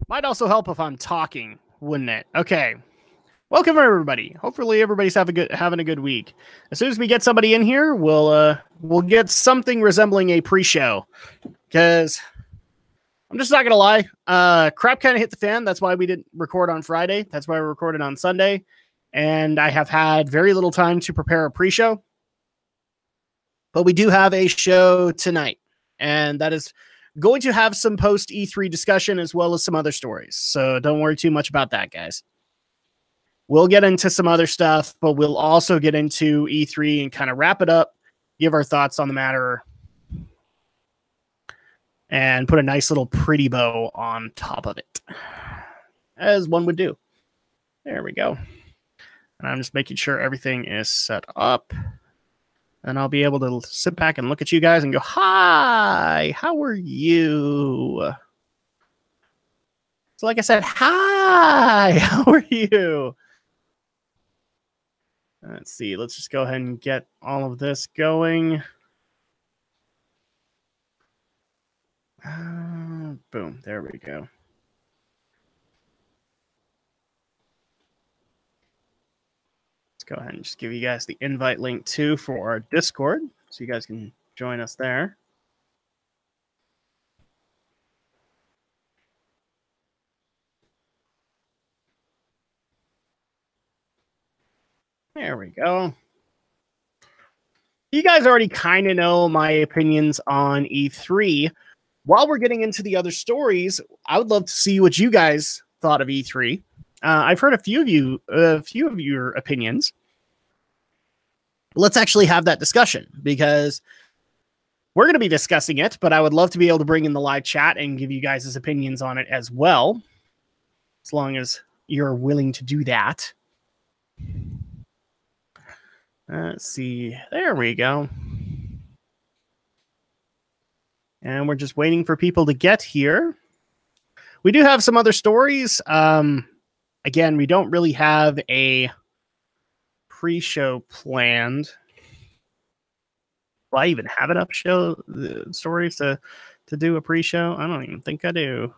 Might also help if I'm talking, wouldn't it? Okay. Welcome everybody. Hopefully everybody's having a good week. As soon as we get somebody in here, we'll get something resembling a pre-show. Because I'm just not gonna lie, crap kind of hit the fan. That's why we didn't record on Friday. That's why we recorded on Sunday, and I have had very little time to prepare a pre-show. But we do have a show tonight, and that is going to have some post E3 discussion as well as some other stories. So don't worry too much about that, guys. We'll get into some other stuff, but we'll also get into E3 and kind of wrap it up, give our thoughts on the matter, and put a nice little pretty bow on top of it, as one would do. There we go. And I'm just making sure everything is set up. And I'll be able to sit back and look at you guys and go, hi, how are you? So like I said, hi, how are you? Let's see. Let's just go ahead and get all of this going. Boom. There we go. Let's go ahead and just give you guys the invite link too for our Discord, so you guys can join us there. There we go. You guys already kind of know my opinions on E3. While we're getting into the other stories, I would love to see what you guys thought of E3. I've heard a few of your opinions. Let's actually have that discussion, because we're going to be discussing it, but I would love to be able to bring in the live chat and give you guys' opinions on it as well, as long as you're willing to do that. Let's see. There we go. And we're just waiting for people to get here. We do have some other stories. Again, we don't really have a pre-show planned. Do I even have enough stories to do a pre-show? I don't even think I do.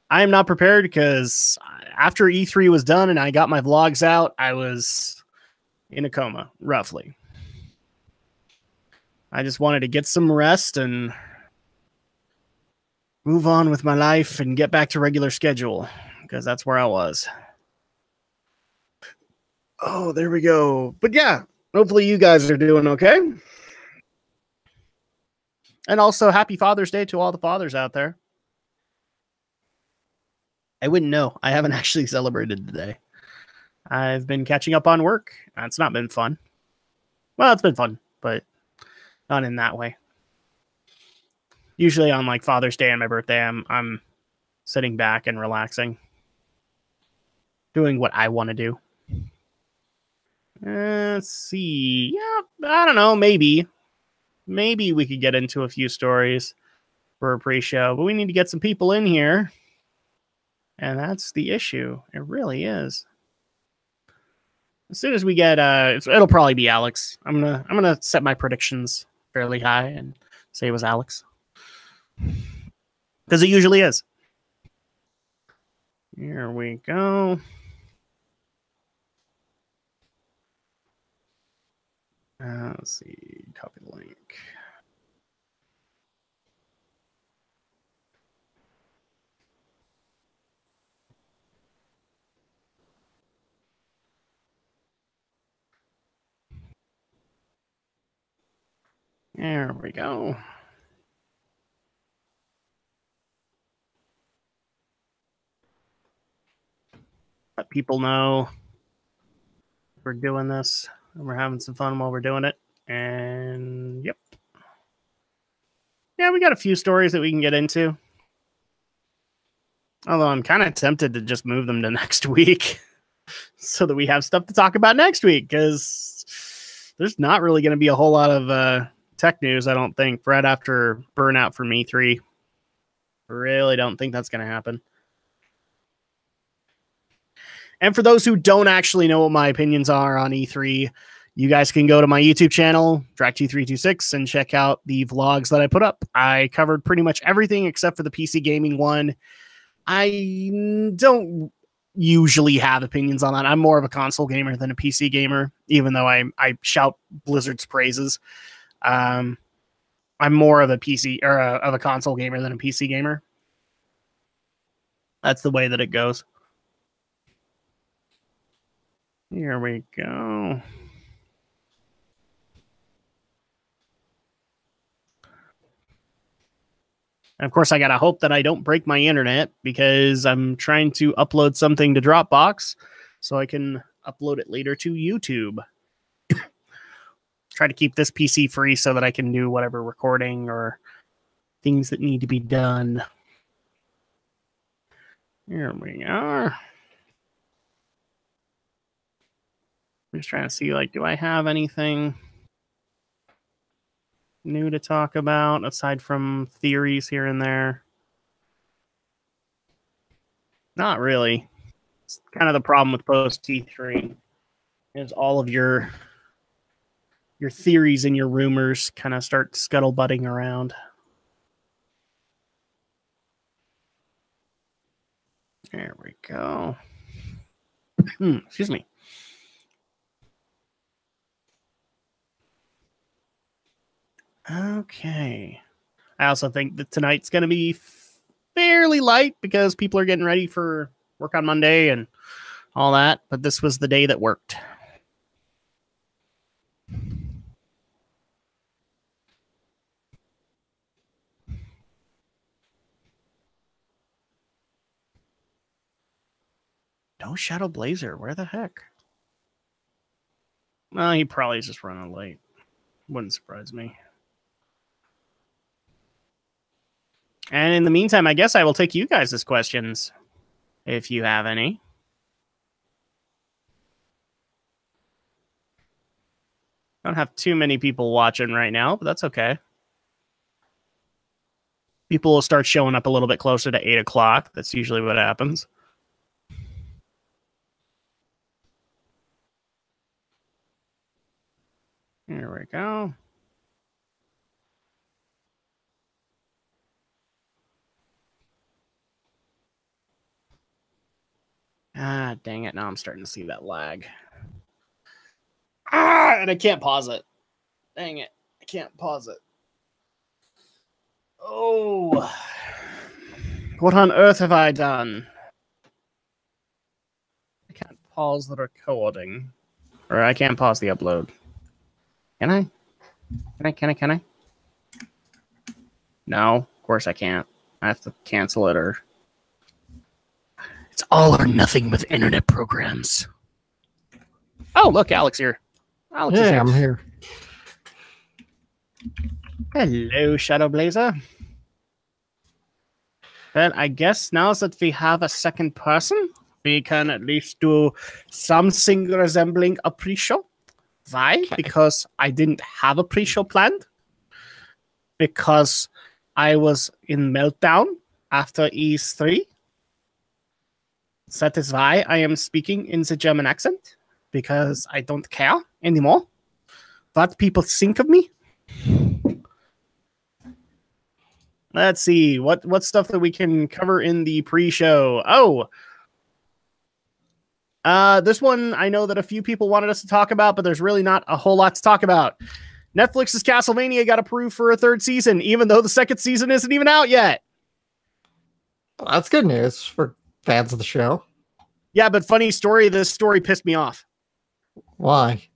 I am not prepared, because after E3 was done and I got my vlogs out, I was in a coma, roughly. I just wanted to get some rest and move on with my life and get back to regular schedule, because that's where I was. Oh, there we go. But yeah, hopefully you guys are doing okay. And also, happy Father's Day to all the fathers out there. I wouldn't know. I haven't actually celebrated today. I've been catching up on work. It's not been fun. Well, it's been fun, but not in that way. Usually on like Father's Day and my birthday, I'm sitting back and relaxing, doing what I want to do. Let's see. Yeah, I don't know. Maybe we could get into a few stories for a pre-show, but we need to get some people in here. And that's the issue. It really is. As soon as we get, it'll probably be Alex. I'm gonna set my predictions fairly high and say it was Alex, because it usually is. Here we go. Let's see. Copy the link. There we go. Let people know we're doing this and we're having some fun while we're doing it. And yep. Yeah, we got a few stories that we can get into. Although I'm kind of tempted to just move them to next week so that we have stuff to talk about next week, because there's not really going to be a whole lot of tech news, I don't think, right after burnout from E3. I really don't think that's going to happen. And for those who don't actually know what my opinions are on E3, You guys can go to my YouTube channel, Drac2326, and check out the vlogs that I put up. I covered pretty much everything except for the PC gaming one. I don't usually have opinions on that. I'm more of a console gamer than a PC gamer, even though I shout Blizzard's praises. I'm more of a PC or of a console gamer than a PC gamer. That's the way that it goes. Here we go. And of course, I gotta hope that I don't break my internet because I'm trying to upload something to Dropbox so I can upload it later to YouTube. Try to keep this PC free so that I can do whatever recording or things that need to be done. Here we are. I'm just trying to see, like, do I have anything new to talk about aside from theories here and there? Not really. It's kind of the problem with post T3 is all of your theories and your rumors kind of start scuttlebutting around. There we go. Excuse me. Okay. I also think that tonight's going to be fairly light because people are getting ready for work on Monday and all that, but this was the day that worked. No Shadow Blazer. Where the heck? Well, he probably is just running late. Wouldn't surprise me. And in the meantime, I guess I will take you guys' questions, if you have any. I don't have too many people watching right now, but that's okay. People will start showing up a little bit closer to 8 o'clock. That's usually what happens. Here we go. Ah, dang it. Now I'm starting to see that lag. Ah, and I can't pause it. Dang it. I can't pause it. Oh. What on earth have I done? I can't pause the recording. Or I can't pause the upload. Can I? Can I? No, of course I can't. I have to cancel it or... It's all or nothing with internet programs. Oh, look, Alex here. Alex is here. I'm here. Hello, Shadow Blazer. Well, I guess now that we have a second person, we can at least do something resembling a pre-show. Why? Okay. Because I didn't have a pre-show planned. Because I was in meltdown after E3. That is why I am speaking in the German accent. Because I don't care anymore what people think of me. Let's see. What stuff that we can cover in the pre-show? Oh! This one I know that a few people wanted us to talk about, but there's really not a whole lot to talk about. Netflix's Castlevania got approved for a third season, even though the second season isn't even out yet. Well, that's good news for fans of the show. Yeah, but funny story, this story pissed me off. Why?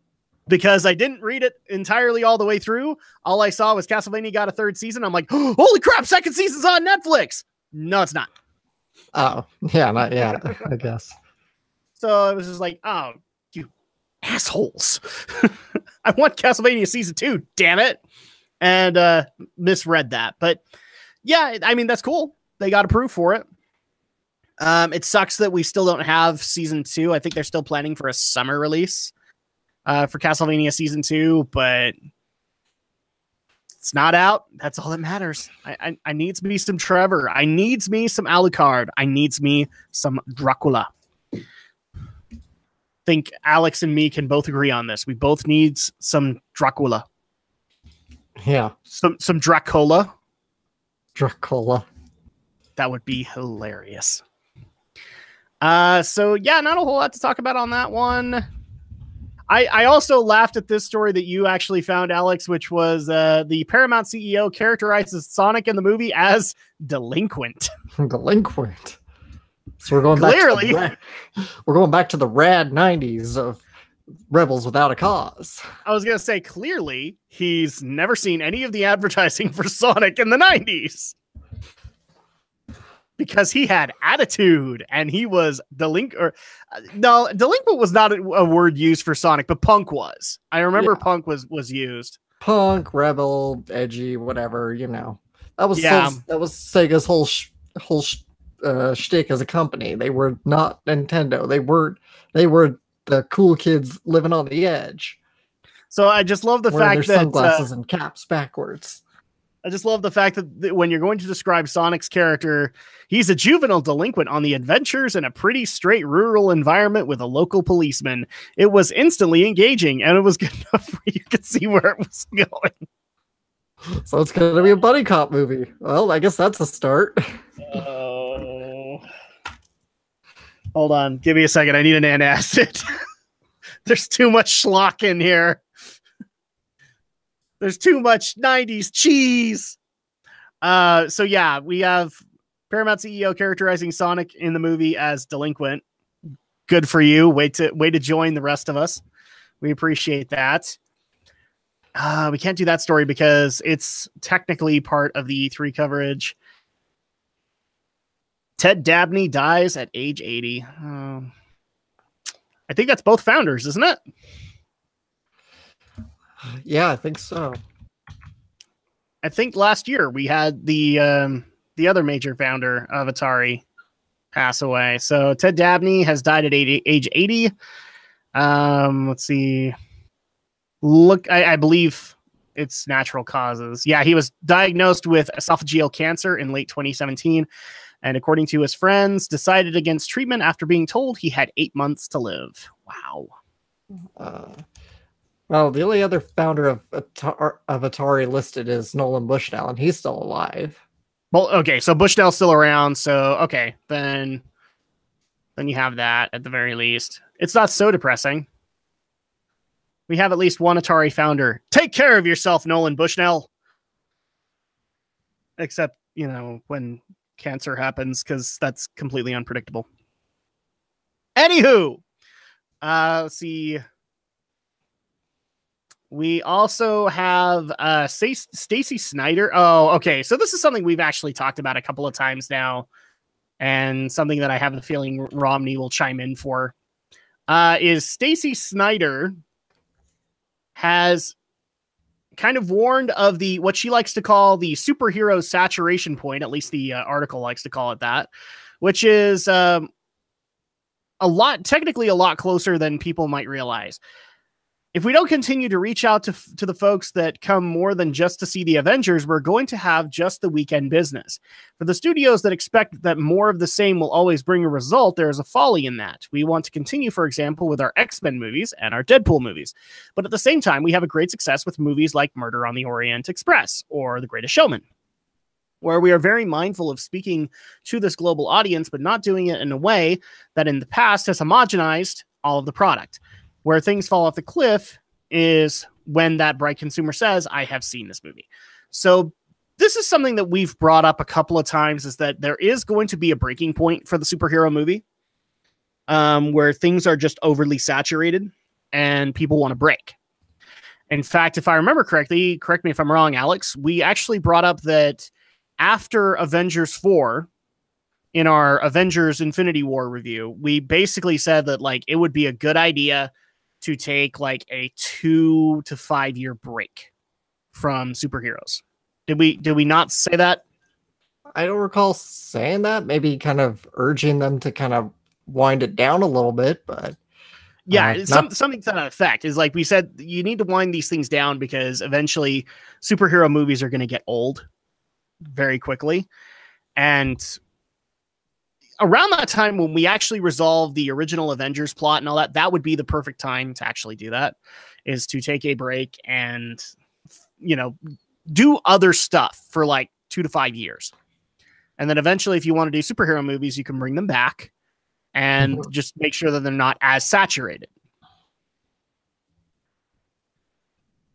Because I didn't read it entirely all the way through. All I saw was Castlevania got a third season. I'm like, oh, holy crap, second season's on Netflix. No, it's not. Oh, yeah, not yet, I guess. So it was just like, oh, you assholes. I want Castlevania season 2, damn it. And misread that. But yeah, I mean, that's cool. They got approved for it. It sucks that we still don't have season 2. I think they're still planning for a summer release for Castlevania season 2, but it's not out. That's all that matters. I needs me some Trevor. I needs me some Alucard. I needs me some Dracula. think Alex and me can both agree on this. We both need some Dracula. Yeah. Some Dracola. Dracula. That would be hilarious. So yeah, not a whole lot to talk about on that one. I also laughed at this story that you actually found, Alex, which was the Paramount CEO characterizes Sonic in the movie as delinquent. Delinquent. So we're going Clearly. back to the rad 90s of Rebels Without a Cause. I was going to say, clearly, he's never seen any of the advertising for Sonic in the 90s. Because he had attitude and he was delinquent. No, delinquent was not a word used for Sonic, but punk was. I remember punk was used. Punk, rebel, edgy, whatever, you know. That was Sega's whole shtick as a company. They were not Nintendo. They were the cool kids living on the edge. So I just love the fact that sunglasses and caps backwards. I just love the fact that when you're going to describe Sonic's character, he's a juvenile delinquent on the adventures in a pretty straight rural environment with a local policeman. It was instantly engaging, and it was good enough where you could see where it was going. So it's going to be a buddy cop movie. Well, I guess that's a start. Oh. Hold on. Give me a second. I need an antacid. There's too much schlock in here. There's too much 90s cheese. So yeah, we have Paramount CEO characterizing Sonic in the movie as delinquent. Good for you. Way to join the rest of us. We appreciate that. We can't do that story because it's technically part of the E3 coverage. Ted Dabney dies at age 80. I think that's both founders, isn't it? Yeah, I think so. I think last year we had the other major founder of Atari pass away. So Ted Dabney has died at age 80. Let's see. I believe it's natural causes. Yeah, he was diagnosed with esophageal cancer in late 2017. And according to his friends, decided against treatment after being told he had 8 months to live. Wow. Well, the only other founder of Atari listed is Nolan Bushnell, and he's still alive. Well, okay, so Bushnell's still around, so okay, then you have that at the very least. It's not so depressing. We have at least one Atari founder. Take care of yourself, Nolan Bushnell. Except, when cancer happens, because that's completely unpredictable. Anywho, let's see. We also have Stacy Snyder. Oh, okay. So this is something we've actually talked about a couple of times now, and something that I have a feeling Romney will chime in for. Is Stacy Snyder has kind of warned of what she likes to call the superhero saturation point. At least the article likes to call it that, which is technically a lot closer than people might realize. If we don't continue to reach out to the folks that come more than just to see the Avengers, we're going to have just the weekend business. For the studios that expect that more of the same will always bring a result, there is a folly in that. We want to continue, for example, with our X-Men movies and our Deadpool movies. But at the same time, we have a great success with movies like Murder on the Orient Express or The Greatest Showman, where we are very mindful of speaking to this global audience, but not doing it in a way that in the past has homogenized all of the product. Where things fall off the cliff is when that bright consumer says, I have seen this movie. So this is something that we've brought up a couple of times, is that there is going to be a breaking point for the superhero movie where things are just overly saturated and people want to break. In fact, if I remember correctly, correct me if I'm wrong, Alex, we actually brought up that after Avengers 4, in our Avengers Infinity War review, we basically said that it would be a good idea to take a 2 to 5 year break from superheroes. Did we not say that? I don't recall saying that. Maybe kind of urging them to kind of wind it down a little bit, but yeah, something to that effect is we said, you need to wind these things down because eventually superhero movies are going to get old very quickly. And around that time when we actually resolve the original Avengers plot and all that, that would be the perfect time to actually do that, is to take a break and, do other stuff for like 2 to 5 years. And then eventually, if you want to do superhero movies, you can bring them back and just make sure that they're not as saturated.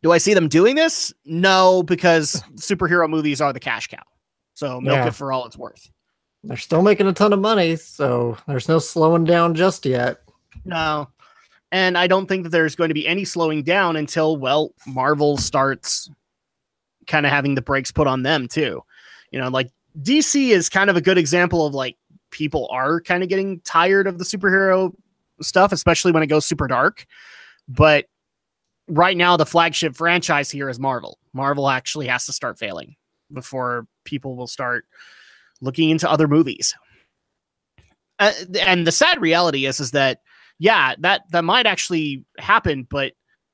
Do I see them doing this? No, because superhero movies are the cash cow. So milk it for all it's worth. They're still making a ton of money, so there's no slowing down just yet. No. And I don't think that there's going to be any slowing down until, well, Marvel starts kind of having the brakes put on them too. Like DC is kind of a good example of like people are kind of getting tired of the superhero stuff, especially when it goes super dark. But right now, the flagship franchise here is Marvel. Marvel actually has to start failing before people will start looking into other movies. And the sad reality is that, yeah, that might actually happen, but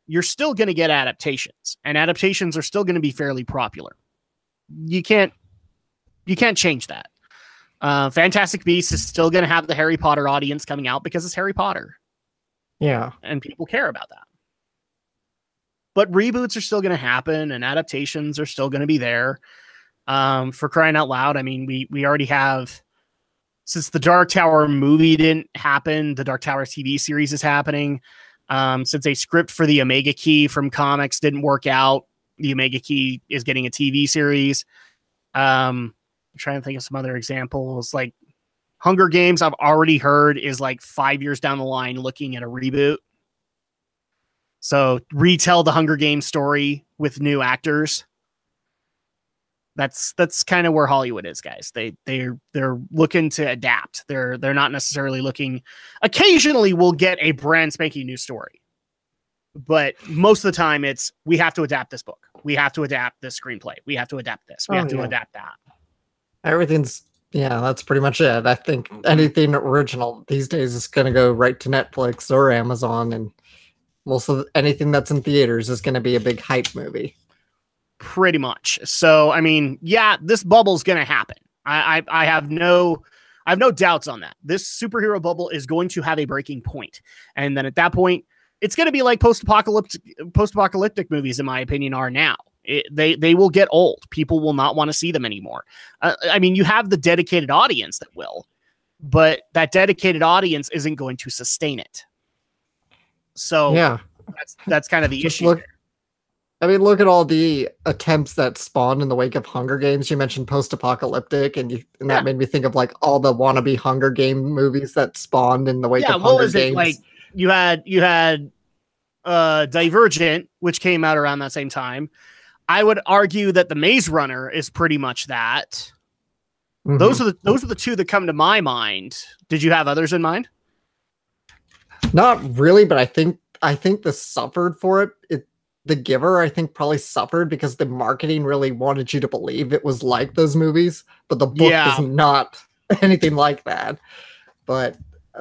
you're still going to get adaptations, and adaptations are still going to be fairly popular. You can't change that. Fantastic Beasts is still going to have the Harry Potter audience coming out because it's Harry Potter. Yeah. And people care about that. But reboots are still going to happen, and adaptations are still going to be there. For crying out loud. I mean, we already have, since the Dark Tower movie didn't happen, the Dark Tower TV series is happening. Since a script for the Omega Key from comics didn't work out, the Omega Key is getting a TV series. I'm trying to think of some other examples. Like Hunger Games, I've already heard is like 5 years down the line looking at a reboot. So retell the Hunger Games story with new actors. That's kind of where Hollywood is, guys. They're looking to adapt. They're not necessarily looking. Occasionally, we'll get a brand spanking new story, but most of the time, it's we have to adapt this book. We have to adapt this screenplay. We have to adapt this. We have to adapt that. That's pretty much it. I think anything original these days is going to go right to Netflix or Amazon, and most of anything that's in theaters is going to be a big hype movie. Pretty much. So, I mean, yeah, this bubble's going to happen. I have no doubts on that. This superhero bubble is going to have a breaking point. And then at that point, it's going to be like post-apocalyptic movies, in my opinion, are now. They will get old. People will not want to see them anymore. I mean, you have the dedicated audience that will, but that dedicated audience isn't going to sustain it. So yeah, that's kind of the issue. Look at all the attempts that spawned in the wake of Hunger Games. You mentioned post-apocalyptic, and that made me think of like all the wannabe Hunger Game movies that spawned in the wake of Hunger Games. Like you had Divergent, which came out around that same time. I would argue that the Maze Runner is pretty much that. Mm-hmm. Those are the two that come to my mind. Did you have others in mind? Not really, but I think this suffered for it. The Giver, I think, probably suffered because the marketing really wanted you to believe it was like those movies, but the book is not anything like that. But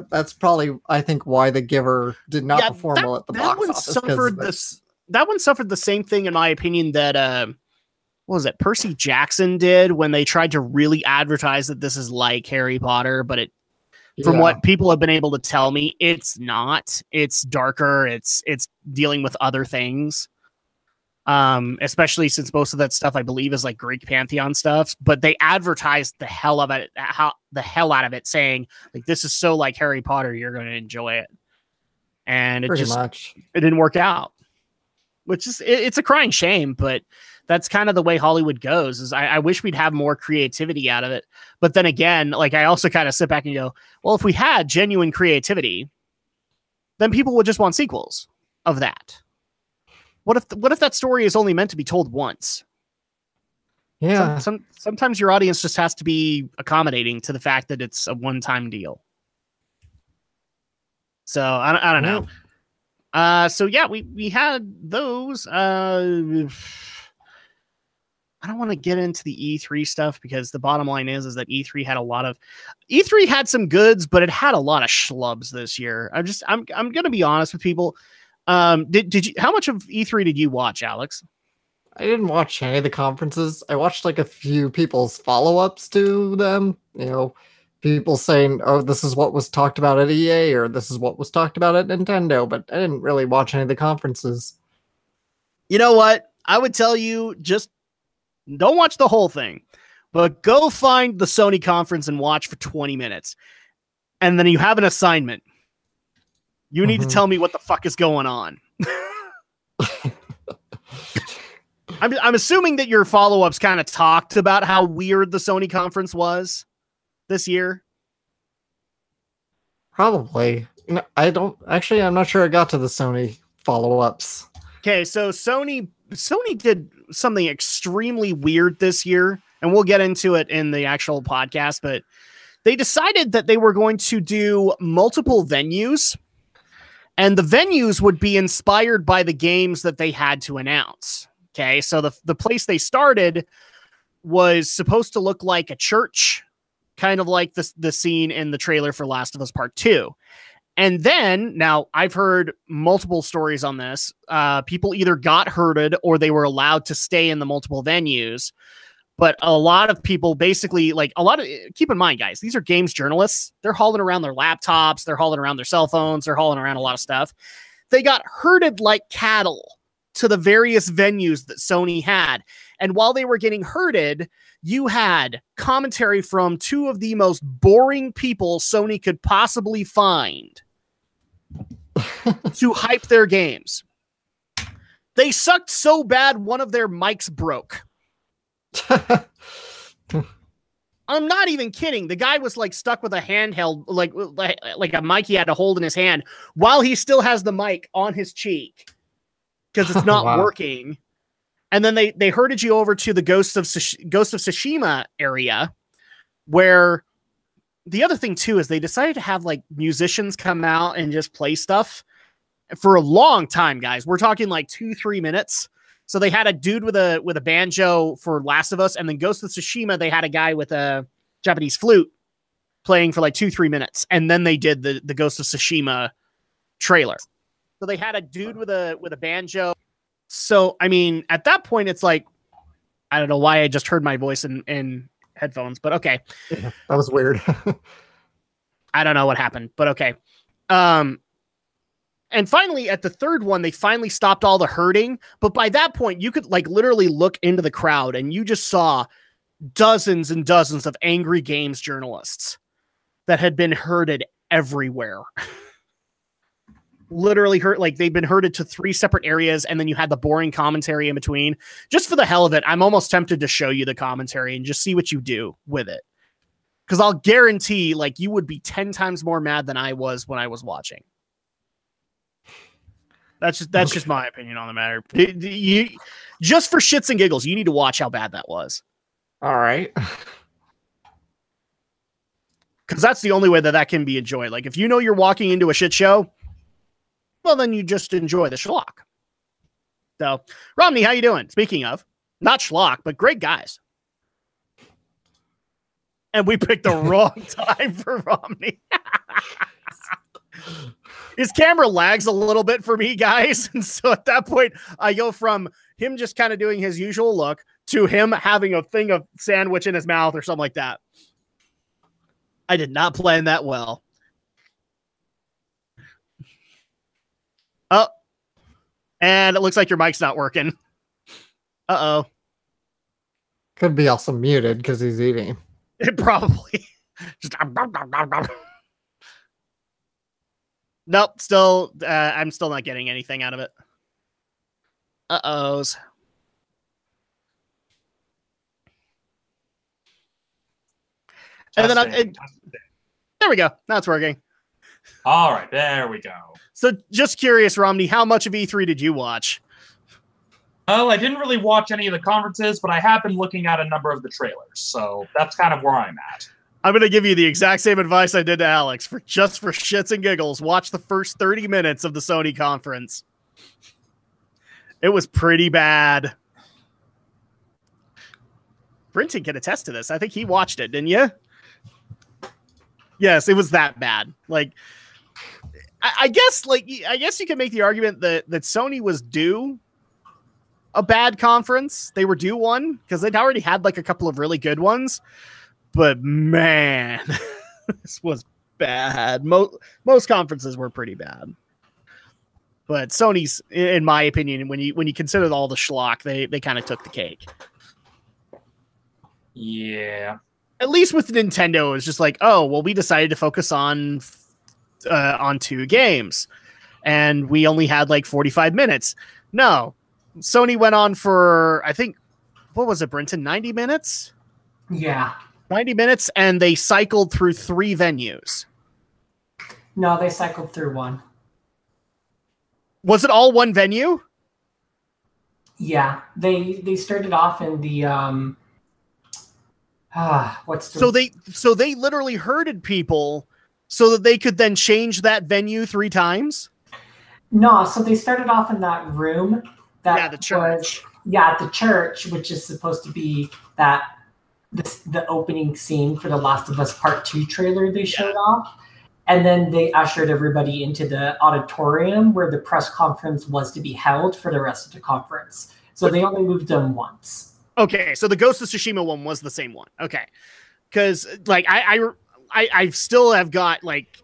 that's probably, I think, why The Giver did not perform well at the box office. That one suffered the same thing, in my opinion, that what was it, Percy Jackson did when they tried to really advertise that this is like Harry Potter, but from what people have been able to tell me, it's not. It's darker. It's dealing with other things. Especially since most of that stuff, I believe, is like Greek pantheon stuff, but they advertised the hell out of it, saying like, this is so like Harry Potter, you're going to enjoy it. And it didn't work out, which is, it's a crying shame, but that's kind of the way Hollywood goes. Is I wish we'd have more creativity out of it. But then again, like I also kind of sit back and go, well, if we had genuine creativity, then people would just want sequels of that. What if that story is only meant to be told once? Yeah. Sometimes your audience just has to be accommodating to the fact that it's a one-time deal. So I don't know. So yeah, we had those. I don't want to get into the E3 stuff because the bottom line is that E3 had some goods, but it had a lot of schlubs this year. I'm going to be honest with people. Did you, how much of E3 did you watch, Alex? I didn't watch any of the conferences. I watched like a few people's follow-ups to them, people saying, "Oh, this is what was talked about at EA," or "This is what was talked about at Nintendo," but I didn't really watch any of the conferences. You know what? I would tell you, just don't watch the whole thing, but go find the Sony conference and watch for 20 minutes. And then you have an assignment. You need to tell me what the fuck is going on. I'm assuming that your follow-ups kind of talked about how weird the Sony conference was this year. Probably. No, I don't actually. I'm not sure I got to the Sony follow-ups. Okay, so Sony did something extremely weird this year, and we'll get into it in the actual podcast, but they decided that they were going to do multiple venues, and the venues would be inspired by the games that they had to announce. Okay, so the place they started was supposed to look like a church, kind of like the scene in the trailer for Last of Us Part 2. And then, now I've heard multiple stories on this. People either got herded or they were allowed to stay in the multiple venues. But a lot of people basically, keep in mind, guys, these are games journalists. They're hauling around their laptops. They're hauling around their cell phones. They're hauling around a lot of stuff. They got herded like cattle to the various venues that Sony had. And while they were getting herded, you had commentary from two of the most boring people Sony could possibly find to hype their games. They sucked so bad, one of their mics broke. I'm not even kidding. The guy was like stuck with a handheld, like a mic he had to hold in his hand while he still has the mic on his cheek because it's not working. And then they herded you over to the Ghost of Tsushima area, where the other thing too is they decided to have like musicians come out and just play stuff for a long time, guys. We're talking like 2-3 minutes. So they had a dude with a banjo for Last of Us, and then Ghost of Tsushima, they had a guy with a Japanese flute playing for like 2-3 minutes, and then they did the Ghost of Tsushima trailer. So they had a dude with a banjo. So I mean, at that point, it's like, I don't know why I just heard my voice in headphones, but okay. Yeah, that was weird. I don't know what happened, but okay. And finally, at the third one, they finally stopped all the herding. But by that point, you could like literally look into the crowd and you just saw dozens and dozens of angry games journalists that had been herded everywhere. Literally they've been herded to 3 separate areas, and then you had the boring commentary in between. Just for the hell of it, I'm almost tempted to show you the commentary and just see what you do with it. Because I'll guarantee like you would be 10 times more mad than I was when I was watching. That's just my opinion on the matter. You just for shits and giggles, you need to watch how bad that was. All right. Because that's the only way that can be enjoyed. Like if you know you're walking into a shit show, well, then you just enjoy the schlock. So, Romney, how you doing? Speaking of, not schlock, but great guys. And we picked the wrong time for Romney. His camera lags a little bit for me, guys. And so at that point, I go from him just kind of doing his usual look to him having a thing of sandwich in his mouth or something like that. I did not plan that well. Oh, and it looks like your mic's not working. Uh-oh. Could be also muted because he's eating. It probably. Just... Nope, still, I'm still not getting anything out of it. Uh-ohs. And then there we go. Now it's working. All right, there we go. So just curious, Romney, how much of E3 did you watch? Oh, I didn't really watch any of the conferences, but I have been looking at a number of the trailers, so that's kind of where I'm at. I'm going to give you the exact same advice I did to Alex. For shits and giggles, watch the first 30 minutes of the Sony conference. It was pretty bad. Brinton can attest to this. I think he watched it, didn't you? Yes, it was that bad. Like, I guess you can make the argument that Sony was due a bad conference. They were due one because they'd already had like a couple of really good ones. But man, This was bad. Most conferences were pretty bad. But Sony's, in my opinion, when you consider all the schlock, they kind of took the cake. Yeah. At least with Nintendo, it was just like, oh, well, we decided to focus on 2 games, and we only had like 45 minutes. No, Sony went on for, I think, what was it, Brenton? 90 minutes? Yeah. 90 minutes, and they cycled through 3 venues. No, they cycled through 1. Was it all one venue? Yeah, they started off in the So they literally herded people so that they could then change that venue 3 times? No, so they started off in that room that the church. The church, which is supposed to be the opening scene for the Last of Us Part 2 trailer they showed off. And then they ushered everybody into the auditorium where the press conference was to be held for the rest of the conference. So they only moved them once. Okay, so the Ghost of Tsushima one was the same one. Okay, because like I still have got like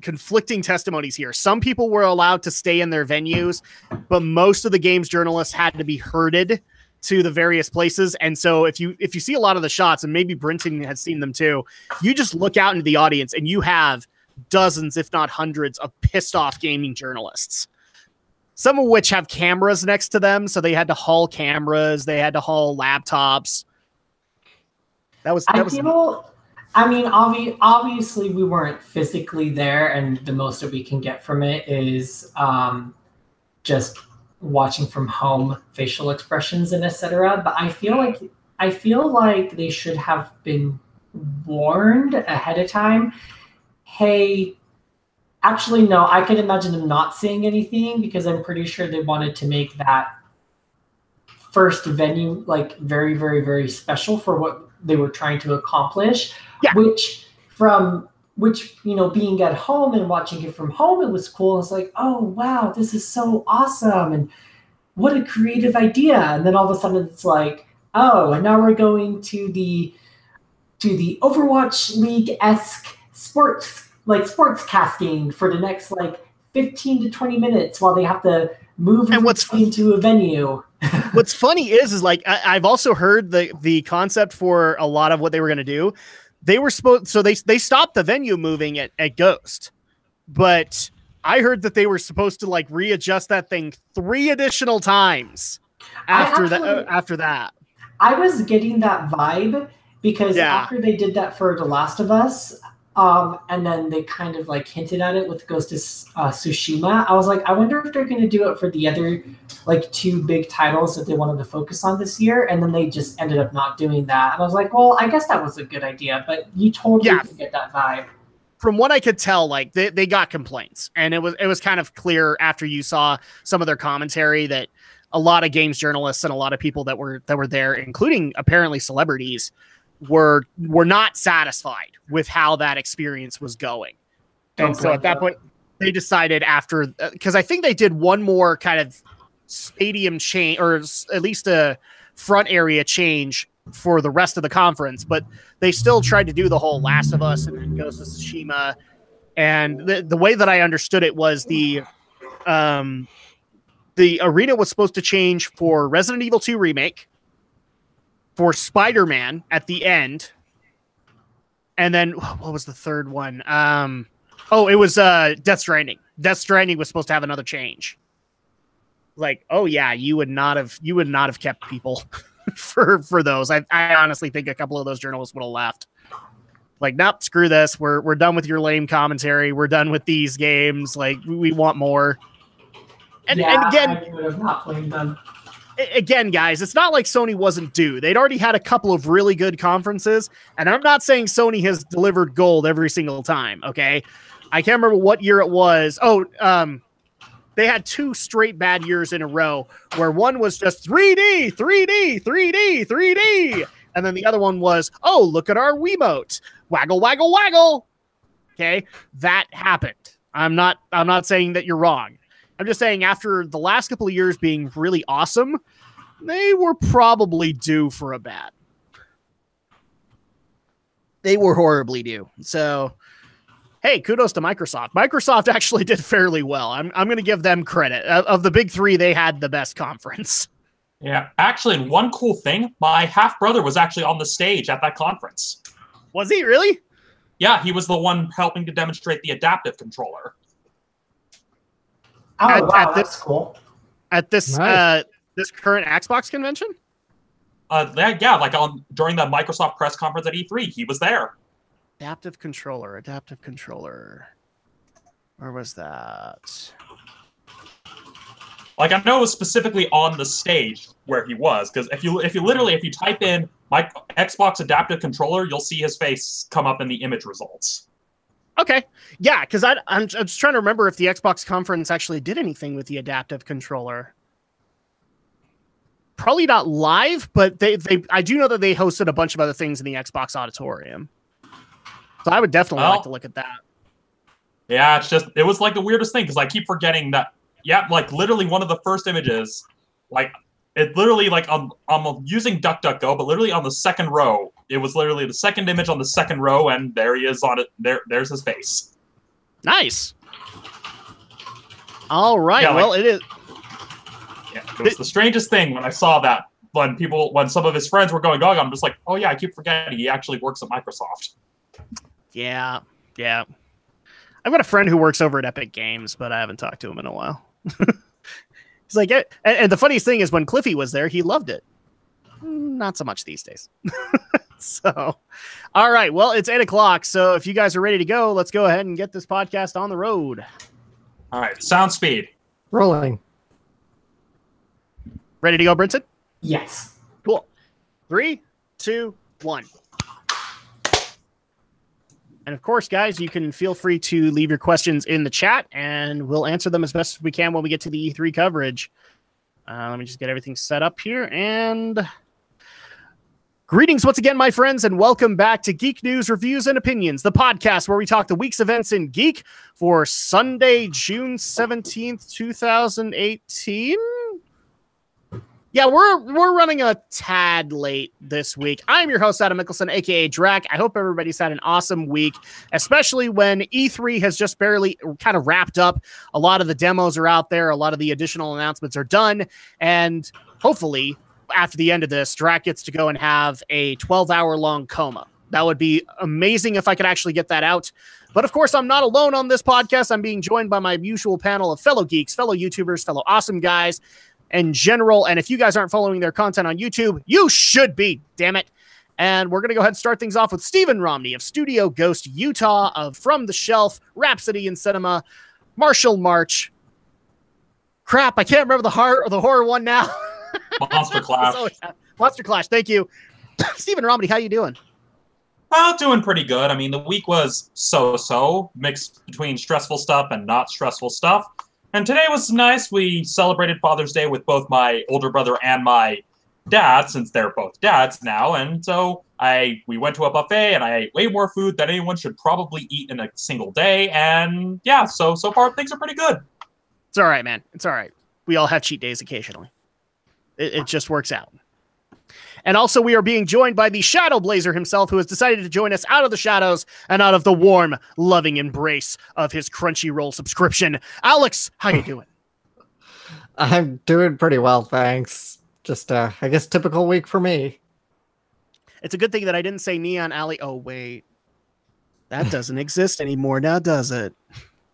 conflicting testimonies here. Some people were allowed to stay in their venues, but most of the games journalists had to be herded to the various places. And so if you see a lot of the shots, and maybe Brenton has seen them too, you just look out into the audience and you have dozens, if not hundreds, of pissed off gaming journalists, some of which have cameras next to them. So they had to haul cameras. They had to haul laptops. Obviously we weren't physically there, and the most that we can get from it is just watching from home facial expressions and etc. But I feel like they should have been warned ahead of time. Hey, actually, no, I can imagine them not saying anything because I'm pretty sure they wanted to make that first venue like very, very, very special for what they were trying to accomplish. Yeah. Which, being at home and watching it from home, it was cool. It's like, oh, wow, this is so awesome. And what a creative idea. And then all of a sudden it's like, oh, and now we're going to the Overwatch League-esque sports casting for the next 15 to 20 minutes while they have to move into a venue. What's funny is I've also heard the concept for a lot of what they were going to do. They were they stopped the venue moving at Ghost, but I heard that they were supposed to readjust that thing 3 additional times after that. I was getting that vibe because after they did that for The Last of Us, and then they kind of hinted at it with Ghost of Tsushima. I was like, I wonder if they're going to do it for the other 2 big titles that they wanted to focus on this year, and then they just ended up not doing that. And I was like, well, I guess that was a good idea, but you totally didn't get that vibe. From what I could tell, they got complaints, and it was kind of clear after you saw some of their commentary that a lot of games journalists and a lot of people that were there, including apparently celebrities, were not satisfied with how that experience was going. And so at that point, they decided after, because I think they did one more kind of stadium change, or at least a front area change for the rest of the conference, but they still tried to do the whole Last of Us and then Ghost of Tsushima. And the way that I understood it was the arena was supposed to change for Resident Evil 2 Remake, for Spider-Man at the end, and then what was the third one? It was Death Stranding. Death Stranding was supposed to have another change. Oh yeah, you would not have kept people for those. I honestly think a couple of those journalists would have left. Nope, screw this. We're done with your lame commentary. We're done with these games. We want more. And again, I would have not blamed them. Again, guys, it's not like Sony wasn't due. They'd already had a couple of really good conferences, and I'm not saying Sony has delivered gold every single time, okay? I can't remember what year it was. They had 2 straight bad years in a row where one was just 3D, 3D, 3D, 3D, and then the other one was, oh, look at our Wiimote. Waggle, waggle, waggle. Okay? That happened. I'm not saying that you're wrong. I'm just saying after the last couple of years being really awesome, they were probably due for a bad. They were horribly due. So, hey, kudos to Microsoft. Microsoft actually did fairly well. I'm going to give them credit. Of the big three, they had the best conference. Yeah, actually, one cool thing, my half-brother was actually on the stage at that conference. Was he really? Yeah, he was the one helping to demonstrate the adaptive controller. Oh, wow, that's cool. At this Nice. This current Xbox convention? Yeah, like during the Microsoft press conference at E3, he was there. Adaptive controller. Where was that? Like, I know it was specifically on the stage where he was, because if you type in my Xbox adaptive controller, you'll see his face come up in the image results. Okay. Yeah, because I'm just trying to remember if the Xbox conference actually did anything with the adaptive controller. Probably not live, but I do know that they hosted a bunch of other things in the Xbox auditorium. So I would definitely like to look at that. Yeah, it was like the weirdest thing, because I keep forgetting that, yeah, like literally one of the first images, like it literally, like I'm using DuckDuckGo, but literally on the second row, it was literally the second image on the second row, and there he is on it. There's his face. Nice. All right. Yeah, well, it is. Yeah, it was the strangest thing when I saw that. When some of his friends were going gaga, I'm just like, oh yeah, I keep forgetting he actually works at Microsoft. Yeah. I've got a friend who works over at Epic Games, but I haven't talked to him in a while. He's like, and the funniest thing is when Cliffy was there, he loved it. Not so much these days. So, all right. Well, it's 8:00. So if you guys are ready to go, let's go ahead and get this podcast on the road. All right. Sound speed. Rolling. Ready to go, Brinson? Yes. Cool. 3, 2, 1. And of course, guys, you can feel free to leave your questions in the chat, and we'll answer them as best as we can when we get to the E3 coverage. Let me just get everything set up here. And greetings once again, my friends, and welcome back to Geek News, Reviews, and Opinions, the podcast where we talk the week's events in Geek for Sunday, June 17th, 2018. Yeah, we're running a tad late this week. I'm your host, Adam Mickelson, a.k.a. Drac. I hope everybody's had an awesome week, especially when E3 has just barely kind of wrapped up. A lot of the demos are out there. A lot of the additional announcements are done. And hopefully, after the end of this, Drac gets to go and have a 12-hour-long coma. That would be amazing if I could actually get that out. But of course, I'm not alone on this podcast. I'm being joined by my usual panel of fellow geeks, fellow YouTubers, fellow awesome guys, in general. And if you guys aren't following their content on YouTube, you should be, damn it. And we're going to go ahead and start things off with Stephen Romney of Studio Ghost Utah, of From the Shelf, Rhapsody in Cinema, Martial March. Crap, I can't remember the horror one now. Monster Clash. Monster Clash, thank you. Stephen Romney, how you doing? Doing pretty good. I mean, the week was so-so, mixed between stressful stuff and not stressful stuff. And today was nice. We celebrated Father's Day with both my older brother and my dad, since they're both dads now. And so we went to a buffet, and I ate way more food than anyone should probably eat in a single day. And yeah, so far things are pretty good. It's all right, man. It's all right. We all have cheat days occasionally. It just works out. And also, we are being joined by the Shadow Blazer himself, who has decided to join us out of the shadows and out of the warm, loving embrace of his Crunchyroll subscription. Alex, how you doing? I'm doing pretty well, thanks. Just, I guess, typical week for me. It's a good thing that I didn't say Neon Alley. Oh, wait. That doesn't exist anymore now, does it?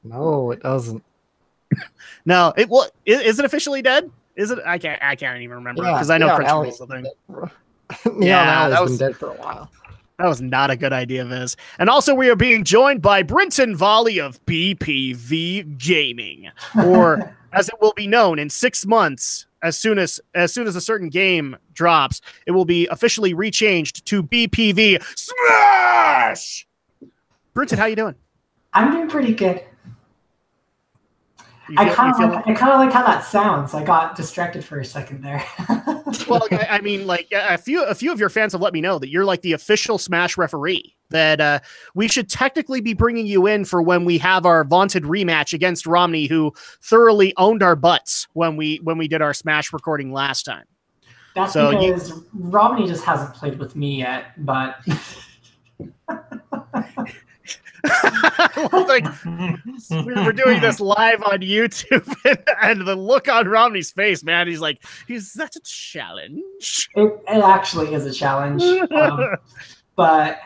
No, it doesn't. No, is it officially dead? Is it? I can't even remember, because I know Crunchyroll's the thing. Neon Alley's been dead for a while. That was not a good idea, Viz. And also, we are being joined by Brinton Volley of BPV Gaming, or as it will be known in 6 months, as soon as a certain game drops, it will be officially rechanged to BPV Smash. Brinton, how you doing? I'm doing pretty good. I kind of like how that sounds. I got distracted for a second there. Well, I mean, like a few of your fans have let me know that you're like the official Smash referee. That we should technically be bringing you in for when we have our vaunted rematch against Romney, who thoroughly owned our butts when we did our Smash recording last time. That's because Romney just hasn't played with me yet, but. Like, we're doing this live on YouTube, and the look on Romney's face, man, he's like, "Is that a challenge?" It actually is a challenge. But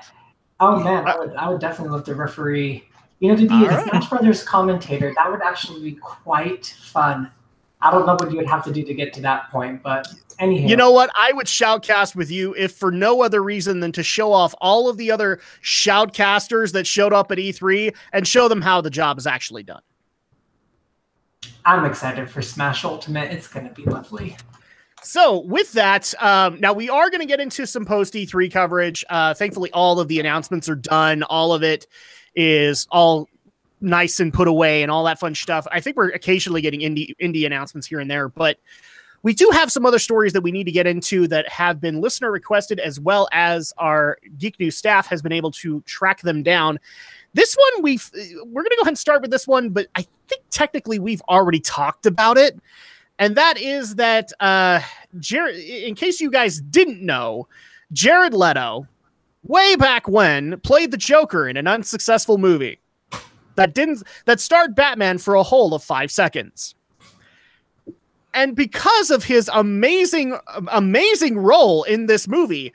oh man, I would definitely love to referee. To be a Smash Brothers commentator, that would actually be quite fun. I don't know what you would have to do to get to that point, but anyhow. You know what? I would shoutcast with you if for no other reason than to show off all of the other shoutcasters that showed up at E3 and show them how the job is actually done. I'm excited for Smash Ultimate. It's going to be lovely. So with that, now we are going to get into some post E3 coverage. Thankfully, all of the announcements are done. All of it is all nice and put away and all that fun stuff. I think we're occasionally getting indie announcements here and there, but we do have some other stories that we need to get into that have been listener requested, as well as our Geek News staff has been able to track them down. This one, we're going to go ahead and start with this one, but I think technically we've already talked about it. And that is that, in case you guys didn't know, Jared Leto, way back when, played the Joker in an unsuccessful movie that starred Batman for a whole of 5 seconds. And because of his amazing role in this movie,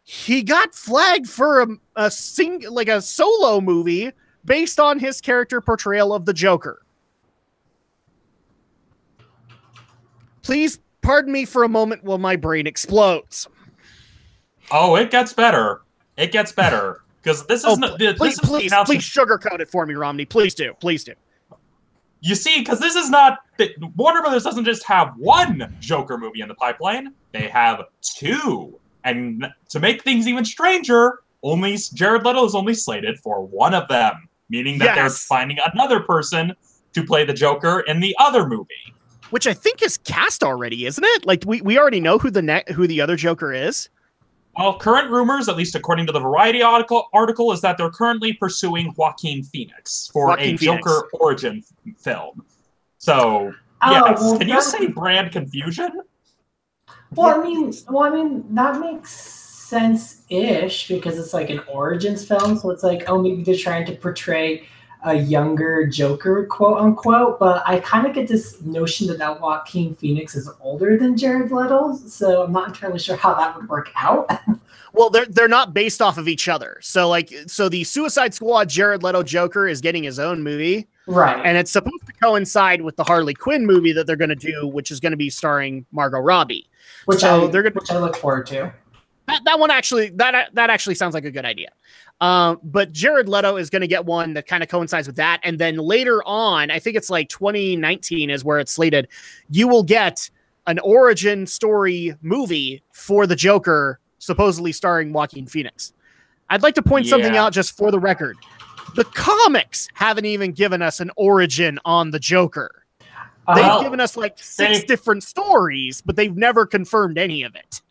he got flagged for a solo movie based on his character portrayal of the Joker. Please pardon me for a moment while my brain explodes. Oh, it gets better. It gets better. Because this is please sugarcoat it for me, Romney. Please do. You see, because this is not Warner Brothers doesn't just have one Joker movie in the pipeline; they have 2. And to make things even stranger, only Jared Leto is only slated for one of them, meaning that they're finding another person to play the Joker in the other movie, which I think is cast already, isn't it? Like we already know who the other Joker is. Well, current rumors, at least according to the Variety article, is that they're currently pursuing Joaquin Phoenix for a Joker origin film. So, yes. Can you say brand confusion? Well, I mean, that makes sense-ish because it's like an origins film. So it's like, oh, maybe they're trying to portray a younger Joker, quote unquote, but I kind of get this notion that Joaquin Phoenix is older than Jared Leto, so I'm not entirely sure how that would work out. Well, they're not based off of each other. So the Suicide Squad Jared Leto Joker is getting his own movie. Right. And it's supposed to coincide with the Harley Quinn movie that they're going to do, which is going to be starring Margot Robbie. Which I look forward to. That one actually, that actually sounds like a good idea. But Jared Leto is going to get one that kind of coincides with that. And then later on, I think it's like 2019 is where it's slated. You will get an origin story movie for the Joker, supposedly starring Joaquin Phoenix. I'd like to point something out just for the record. The comics haven't even given us an origin on the Joker. They've given us like 6 different stories, but they've never confirmed any of it.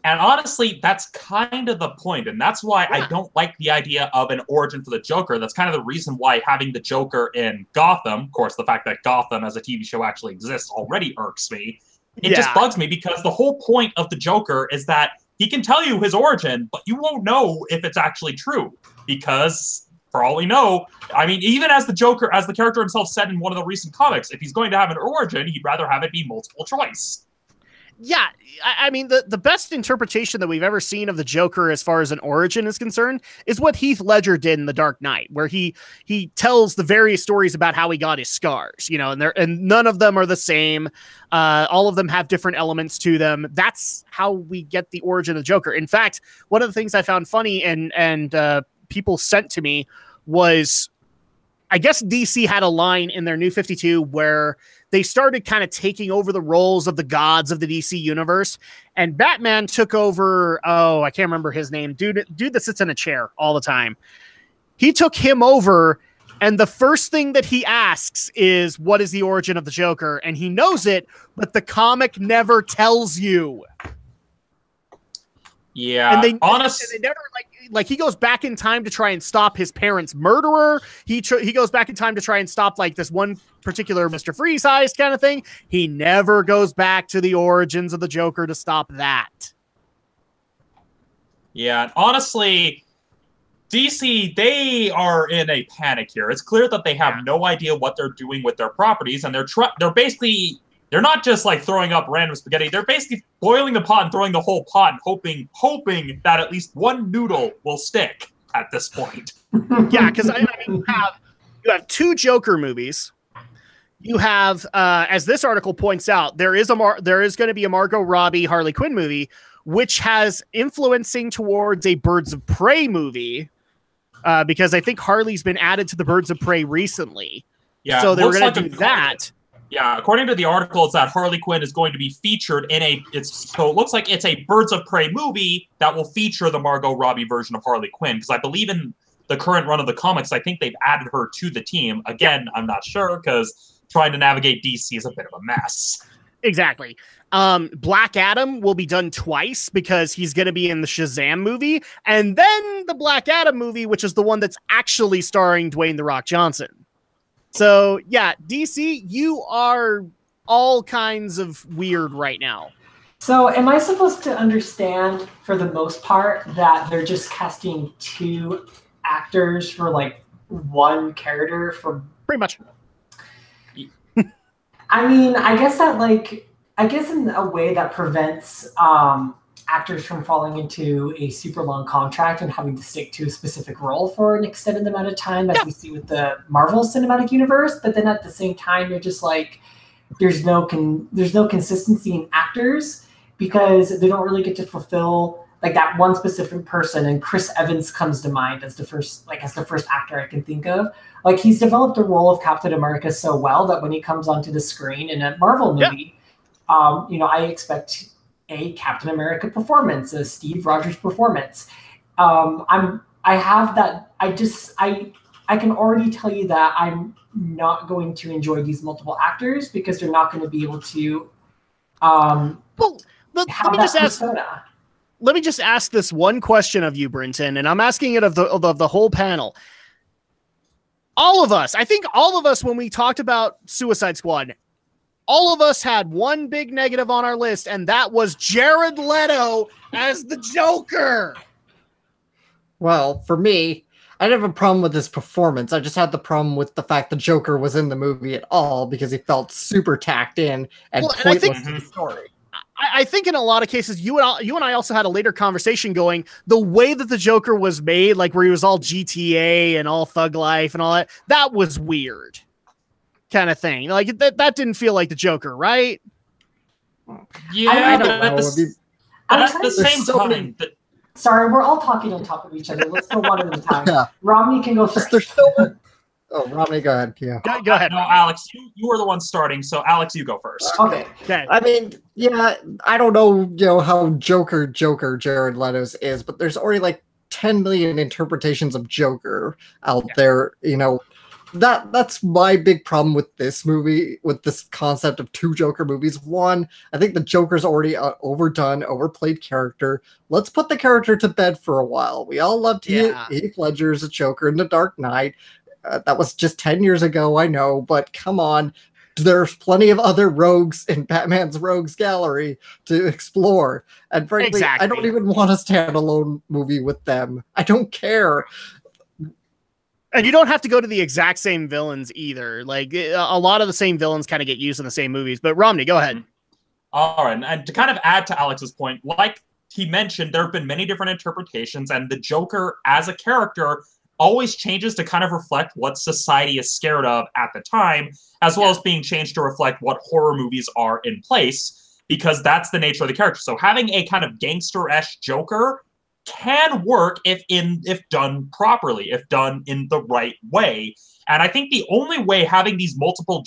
And honestly, that's kind of the point, and that's why I don't like the idea of an origin for the Joker. That's kind of the reason why having the Joker in Gotham, of course, the fact that Gotham as a TV show actually exists already irks me. It just bugs me because the whole point of the Joker is that he can tell you his origin, but you won't know if it's actually true because, for all we know, I mean, even as the Joker, as the character himself said in one of the recent comics, if he's going to have an origin, he'd rather have it be multiple choice. Yeah, I mean, the best interpretation that we've ever seen of the Joker as far as an origin is concerned is what Heath Ledger did in The Dark Knight, where he tells the various stories about how he got his scars, and none of them are the same. All of them have different elements to them. That's how we get the origin of the Joker. In fact, one of the things I found funny and people sent to me was, I guess DC had a line in their New 52 where they started kind of taking over the roles of the gods of the DC universe, and Batman took over. Oh, I can't remember his name. Dude that sits in a chair all the time. He took him over, and the first thing that he asks is, what is the origin of the Joker? And he knows it, but the comic never tells you. Yeah, and they never like he goes back in time to try and stop his parents' murderer. He goes back in time to try and stop like this one particular Mr. Freeze heist kind of thing. He never goes back to the origins of the Joker to stop that. Yeah, honestly, DC, they are in a panic here. It's clear that they have no idea what they're doing with their properties, and they're basically, they're not just like throwing up random spaghetti. They're basically boiling the pot and throwing the whole pot and hoping that at least one noodle will stick at this point. Yeah, because I mean, you have 2 Joker movies. You have, as this article points out, there is going to be a Margot Robbie Harley Quinn movie, which has influencing towards a Birds of Prey movie. Because I think Harley's been added to the Birds of Prey recently. Yeah, so they're going to do that. Yeah, according to the article, it's that Harley Quinn is going to be featured in so it looks like it's a Birds of Prey movie that will feature the Margot Robbie version of Harley Quinn. Because I believe in the current run of the comics, I think they've added her to the team. Again, I'm not sure because trying to navigate DC is a bit of a mess. Exactly. Black Adam will be done twice because he's going to be in the Shazam movie, and then the Black Adam movie, which is the one that's actually starring Dwayne "The Rock" Johnson. So yeah, DC, you are all kinds of weird right now. So am I supposed to understand, for the most part, that they're just casting 2 actors for like 1 character for pretty much? I mean, I guess in a way that prevents actors from falling into a super long contract and having to stick to a specific role for an extended amount of time, as we see with the Marvel Cinematic Universe. But then at the same time, you're just like, there's no consistency in actors because they don't really get to fulfill like that one specific person. And Chris Evans comes to mind as the first actor I can think of. Like, he's developed a role of Captain America so well that when he comes onto the screen in a Marvel movie, I expect a Captain America performance, a Steve Rogers performance. I can already tell you that I'm not going to enjoy these multiple actors because they're not going to be able to let me just ask this one question of you, Brinton, and I'm asking it of the whole panel. I think all of us, when we talked about Suicide Squad, all of us had one big negative on our list, and that was Jared Leto as the Joker. Well, for me, I didn't have a problem with his performance. I just had the problem with the fact the Joker was in the movie at all because he felt super tacked in and pointless to the story. I think in a lot of cases, you and I also had a later conversation going, the way that the Joker was made, like where he was all GTA and all thug life and all that was weird kind of thing. Like that didn't feel like the Joker, right? Yeah, at the same time. Sorry, we're all talking on top of each other. Let's go one at a time. Yeah. Romney can go first. Oh, Romney, go ahead. Yeah. Go ahead. No, Alex, you were the one starting, so Alex, you go first. Okay. I mean, yeah, I don't know, how Joker Jared Leto's is, but there's already like 10 million interpretations of Joker out there. That's my big problem with this movie, with this concept of 2 Joker movies. One, I think the Joker's already overdone, overplayed character. Let's put the character to bed for a while. We all loved Heath Ledger as a Joker in The Dark Knight. That was just 10 years ago, I know, but come on. There's plenty of other rogues in Batman's Rogues Gallery to explore. And frankly, I don't even want a standalone movie with them. I don't care. And you don't have to go to the exact same villains either. Like, a lot of the same villains kind of get used in the same movies. But Romney, go ahead. All right. And to kind of add to Alex's point, like he mentioned, there have been many different interpretations, and the Joker as a character always changes to kind of reflect what society is scared of at the time, as well as being changed to reflect what horror movies are in place, because that's the nature of the character. So having a kind of gangster-esque Joker can work if done properly, if done in the right way. And I think the only way having these multiple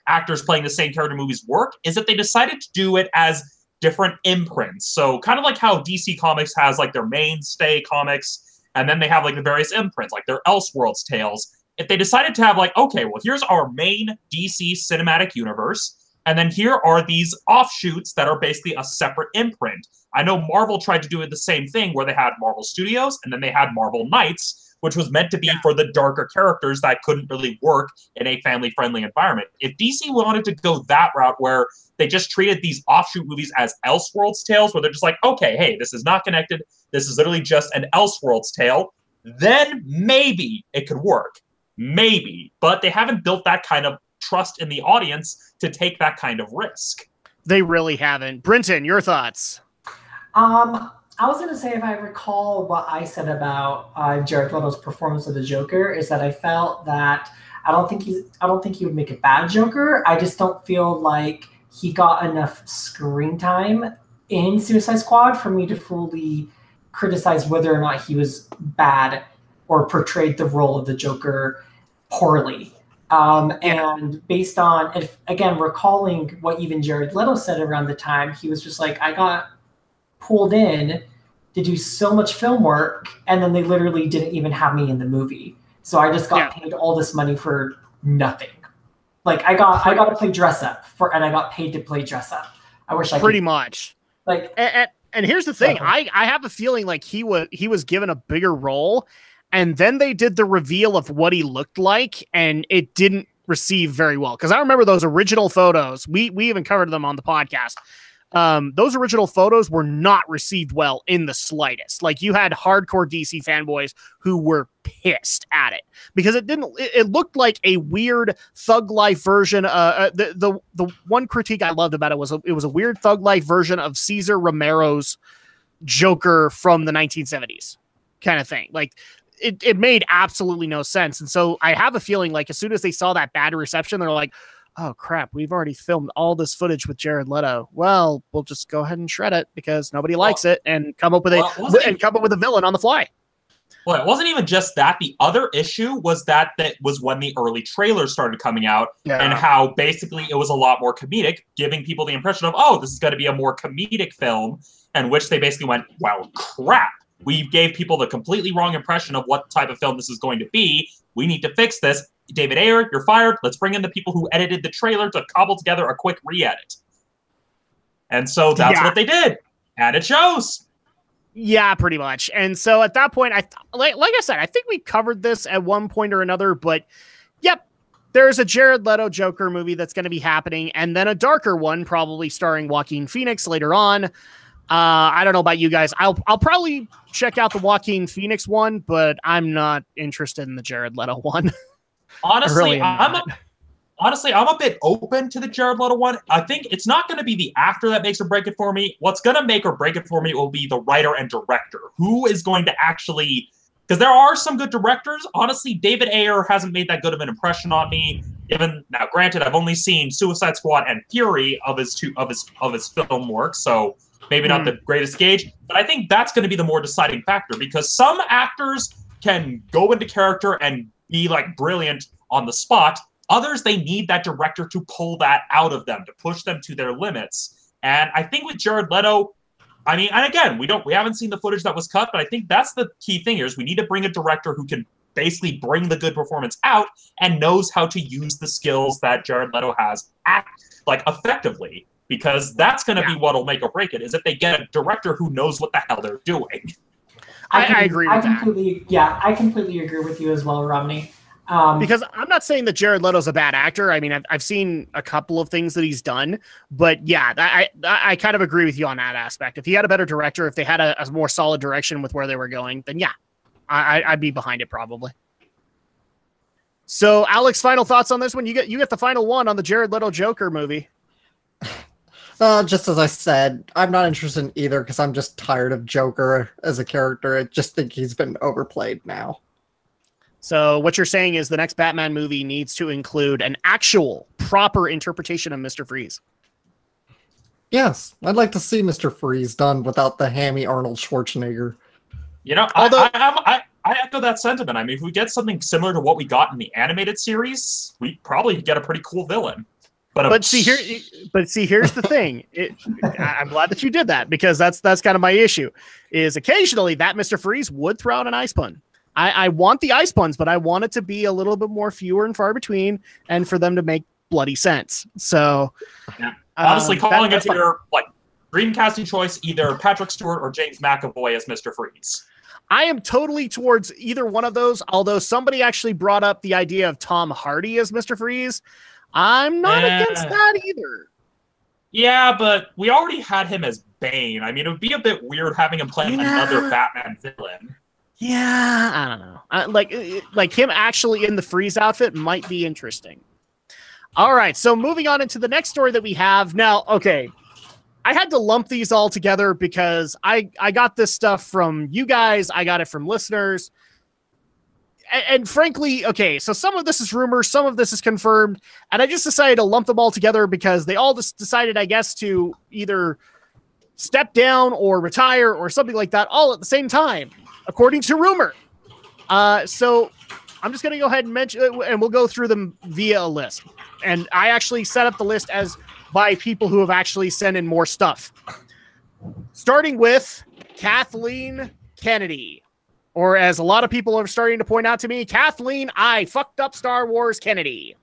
actors playing the same character movies work is if they decided to do it as different imprints. So kind of like how DC Comics has like their mainstay comics, and then they have like the various imprints, like their Elseworlds tales. If they decided to have like, okay, well, here's our main DC cinematic universe, and then here are these offshoots that are basically a separate imprint. I know Marvel tried to do it the same thing where they had Marvel Studios, and then they had Marvel Knights, which was meant to be for the darker characters that couldn't really work in a family-friendly environment. If DC wanted to go that route where they just treated these offshoot movies as Elseworlds tales, where they're just like, okay, hey, this is not connected, this is literally just an Elseworlds tale, then maybe it could work. Maybe. But they haven't built that kind of trust in the audience to take that kind of risk. They really haven't. Brinton, your thoughts? I was going to say, if I recall what I said about Jared Leto's performance of the Joker, is that I felt that I don't think he would make a bad Joker. I just don't feel like he got enough screen time in Suicide Squad for me to fully criticize whether or not he was bad or portrayed the role of the Joker poorly. And based on, if again, recalling what even Jared Leto said around the time, he was just like, I got pulled in to do so much film work, and then they literally didn't even have me in the movie. So I just got paid all this money for nothing. Like I got to play dress up and I got paid to play dress up. I wish I pretty could. much. Like, and here's the thing, I have a feeling like he was given a bigger role, and then they did the reveal of what he looked like, and it didn't receive very well. Because I remember those original photos. We even covered them on the podcast. Those original photos were not received well in the slightest. Like, you had hardcore DC fanboys who were pissed at it because it looked like a weird Thug Life version. The one critique I loved about it was it was a weird Thug Life version of Cesar Romero's Joker from the 1970s kind of thing. Like, it made absolutely no sense. And so I have a feeling like as soon as they saw that bad reception, they're like, oh crap, we've already filmed all this footage with Jared Leto. Well, we'll just go ahead and shred it because nobody likes it, and come up with a villain on the fly. Well, it wasn't even just that. The other issue was that was when the early trailers started coming out, and how basically it was a lot more comedic, giving people the impression of, oh, this is going to be a more comedic film, and which they basically went, well, crap. We gave people the completely wrong impression of what type of film this is going to be. We need to fix this. David Ayer, you're fired. Let's bring in the people who edited the trailer to cobble together a quick re-edit. And so that's what they did. And it shows. Yeah, pretty much. And so at that point, like I said, I think we covered this at one point or another, but yep, there's a Jared Leto Joker movie that's going to be happening, and then a darker one, probably starring Joaquin Phoenix later on. I don't know about you guys. I'll probably check out the Joaquin Phoenix one, but I'm not interested in the Jared Leto one. Honestly, I'm a bit open to the Jared Leto one. I think it's not going to be the actor that makes or break it for me. What's going to make or break it for me will be the writer and director. Who is going to actually... Because there are some good directors. Honestly, David Ayer hasn't made that good of an impression on me. Now, granted, I've only seen Suicide Squad and Fury of his film work, so maybe not the greatest gauge. But I think that's going to be the more deciding factor, because some actors can go into character and be like brilliant on the spot. Others, they need that director to pull that out of them, to push them to their limits. And I think with Jared Leto, I mean, and again, we haven't seen the footage that was cut, but I think that's the key thing here, is we need to bring a director who can basically bring the good performance out and knows how to use the skills that Jared Leto has effectively, because that's going to be what'll make or break it, is if they get a director who knows what the hell they're doing. I agree with that. Yeah, I completely agree with you as well, Romney. Because I'm not saying that Jared Leto's a bad actor. I mean, I've seen a couple of things that he's done, but yeah, I kind of agree with you on that aspect. If he had a better director, if they had a more solid direction with where they were going, then yeah, I'd be behind it probably. So, Alex, final thoughts on this one? You get the final one on the Jared Leto Joker movie. Just as I said, I'm not interested in either because I'm just tired of Joker as a character. I just think he's been overplayed now. So what you're saying is the next Batman movie needs to include an actual proper interpretation of Mr. Freeze. Yes, I'd like to see Mr. Freeze done without the hammy Arnold Schwarzenegger. You know, I echo that sentiment. I mean, if we get something similar to what we got in the animated series, we probably get a pretty cool villain. But see, here's the thing. I'm glad that you did that, because that's kind of my issue. Is occasionally that Mr. Freeze would throw out an ice pun. I want the ice puns, but I want it to be a little bit more fewer and far between, and for them to make bloody sense. So, honestly, calling it your dream casting choice, either Patrick Stewart or James McAvoy as Mr. Freeze. I am totally towards either one of those, although somebody actually brought up the idea of Tom Hardy as Mr. Freeze. I'm not against that either. Yeah, but we already had him as Bane. I mean, it would be a bit weird having him play another Batman villain. Yeah, I don't know. Like him actually in the Freeze outfit might be interesting. All right, so moving on into the next story that we have. Now, okay, I had to lump these all together because I got this stuff from you guys. I got it from listeners. And frankly, okay, so some of this is rumor, some of this is confirmed, and I just decided to lump them all together because they all just decided, I guess, to either step down or retire or something like that all at the same time, according to rumor. So I'm just going to go ahead and mention, and we'll go through them via a list. And I actually set up the list as by people who have actually sent in more stuff. Starting with Kathleen Kennedy. Or as a lot of people are starting to point out to me, Kathleen, I fucked up Star Wars Kennedy.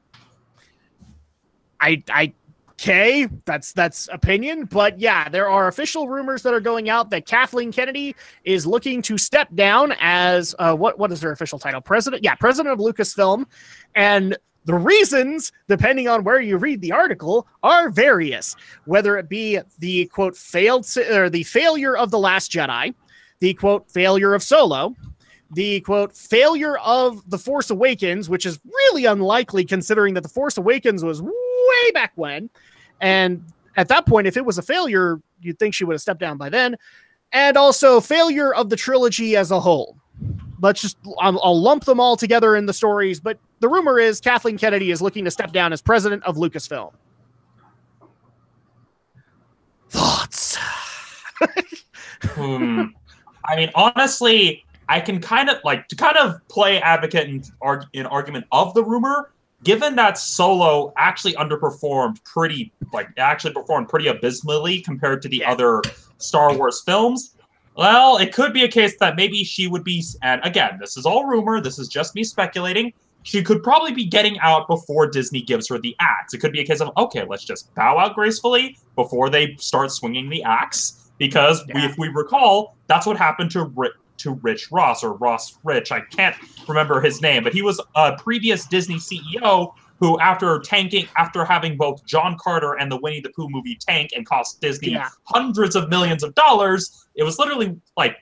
Okay, that's opinion, but yeah, there are official rumors that are going out that Kathleen Kennedy is looking to step down as what is her official title? President of Lucasfilm, and the reasons, depending on where you read the article, are various. Whether it be the quote the failure of The Last Jedi, the quote failure of Solo, the quote failure of The Force Awakens, which is really unlikely considering that The Force Awakens was way back when. And at that point, if it was a failure, you'd think she would have stepped down by then. And also failure of the trilogy as a whole. I'll lump them all together in the stories, but the rumor is Kathleen Kennedy is looking to step down as president of Lucasfilm. Thoughts? I mean, honestly, I can kind of play advocate in argument of the rumor, given that Solo actually performed pretty abysmally compared to the other Star Wars films. Well, it could be a case that maybe she would be, and again, this is all rumor, this is just me speculating, she could probably be getting out before Disney gives her the axe. It could be a case of, okay, let's just bow out gracefully before they start swinging the axe. Because if we recall, that's what happened to Rich Ross, or Ross Rich. I can't remember his name, but he was a previous Disney CEO who, after having both John Carter and the Winnie the Pooh movie tank and cost Disney hundreds of millions of dollars, it was literally like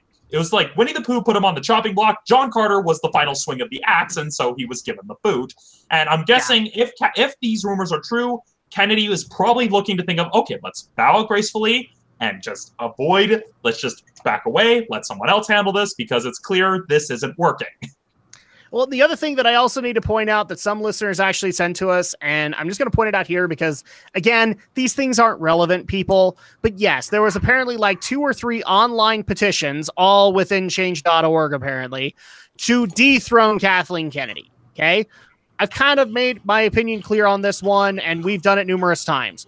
Winnie the Pooh put him on the chopping block. John Carter was the final swing of the axe, and so he was given the boot. And I'm guessing if these rumors are true, Kennedy is probably looking to think of, okay, let's bow out gracefully and just let's just back away, let someone else handle this, because it's clear this isn't working. Well, the other thing that I also need to point out that some listeners actually sent to us, and I'm just going to point it out here because, again, these things aren't relevant, people. But yes, there was apparently like 2 or 3 online petitions, all within change.org, apparently, to dethrone Kathleen Kennedy. Okay? I've kind of made my opinion clear on this one, and we've done it numerous times.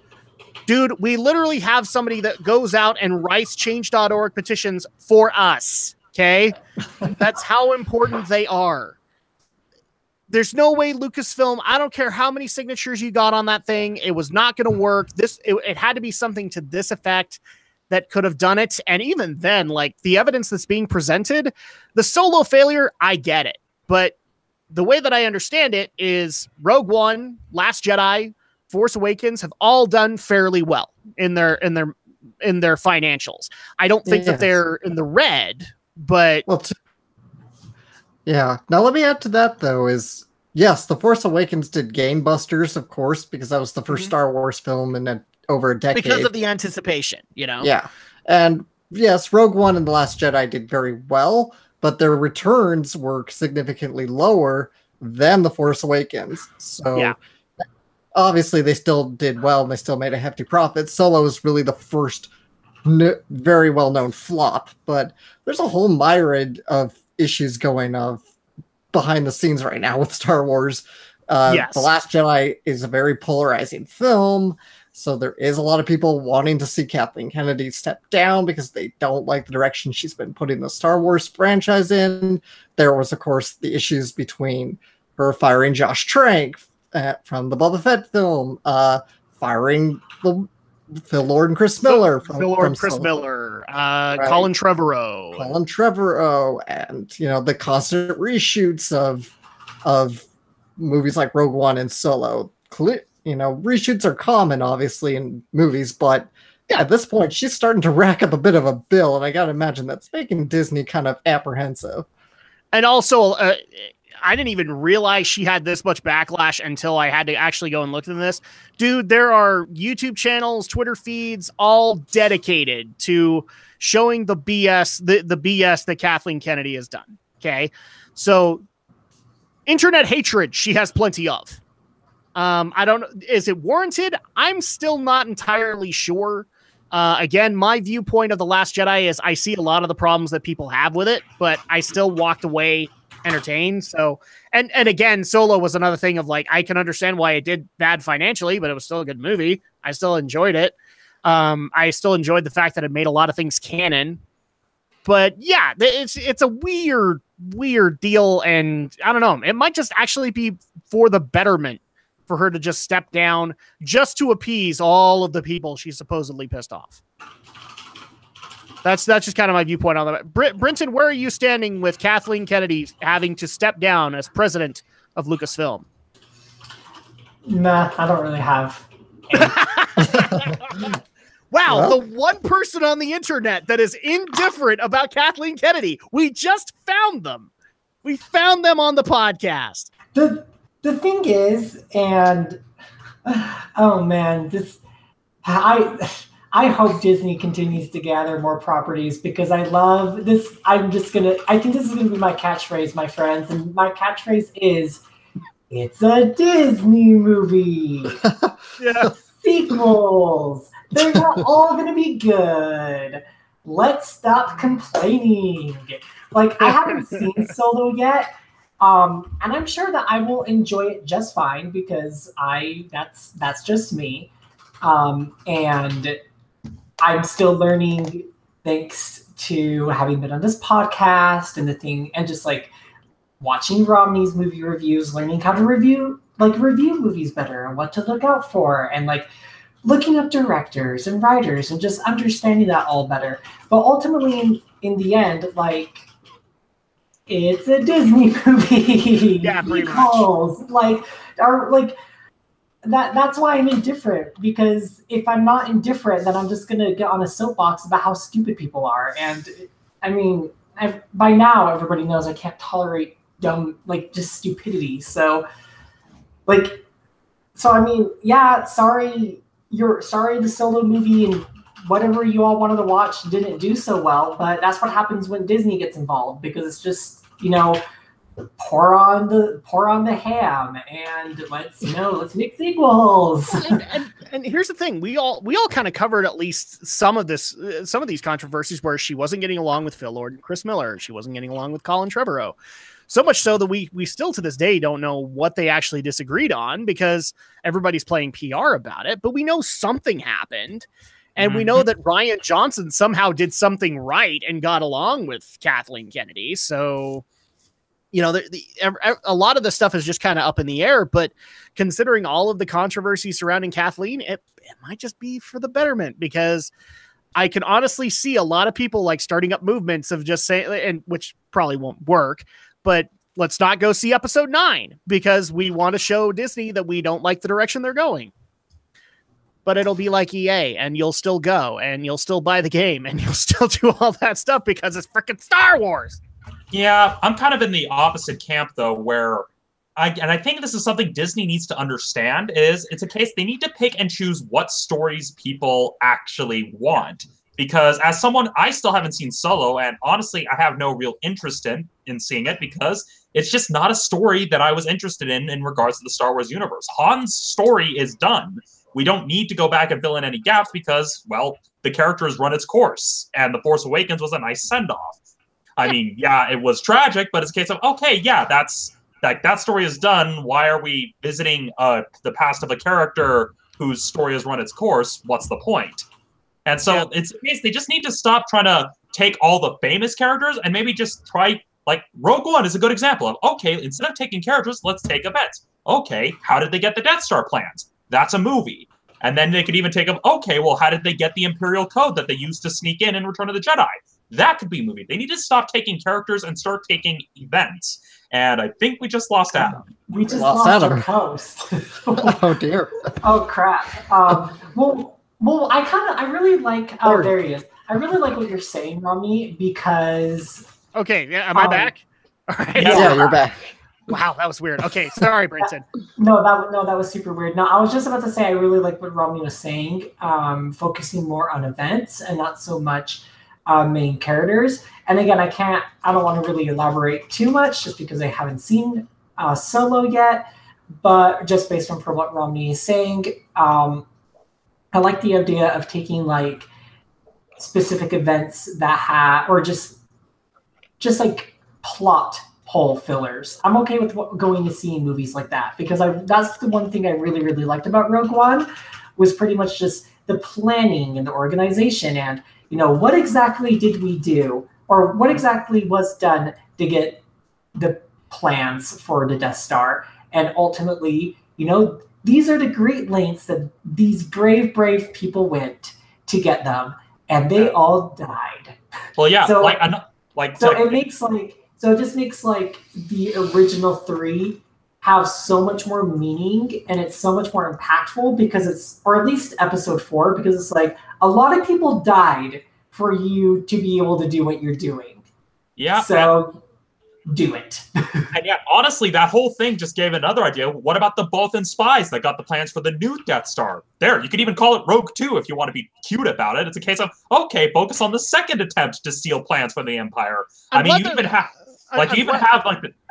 Dude, we literally have somebody that goes out and writes change.org petitions for us, okay? That's how important they are. There's no way Lucasfilm, I don't care how many signatures you got on that thing, it was not going to work. It had to be something to this effect that could have done it. And even then, like, the evidence that's being presented, the Solo failure, I get it. But the way that I understand it is Rogue One, Last Jedi, Force Awakens have all done fairly well in their financials. I don't think that they're in the red, but yeah. Now let me add to that though is yes, The Force Awakens did gangbusters, of course, because that was the first Star Wars film in over a decade. Because of the anticipation, you know. Yeah, and yes, Rogue One and The Last Jedi did very well, but their returns were significantly lower than The Force Awakens. So. Yeah. Obviously, they still did well, and they still made a hefty profit. Solo is really the first very well-known flop, but there's a whole myriad of issues going on behind the scenes right now with Star Wars. The Last Jedi is a very polarizing film, so there is a lot of people wanting to see Kathleen Kennedy step down because they don't like the direction she's been putting the Star Wars franchise in. There was, of course, the issues between her firing Josh Trank from the Boba Fett film, firing the Phil Lord and Chris Miller Phil Lord, Chris Miller, right? Colin Trevorrow, and the constant reshoots of movies like Rogue One and Solo. Reshoots are common, obviously, in movies, but at this point, she's starting to rack up a bit of a bill, and I gotta imagine that's making Disney kind of apprehensive. And also, I didn't even realize she had this much backlash until I had to actually go and look into this. Dude, there are YouTube channels, Twitter feeds, all dedicated to showing the BS, the BS that Kathleen Kennedy has done. Okay. So internet hatred, she has plenty of. I don't know. Is it warranted? I'm still not entirely sure. Again, my viewpoint of The Last Jedi is I see a lot of the problems that people have with it, but I still walked away entertained. So, and again, Solo was another thing of like, I can understand why it did bad financially, but it was still a good movie. I still enjoyed it. I still enjoyed the fact that it made a lot of things canon, but yeah, it's a weird deal. And I don't know, it might just actually be for the betterment for her to just step down just to appease all of the people she's supposedly pissed off. That's just kind of my viewpoint on that. Brenton, where are you standing with Kathleen Kennedy having to step down as president of Lucasfilm? Nah, I don't really have. Wow, well, the one person on the internet that is indifferent about Kathleen Kennedy. We just found them. We found them on the podcast. The thing is, and oh man, I hope Disney continues to gather more properties because I love this. I think this is gonna be my catchphrase, my friends, and my catchphrase is, "It's a Disney movie." Yeah. Sequels. They're not all gonna be good. Let's stop complaining. Like, I haven't seen Solo yet. And I'm sure that I will enjoy it just fine because that's just me. And I'm still learning thanks to having been on this podcast and just like watching Romney's movie reviews, learning how to review movies better and what to look out for, and like looking up directors and writers and just understanding that all better. But ultimately in the end, like, it's a Disney movie. Yeah, pretty much. That's why I'm indifferent, because if I'm not indifferent, then I'm just gonna get on a soapbox about how stupid people are. And I mean, by now everybody knows I can't tolerate dumb, like, just stupidity. So I mean, yeah, sorry the Solo movie and whatever you all wanted to watch didn't do so well, but that's what happens when Disney gets involved, because it's just, pour on the ham and let's make sequels. And here's the thing, we all kind of covered at least some of these controversies where she wasn't getting along with Phil Lord and Chris Miller, she wasn't getting along with Colin Trevorrow. So much so that we still to this day don't know what they actually disagreed on, because everybody's playing PR about it, but we know something happened. And we know that Rian Johnson somehow did something right and got along with Kathleen Kennedy. So, a lot of the stuff is just kind of up in the air. But considering all of the controversy surrounding Kathleen, it might just be for the betterment, because I can honestly see a lot of people like starting up movements of just saying, and which probably won't work, but let's not go see episode 9 because we want to show Disney that we don't like the direction they're going. But it'll be like EA, and you'll still go, and you'll still buy the game, and you'll still do all that stuff because it's freaking Star Wars. Yeah, I'm kind of in the opposite camp, though, where I think this is something Disney needs to understand, is it's a case they need to pick and choose what stories people actually want. Because as someone, I still haven't seen Solo, and honestly, I have no real interest in seeing it, because it's just not a story that I was interested in regards to the Star Wars universe. Han's story is done. We don't need to go back and fill in any gaps because, well, the character has run its course, and The Force Awakens was a nice send-off. I mean, yeah, it was tragic, but it's a case of, okay, yeah, that story is done. Why are we visiting the past of a character whose story has run its course? What's the point? And so it's a case they just need to stop trying to take all the famous characters and maybe just try, like, Rogue One is a good example of, okay, instead of taking characters, let's take events. Okay, how did they get the Death Star plans? That's a movie. And then they could even take them, okay, well, how did they get the Imperial Code that they used to sneak in Return of the Jedi? That could be a movie. They need to stop taking characters and start taking events. And I think we just lost Adam. We just lost our host. Oh, dear. Oh, crap. Well, I really like, oh, there he is. I really like what you're saying, Rami, because... Okay, yeah, am I back? All right. Yeah, you're back. Wow, that was weird. Okay, sorry, Brenton. No, that was super weird. No, I was just about to say I really like what Rami was saying, focusing more on events and not so much main characters. And again, I don't want to really elaborate too much just because I haven't seen Solo yet. But just based on from what Rami is saying, I like the idea of taking like specific events that have, or just like plot hole fillers. I'm okay with going to see movies like that because that's the one thing I really, really liked about Rogue One was pretty much just the planning and the organization and, what exactly did we do or what exactly was done to get the plans for the Death Star. And ultimately, these are the great lengths that these brave people went to get them and they all died. Well, yeah. So it just makes like the original 3 have so much more meaning and it's so much more impactful because or at least episode 4, because it's like a lot of people died for you to be able to do what you're doing. Yeah. So do it. And yeah, honestly, that whole thing just gave another idea. What about the Bothan spies that got the plans for the new Death Star? There, you could even call it Rogue 2 if you want to be cute about it. It's a case of, okay, focus on the second attempt to steal plans for the Empire. I mean, you even have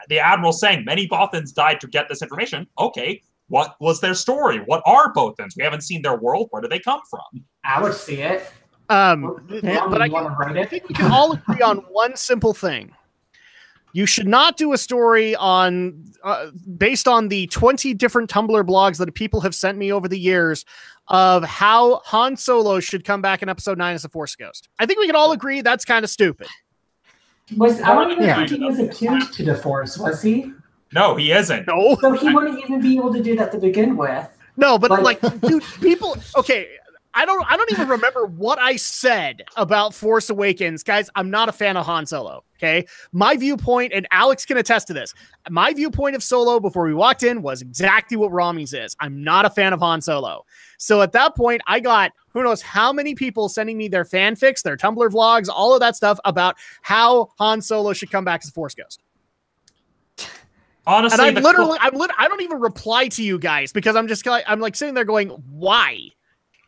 the Admiral saying many Bothans died to get this information. Okay, what was their story? What are Bothans? We haven't seen their world. Where do they come from? I would see it. But I think we can all agree on one simple thing. You should not do a story on based on the 20 different Tumblr blogs that people have sent me over the years of how Han Solo should come back in Episode 9 as a Force Ghost. I think we can all agree that's kind of stupid. I don't even think he was attuned to the Force, was he? No, he isn't. No. So he wouldn't even be able to do that to begin with. No, but dude, people. Okay, I don't even remember what I said about Force Awakens, guys. I'm not a fan of Han Solo. Okay, my viewpoint, and Alex can attest to this. My viewpoint of Solo before we walked in was exactly what Rami's is. I'm not a fan of Han Solo. So at that point, I got who knows how many people sending me their fanfics, their Tumblr vlogs, all of that stuff about how Han Solo should come back as a Force Ghost. Honestly, and I don't even reply to you guys because I'm sitting there going, why?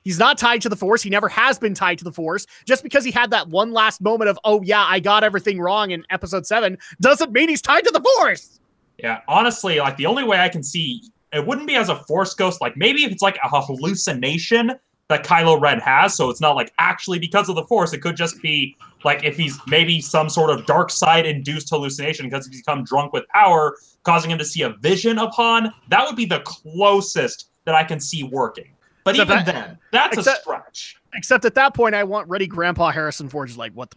He's not tied to the Force. He never has been tied to the Force. Just because he had that one last moment of, oh yeah, I got everything wrong in Episode 7 doesn't mean he's tied to the Force. Yeah, honestly, like the only way I can see it wouldn't be as a Force ghost. Like maybe if it's like a hallucination that Kylo Ren has, so it's not like actually because of the Force. It could just be like if he's maybe some sort of dark side induced hallucination because he's become drunk with power, causing him to see a vision of Han. That would be the closest that I can see working. But even then, that's a stretch. Except at that point, I want ready Grandpa Harrison Ford, just like, what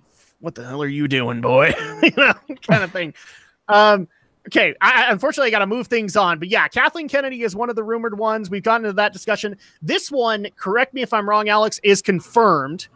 the hell are you doing, boy? Kind of thing. Okay, I unfortunately got to move things on. But yeah, Kathleen Kennedy is one of the rumored ones. We've gotten into that discussion. This one, correct me if I'm wrong, Alex, is confirmed.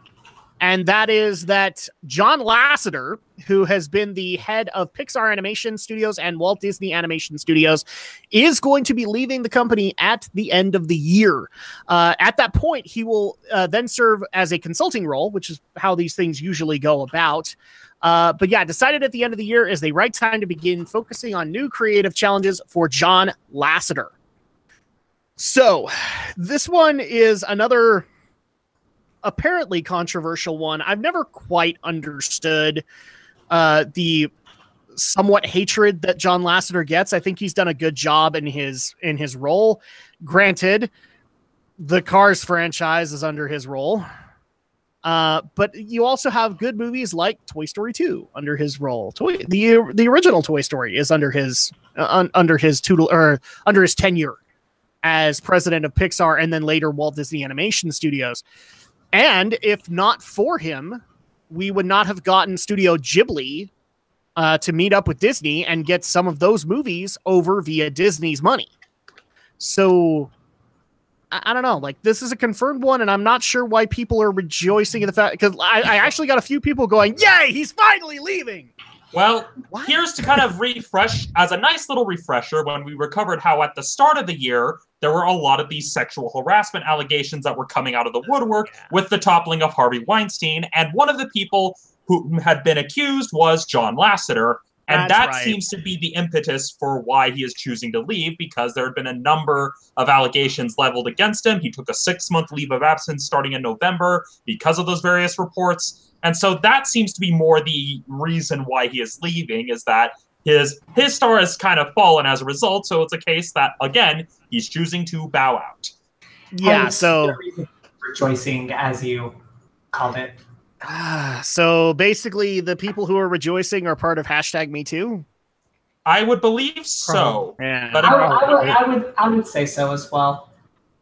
And that is that John Lasseter, who has been the head of Pixar Animation Studios and Walt Disney Animation Studios, is going to be leaving the company at the end of the year. At that point, he will then serve as a consulting role, which is how these things usually go about. But yeah, decided at the end of the year is the right time to begin focusing on new creative challenges for John Lasseter. So this one is another apparently controversial one. I've never quite understood the somewhat hatred that John Lasseter gets. I think he's done a good job in his role. Granted, the Cars franchise is under his role. But you also have good movies like Toy Story 2 under his role. The original Toy Story is under his under his tenure as president of Pixar and then later Walt Disney Animation Studios. And if not for him, we would not have gotten Studio Ghibli to meet up with Disney and get some of those movies over via Disney's money. So I don't know. Like, this is a confirmed one, and I'm not sure why people are rejoicing in the fact, because I actually got a few people going, "Yay, he's finally leaving." Well, here's to kind of refresh, as a nice little refresher, when we recovered how at the start of the year, there were a lot of these sexual harassment allegations that were coming out of the woodwork with the toppling of Harvey Weinstein. And one of the people who had been accused was John Lasseter. And that seems to be the impetus for why he is choosing to leave, because there had been a number of allegations leveled against him. He took a 6-month leave of absence starting in November because of those various reports. And so that seems to be more the reason why he is leaving, is that his star has kind of fallen as a result. So it's a case that, again, he's choosing to bow out. Yeah, so rejoicing, as you called it. So basically, the people who are rejoicing are part of #MeToo. I would believe so. Yeah. But I would say so as well.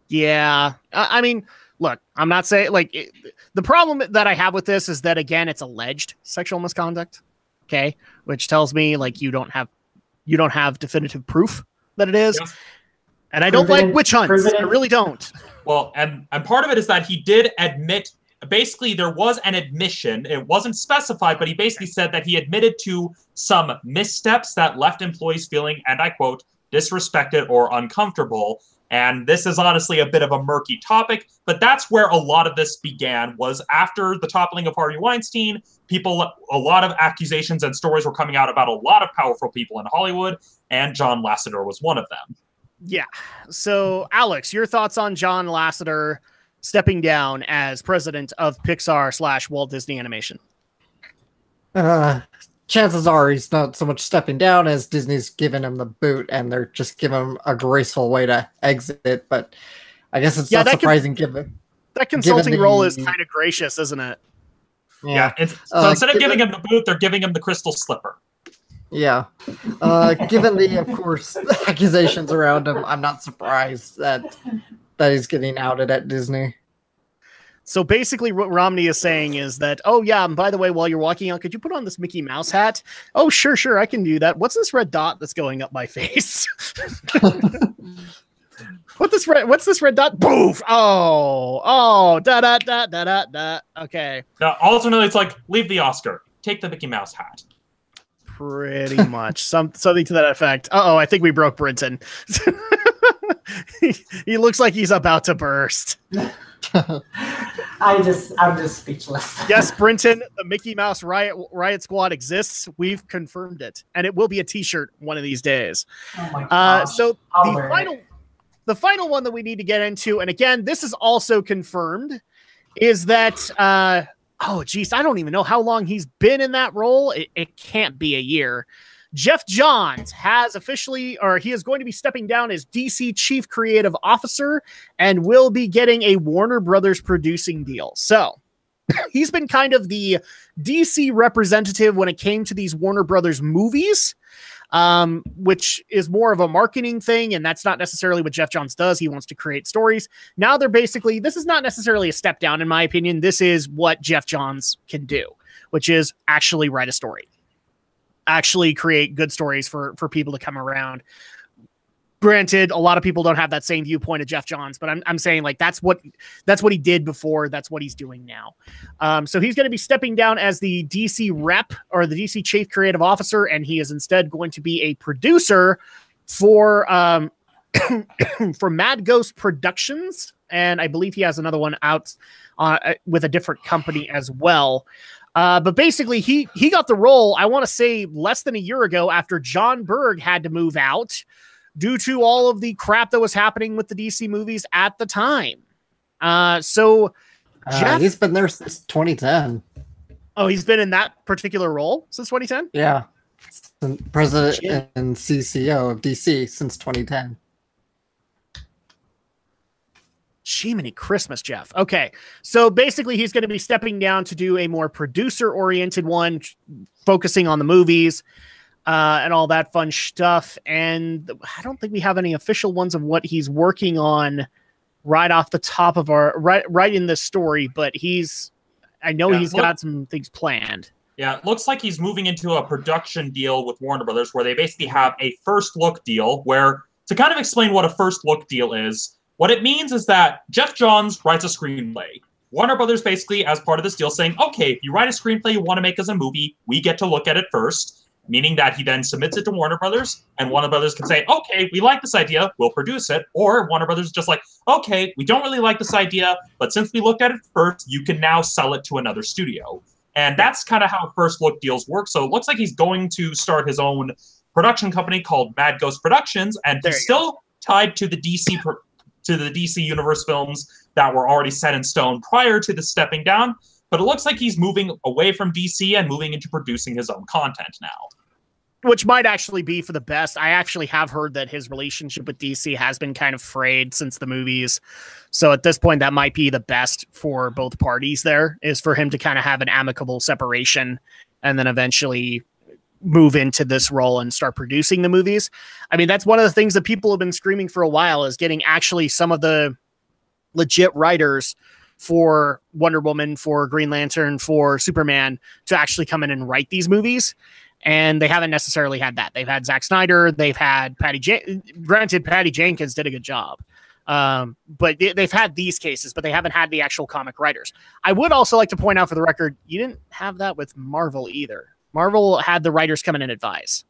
Yeah, I mean, look, I'm not saying the problem that I have with this is that, again, it's alleged sexual misconduct. Okay, which tells me you don't have definitive proof that it is. Yes. And I don't like witch hunts. I really don't. Well, and part of it is that he did admit. Basically, there was an admission. It wasn't specified, but he basically said that he admitted to some missteps that left employees feeling, and I quote, disrespected or uncomfortable. And this is honestly a bit of a murky topic, but that's where a lot of this began, was after the toppling of Harvey Weinstein. A lot of accusations and stories were coming out about a lot of powerful people in Hollywood, and John Lasseter was one of them. Yeah. So, Alex, your thoughts on John Lasseter stepping down as president of Pixar/Walt Disney Animation? Chances are he's not so much stepping down as Disney's giving him the boot, and they're just giving him a graceful way to exit. But I guess it's not surprising given that consulting role is kind of gracious, isn't it? Yeah. So instead of giving him the boot, they're giving him the crystal slipper. Yeah. Given the, of course, accusations around him, I'm not surprised that he's getting outed at Disney. So basically what Romney is saying is that, oh yeah, and by the way, while you're walking out, could you put on this Mickey Mouse hat? Oh, sure, I can do that. What's this red dot that's going up my face? What's this red dot? Boof! Oh, da. Okay. Now, ultimately, it's like, leave the Oscar. Take the Mickey Mouse hat. Pretty much. Something to that effect. Uh-oh, I think we broke Brinton. He looks like he's about to burst. I'm just speechless. Yes, Brinton, the Mickey Mouse Riot Squad exists. We've confirmed it, and it will be a T-shirt one of these days. Oh my gosh. So the final one that we need to get into, and again, this is also confirmed, is that oh geez, I don't even know how long he's been in that role. It can't be a year. Jeff Johns has officially, or he is going to be stepping down as DC Chief Creative Officer and will be getting a Warner Brothers producing deal. So he's been kind of the DC representative when it came to these Warner Brothers movies, which is more of a marketing thing. And that's not necessarily what Jeff Johns does. He wants to create stories. Now they're basically, this is not necessarily a step down, in my opinion. This is what Jeff Johns can do, which is actually write a story. Actually create good stories for people to come around. Granted, a lot of people don't have that same viewpoint of Jeff Johns, but I'm saying that's what he did before. That's what he's doing now. So he's going to be stepping down as the DC rep, or the DC Chief Creative Officer, and he is instead going to be a producer for for Mad Ghost Productions, and I believe he has another one out with a different company as well. But basically, he got the role, I want to say, less than a year ago after John Berg had to move out due to all of the crap that was happening with the DC movies at the time. So Jeff, he's been there since 2010. Oh, he's been in that particular role since 2010? Yeah. President and CCO of DC since 2010. Jiminy Christmas, Jeff. Okay, so basically he's going to be stepping down to do a more producer-oriented one, focusing on the movies and all that fun stuff. And I don't think we have any official ones of what he's working on right off the top of our right in this story, but I know he's got some things planned. Yeah, it looks like he's moving into a production deal with Warner Brothers, where they basically have a first look deal, where, to kind of explain what a first look deal is, What it means is that Geoff Johns writes a screenplay. Warner Brothers basically, as part of this deal, saying, okay, if you write a screenplay you want to make as a movie, we get to look at it first, meaning that he then submits it to Warner Brothers, and Warner Brothers can say, okay, we like this idea, we'll produce it, or Warner Brothers is just like, okay, we don't really like this idea, but since we looked at it first, you can now sell it to another studio. And that's kind of how first look deals work. So it looks like he's going to start his own production company called Mad Ghost Productions, and he's still tied to the DC Universe films that were already set in stone prior to the stepping down. But it looks like he's moving away from DC and moving into producing his own content now. Which might actually be for the best. I actually have heard that his relationship with DC has been kind of frayed since the movies. So at this point, that might be the best for both parties there, is for him to kind of have an amicable separation and then eventually move into this role and start producing the movies. I mean, that's one of the things that people have been screaming for a while, is getting actually some of the legit writers for Wonder Woman, for Green Lantern, for Superman to actually come in and write these movies. And they haven't necessarily had that. They've had Zack Snyder. They've had Granted, Patty Jenkins did a good job. But they've had these cases, but they haven't had the actual comic writers. I would also like to point out for the record, you didn't have that with Marvel either. Marvel had the writers come in and advise.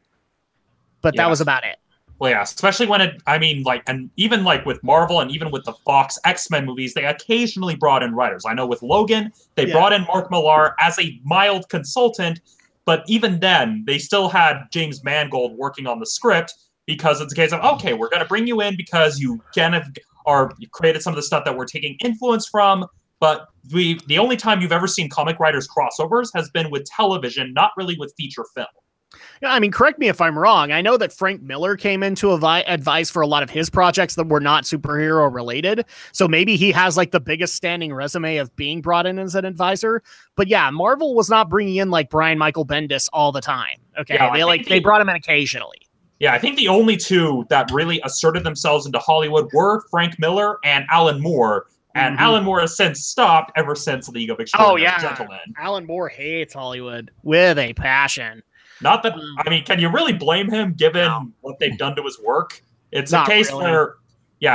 But that was about it. Well, yeah, especially when and even like with Marvel and even with the Fox X-Men movies, they occasionally brought in writers. I know with Logan, they brought in Mark Millar as a mild consultant, but even then, they still had James Mangold working on the script, because it's a case of, okay, we're going to bring you in because you you created some of the stuff that we're taking influence from, but the only time you've ever seen comic writers crossovers has been with television, not really with feature film. Yeah, I mean, correct me if I'm wrong. I know that Frank Miller came in to advise for a lot of his projects that were not superhero related. So maybe he has like the biggest standing resume of being brought in as an advisor. But yeah, Marvel was not bringing in like Brian Michael Bendis all the time. Okay, yeah, they brought him in occasionally. Yeah, I think the only two that really asserted themselves into Hollywood were Frank Miller and Alan Moore. And Alan Moore has since stopped ever since League of Extraordinary Gentlemen. Alan Moore hates Hollywood with a passion. Not that, I mean, can you really blame him given what they've done to his work? It's a case where,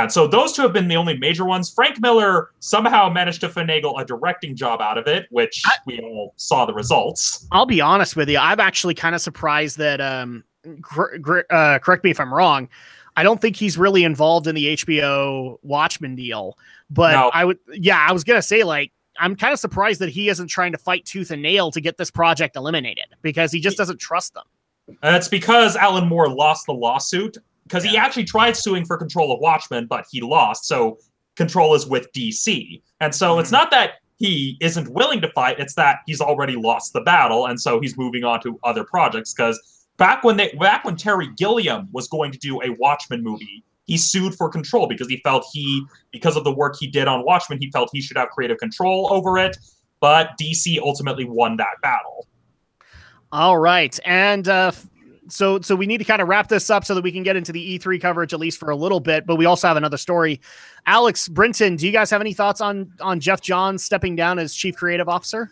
so those two have been the only major ones. Frank Miller somehow managed to finagle a directing job out of it, which we all saw the results. I'll be honest with you. I'm actually kind of surprised that, correct me if I'm wrong, I don't think he's really involved in the HBO Watchmen deal. But no. I was going to say, like, I'm kind of surprised that he isn't trying to fight tooth and nail to get this project eliminated, because he just doesn't trust them. It's because Alan Moore lost the lawsuit, because he actually tried suing for control of Watchmen, but he lost. So control is with DC. And so it's not that he isn't willing to fight. It's that he's already lost the battle. And so he's moving on to other projects, because back when Terry Gilliam was going to do a Watchmen movie, he sued for control because he felt because of the work he did on Watchmen, he felt he should have creative control over it. But DC ultimately won that battle. All right. And so we need to kind of wrap this up so that we can get into the E3 coverage, at least for a little bit. But we also have another story. Alex, Brinton, do you guys have any thoughts on Geoff Johns stepping down as chief creative officer?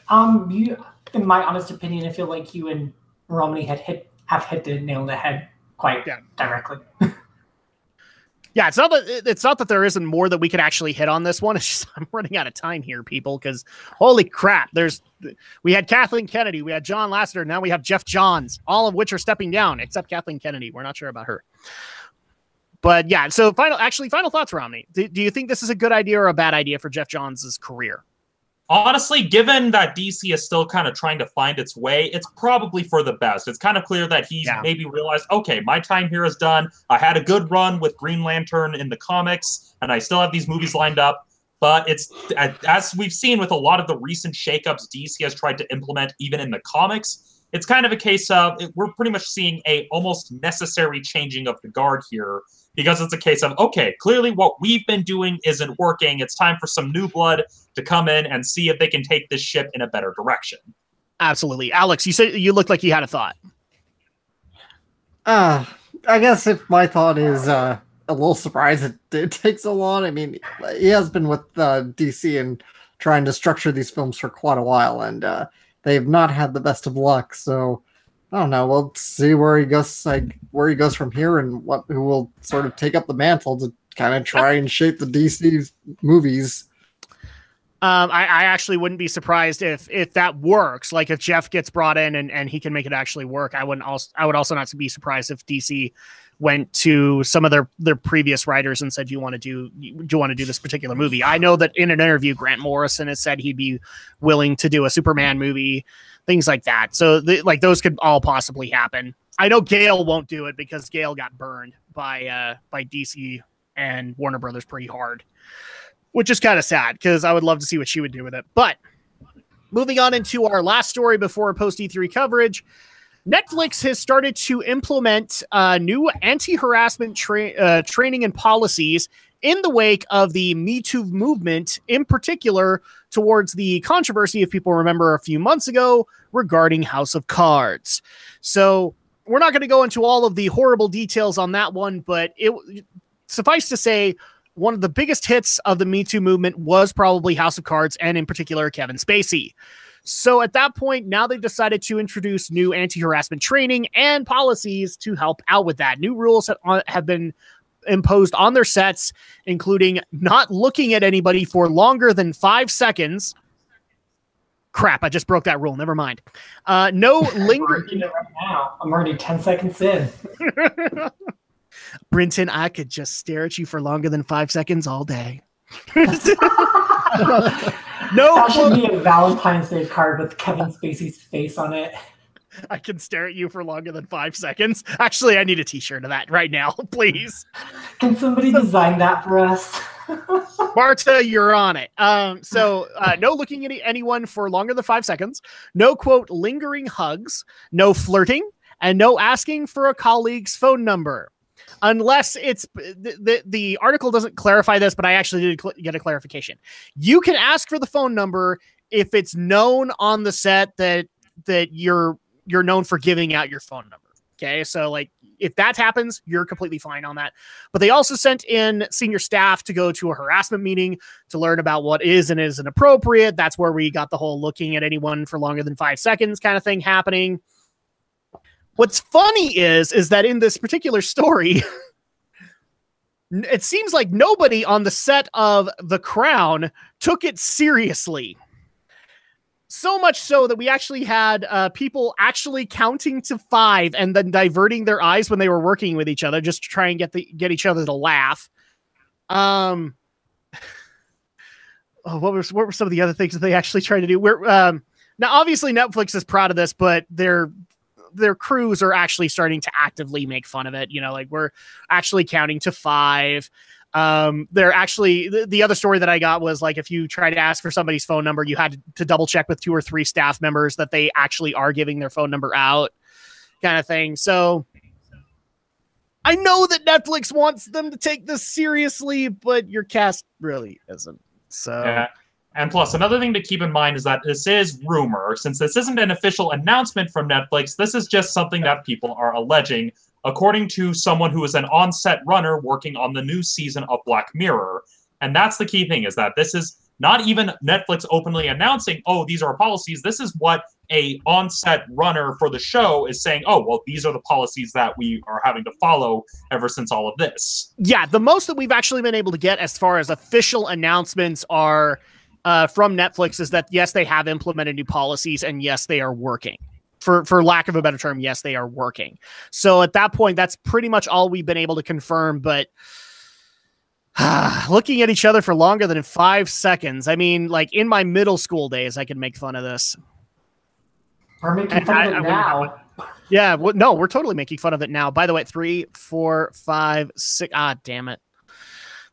In my honest opinion, I feel like you and Romney have hit the nail on the head quite directly. Yeah, it's not that there isn't more that we could actually hit on this one. It's just I'm running out of time here, people, because holy crap, we had Kathleen Kennedy, we had John Lasseter, now we have Geoff Johns, all of which are stepping down, except Kathleen Kennedy. We're not sure about her. But yeah, so final thoughts, Romney. Do you think this is a good idea or a bad idea for Geoff Johns' career? Honestly, given that DC is still kind of trying to find its way, it's probably for the best. It's kind of clear that he's maybe realized, okay, my time here is done. I had a good run with Green Lantern in the comics, and I still have these movies lined up. But it's, as we've seen with a lot of the recent shakeups DC has tried to implement, even in the comics, it's kind of a case of we're pretty much seeing a almost necessary changing of the guard here, because it's a case of, okay, clearly what we've been doing isn't working. It's time for some new blood to come in and see if they can take this ship in a better direction. Absolutely. Alex, you said you looked like you had a thought. I guess if my thought is a little surprised it takes so long. I mean, he has been with DC and trying to structure these films for quite a while, and they've not had the best of luck. So I don't know. We'll see where he goes from here, and who will sort of take up the mantle to kind of try and shape the DC movies. I actually wouldn't be surprised if that works. Like if Jeff gets brought in and he can make it actually work. I would also not be surprised if DC went to some of their previous writers and said, do you want to do this particular movie? I know that in an interview, Grant Morrison has said he'd be willing to do a Superman movie, things like that. So those could all possibly happen. I know Gale won't do it because Gale got burned by DC and Warner Brothers pretty hard, which is kind of sad because I would love to see what she would do with it. But moving on into our last story before post E3 coverage, Netflix has started to implement new anti-harassment training and policies in the wake of the Me Too movement, in particular towards the controversy, if people remember a few months ago, regarding House of Cards. So we're not going to go into all of the horrible details on that one, but suffice to say, one of the biggest hits of the Me Too movement was probably House of Cards, and in particular, Kevin Spacey. So at that point, now they've decided to introduce new anti-harassment training and policies to help out with that. New rules have been imposed on their sets, including not looking at anybody for longer than 5 seconds. Crap, I just broke that rule. Never mind. No lingering. Right now. I'm already 10 seconds in. Brinton, I could just stare at you for longer than 5 seconds all day. No, that should be a Valentine's Day card with Kevin Spacey's face on it. I can stare at you for longer than 5 seconds. Actually, I need a t-shirt of that right now, please. Can somebody design that for us? Marta, you're on it. So no looking at anyone for longer than 5 seconds. No, quote, lingering hugs. No flirting. And no asking for a colleague's phone number. Unless it's the article doesn't clarify this, but I actually did get a clarification. You can ask for the phone number if it's known on the set that you're known for giving out your phone number. Okay, so like if that happens, you're completely fine on that. But they also sent in senior staff to go to a harassment meeting to learn about what is and isn't appropriate. That's where we got the whole looking at anyone for longer than 5 seconds kind of thing happening. What's funny is that in this particular story, it seems like nobody on the set of The Crown took it seriously. So much so that we actually had people actually counting to 5 and then diverting their eyes when they were working with each other just to try and get each other to laugh. What were some of the other things that they actually tried to do? Now, obviously, Netflix is proud of this, but their crews are actually starting to actively make fun of it. You know, like we're actually counting to 5. They're actually, the other story that I got was like, if you try to ask for somebody's phone number, you had to double check with 2 or 3 staff members that they actually are giving their phone number out kind of thing. So I know that Netflix wants them to take this seriously, but your cast really isn't. So yeah. And plus, another thing to keep in mind is that this is rumor. Since this isn't an official announcement from Netflix, this is just something that people are alleging, according to someone who is an on-set runner working on the new season of Black Mirror. And that's the key thing, is that this is not even Netflix openly announcing, oh, these are policies. This is what a on-set runner for the show is saying, oh, well, these are the policies that we are having to follow ever since all of this. Yeah, the most that we've actually been able to get as far as official announcements are from Netflix is that, yes, they have implemented new policies, and yes, they are working. For lack of a better term, yes, they are working. So at that point, that's pretty much all we've been able to confirm. But looking at each other for longer than 5 seconds, I mean, like in my middle school days, I could make fun of this. We're making fun of it now. Yeah, no, we're totally making fun of it now. By the way, 3, 4, 5, 6. Damn it.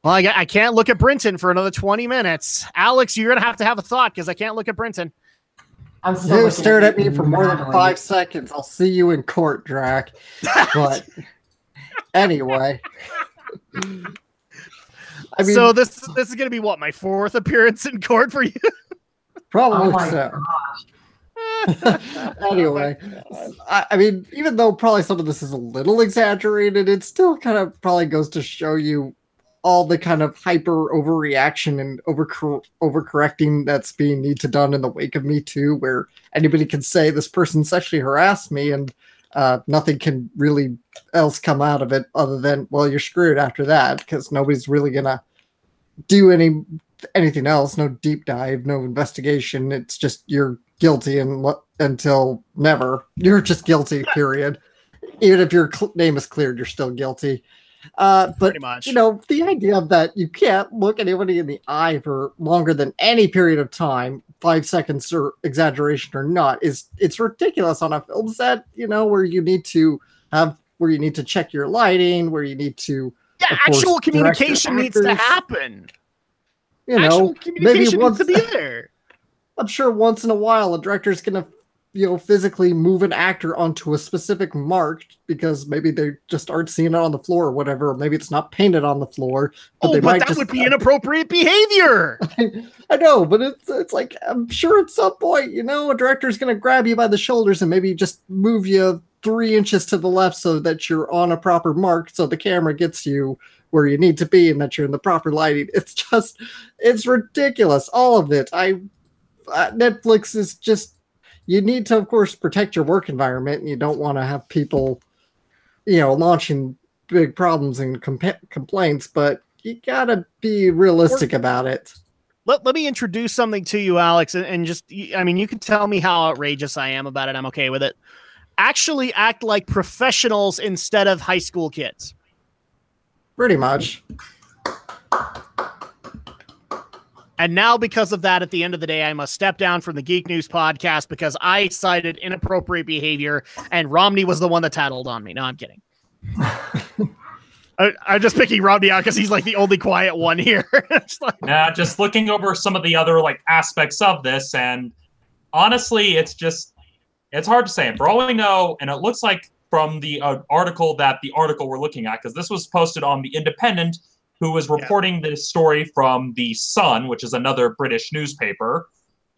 Well, I can't look at Brinton for another 20 minutes. Alex, you're going to have a thought because I can't look at Brinton. You stared at me for more than 5 seconds. I'll see you in court, Drac. But anyway. I mean, so this is going to be what, my 4th appearance in court for you? Probably so. Anyway, I mean, even though probably some of this is a little exaggerated, it still kind of probably goes to show you all the kind of hyper overreaction and overcorrecting that's being done in the wake of Me Too, where anybody can say this person sexually harassed me, and nothing can really else come out of it other than, well, you're screwed after that, because nobody's really gonna do anything else. No deep dive, no investigation. It's just you're guilty until never. You're just guilty, period. Even if your name is cleared, you're still guilty. But pretty much. The idea of that you can't look anybody in the eye for longer than any period of time, 5 seconds or exaggeration or not, it's ridiculous on a film set, where you need to check your lighting, where you need to, actual communication needs to happen. Actual communication needs to be there. I'm sure once in a while a director's gonna physically move an actor onto a specific mark because maybe they just aren't seeing it on the floor or whatever, or maybe it's not painted on the floor. But that would be inappropriate behavior. I know, but it's like, I'm sure at some point, a director's going to grab you by the shoulders and maybe just move you 3 inches to the left so that you're on a proper mark, so the camera gets you where you need to be and that you're in the proper lighting. It's ridiculous. All of it. Netflix is just, you need to, of course, protect your work environment, and you don't want to have people, launching big problems and complaints, but you gotta be realistic about it. Let me introduce something to you, Alex, and just, you can tell me how outrageous I am about it. I'm okay with it. Actually act like professionals instead of high school kids. Pretty much. And now, because of that, at the end of the day, I must step down from the Geek News podcast because I cited inappropriate behavior, and Romney was the one that tattled on me. No, I'm kidding. I'm just picking Romney out because he's like the only quiet one here. Just looking over some of the other aspects of this, and honestly, it's hard to say. For all we know, and it looks like from the article we're looking at, because this was posted on The Independent, who was reporting this story from The Sun, which is another British newspaper.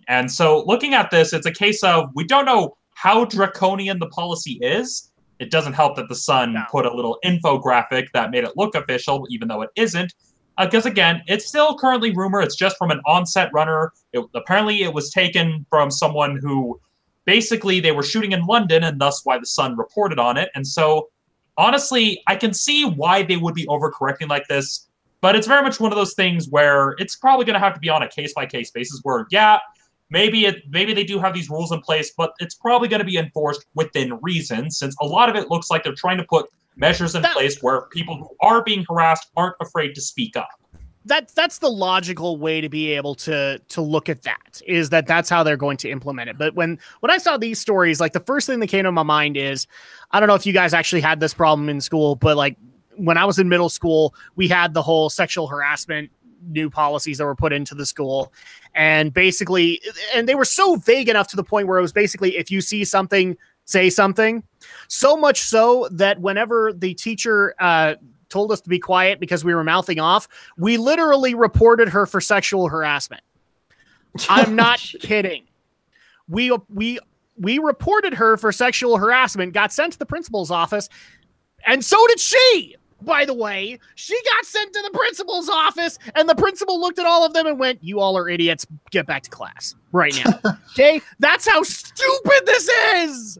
And so looking at this, it's a case of, we don't know how draconian the policy is. It doesn't help that The Sun put a little infographic that made it look official, even though it isn't. Because again, it's still currently rumor. It's just from an on-set runner. Apparently it was taken from someone who basically they were shooting in London, and thus why The Sun reported on it. And so honestly, I can see why they would be overcorrecting like this. But it's very much one of those things where it's probably going to have to be on a case-by-case basis where, maybe they do have these rules in place, but it's probably going to be enforced within reason, since a lot of it looks like they're trying to put measures in place where people who are being harassed aren't afraid to speak up. That's the logical way to be able to look at that, is that's how they're going to implement it. But when I saw these stories, the first thing that came to my mind is, I don't know if you guys actually had this problem in school, but when I was in middle school, we had the whole sexual harassment new policies that were put into the school. And basically, and they were so vague enough to the point where it was basically, if you see something, say something. So much so that whenever the teacher told us to be quiet because we were mouthing off, we literally reported her for sexual harassment. I'm not kidding. We reported her for sexual harassment, got sent to the principal's office, and so did she. By the way, she got sent to the principal's office, and the principal looked at all of them and went, "You all are idiots. Get back to class right now." Okay? That's how stupid this is.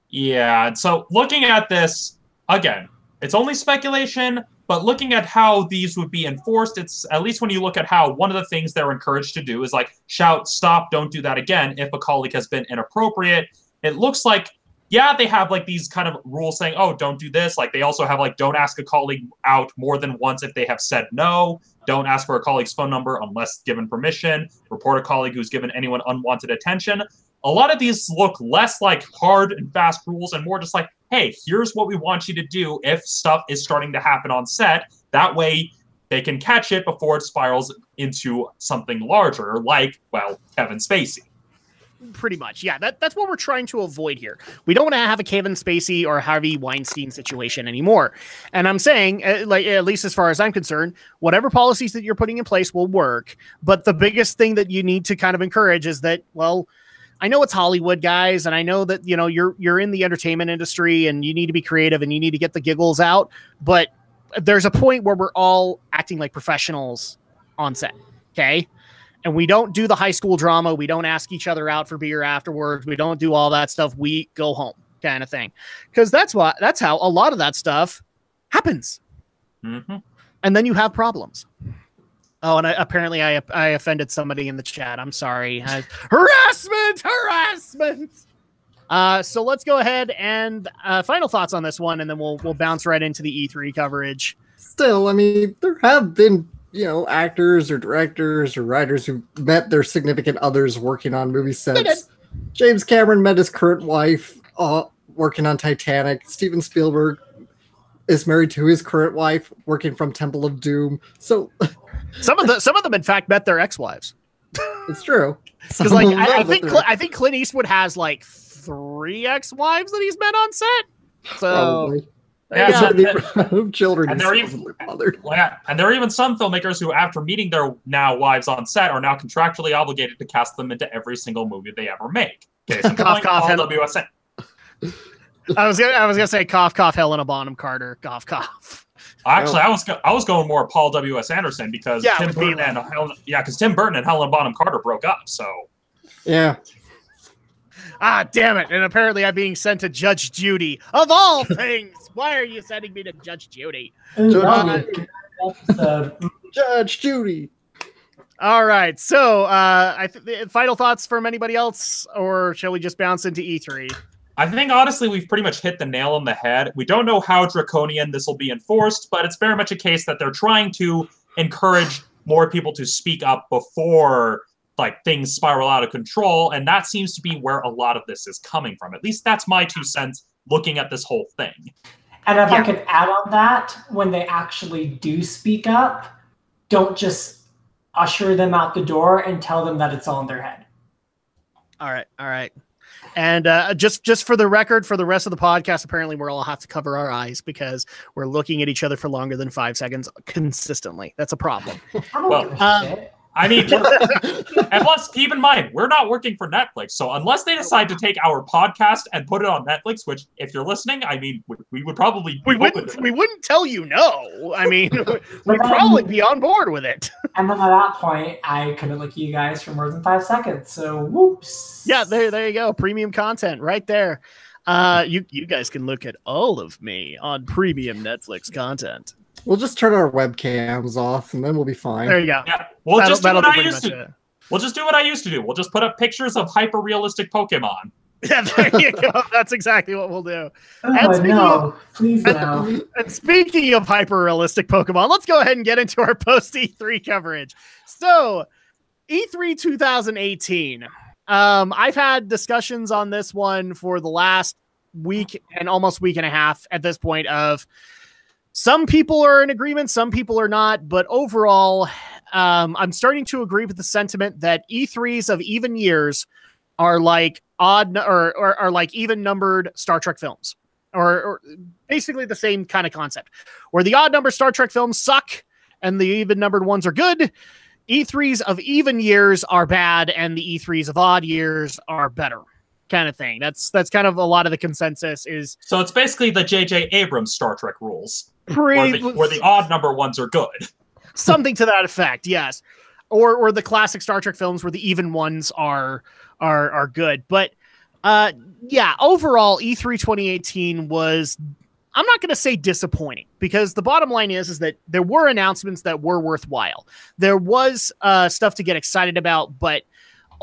Yeah, so looking at this, again, it's only speculation, but looking at how these would be enforced, it's at least when you look at how one of the things they're encouraged to do is shout, "Stop, don't do that again," if a colleague has been inappropriate. It looks like, they have these kind of rules saying, "Oh, don't do this." They also have don't ask a colleague out more than once if they have said no. Don't ask for a colleague's phone number unless given permission. Report a colleague who's given anyone unwanted attention. A lot of these look less like hard and fast rules and more just hey, here's what we want you to do if stuff is starting to happen on set. That way they can catch it before it spirals into something larger, Kevin Spacey. Pretty much. Yeah, that's what we're trying to avoid here. We don't want to have a Kevin Spacey or Harvey Weinstein situation anymore. And I'm saying, at least as far as I'm concerned, whatever policies that you're putting in place will work. But the biggest thing that you need to kind of encourage is that, I know it's Hollywood, guys, and I know that, you're in the entertainment industry and you need to be creative and you need to get the giggles out. But there's a point where we're all acting like professionals on set. Okay. And we don't do the high school drama. We don't ask each other out for beer afterwards. We don't do all that stuff. We go home. kind of thing. Because that's how a lot of that stuff happens. Mm-hmm. And then you have problems. Oh, and apparently I offended somebody in the chat. I'm sorry. Harassment! So let's go ahead and final thoughts on this one, and then we'll bounce right into the E3 coverage. Still, I mean, there have been, actors or directors or writers who met their significant others working on movie sets. James Cameron met his current wife working on Titanic. Steven Spielberg is married to his current wife working from Temple of Doom. So some of them in fact met their ex-wives. It's true. Because I think Clint Eastwood has like 3 ex-wives that he's met on set. So probably. Children and there are even some filmmakers who, after meeting their now wives on set, are now contractually obligated to cast them into every single movie they ever make. Okay, so cough, WSN. I was gonna say cough, Helena Bonham Carter, cough. Actually, I was going more Paul W.S. Anderson because Tim Burton and Helena Bonham Carter broke up. So yeah. Ah, damn it! And apparently, I'm being sent to Judge Judy of all things. Why are you sending me to Judge Judy? Judge Judy. All right. So, final thoughts from anybody else, or shall we just bounce into E3? I think, honestly, we've pretty much hit the nail on the head. We don't know how draconian this will be enforced, but it's very much a case that they're trying to encourage more people to speak up before things spiral out of control, and that seems to be where a lot of this is coming from. At least that's my 2 cents looking at this whole thing. And if I could add on that, when they actually do speak up, don't just usher them out the door and tell them that it's all in their head. All right. And just for the record, for the rest of the podcast, apparently we'll all have to cover our eyes because we're looking at each other for longer than 5 seconds consistently. That's a problem. I mean, and plus, keep in mind, we're not working for Netflix. So unless they decide to take our podcast and put it on Netflix, which, if you're listening, I mean, we would probably we wouldn't tell you no. I mean, we'd probably be on board with it. And then at that point, I couldn't look at you guys for more than 5 seconds. So whoops. Yeah, there you go. Premium content right there. You guys can look at all of me on premium Netflix content. We'll just turn our webcams off, and then we'll be fine. There you go. Yeah, we'll just do what I used to. We'll just do what I used to do. We'll just put up pictures of hyper-realistic Pokemon. Yeah, there you go. That's exactly what we'll do. Please no. And speaking of hyper-realistic Pokemon, let's go ahead and get into our post-E3 coverage. So, E3 2018. I've had discussions on this one for the last week and almost week and a half at this point of some people are in agreement, some people are not, but overall, I'm starting to agree with the sentiment that E3s of even years are like odd or are like even numbered Star Trek films, or basically the same kind of concept, where the odd numbered Star Trek films suck and the even numbered ones are good. E3s of even years are bad, and the E3s of odd years are better. Kind of thing. That's kind of a lot of the consensus is. So it's basically the J.J. Abrams Star Trek rules. Where the odd number ones are good. Something to that effect, yes. Or the classic Star Trek films where the even ones are good. But overall, E3 2018 was, I'm not going to say disappointing, because the bottom line is that there were announcements that were worthwhile. There was stuff to get excited about, but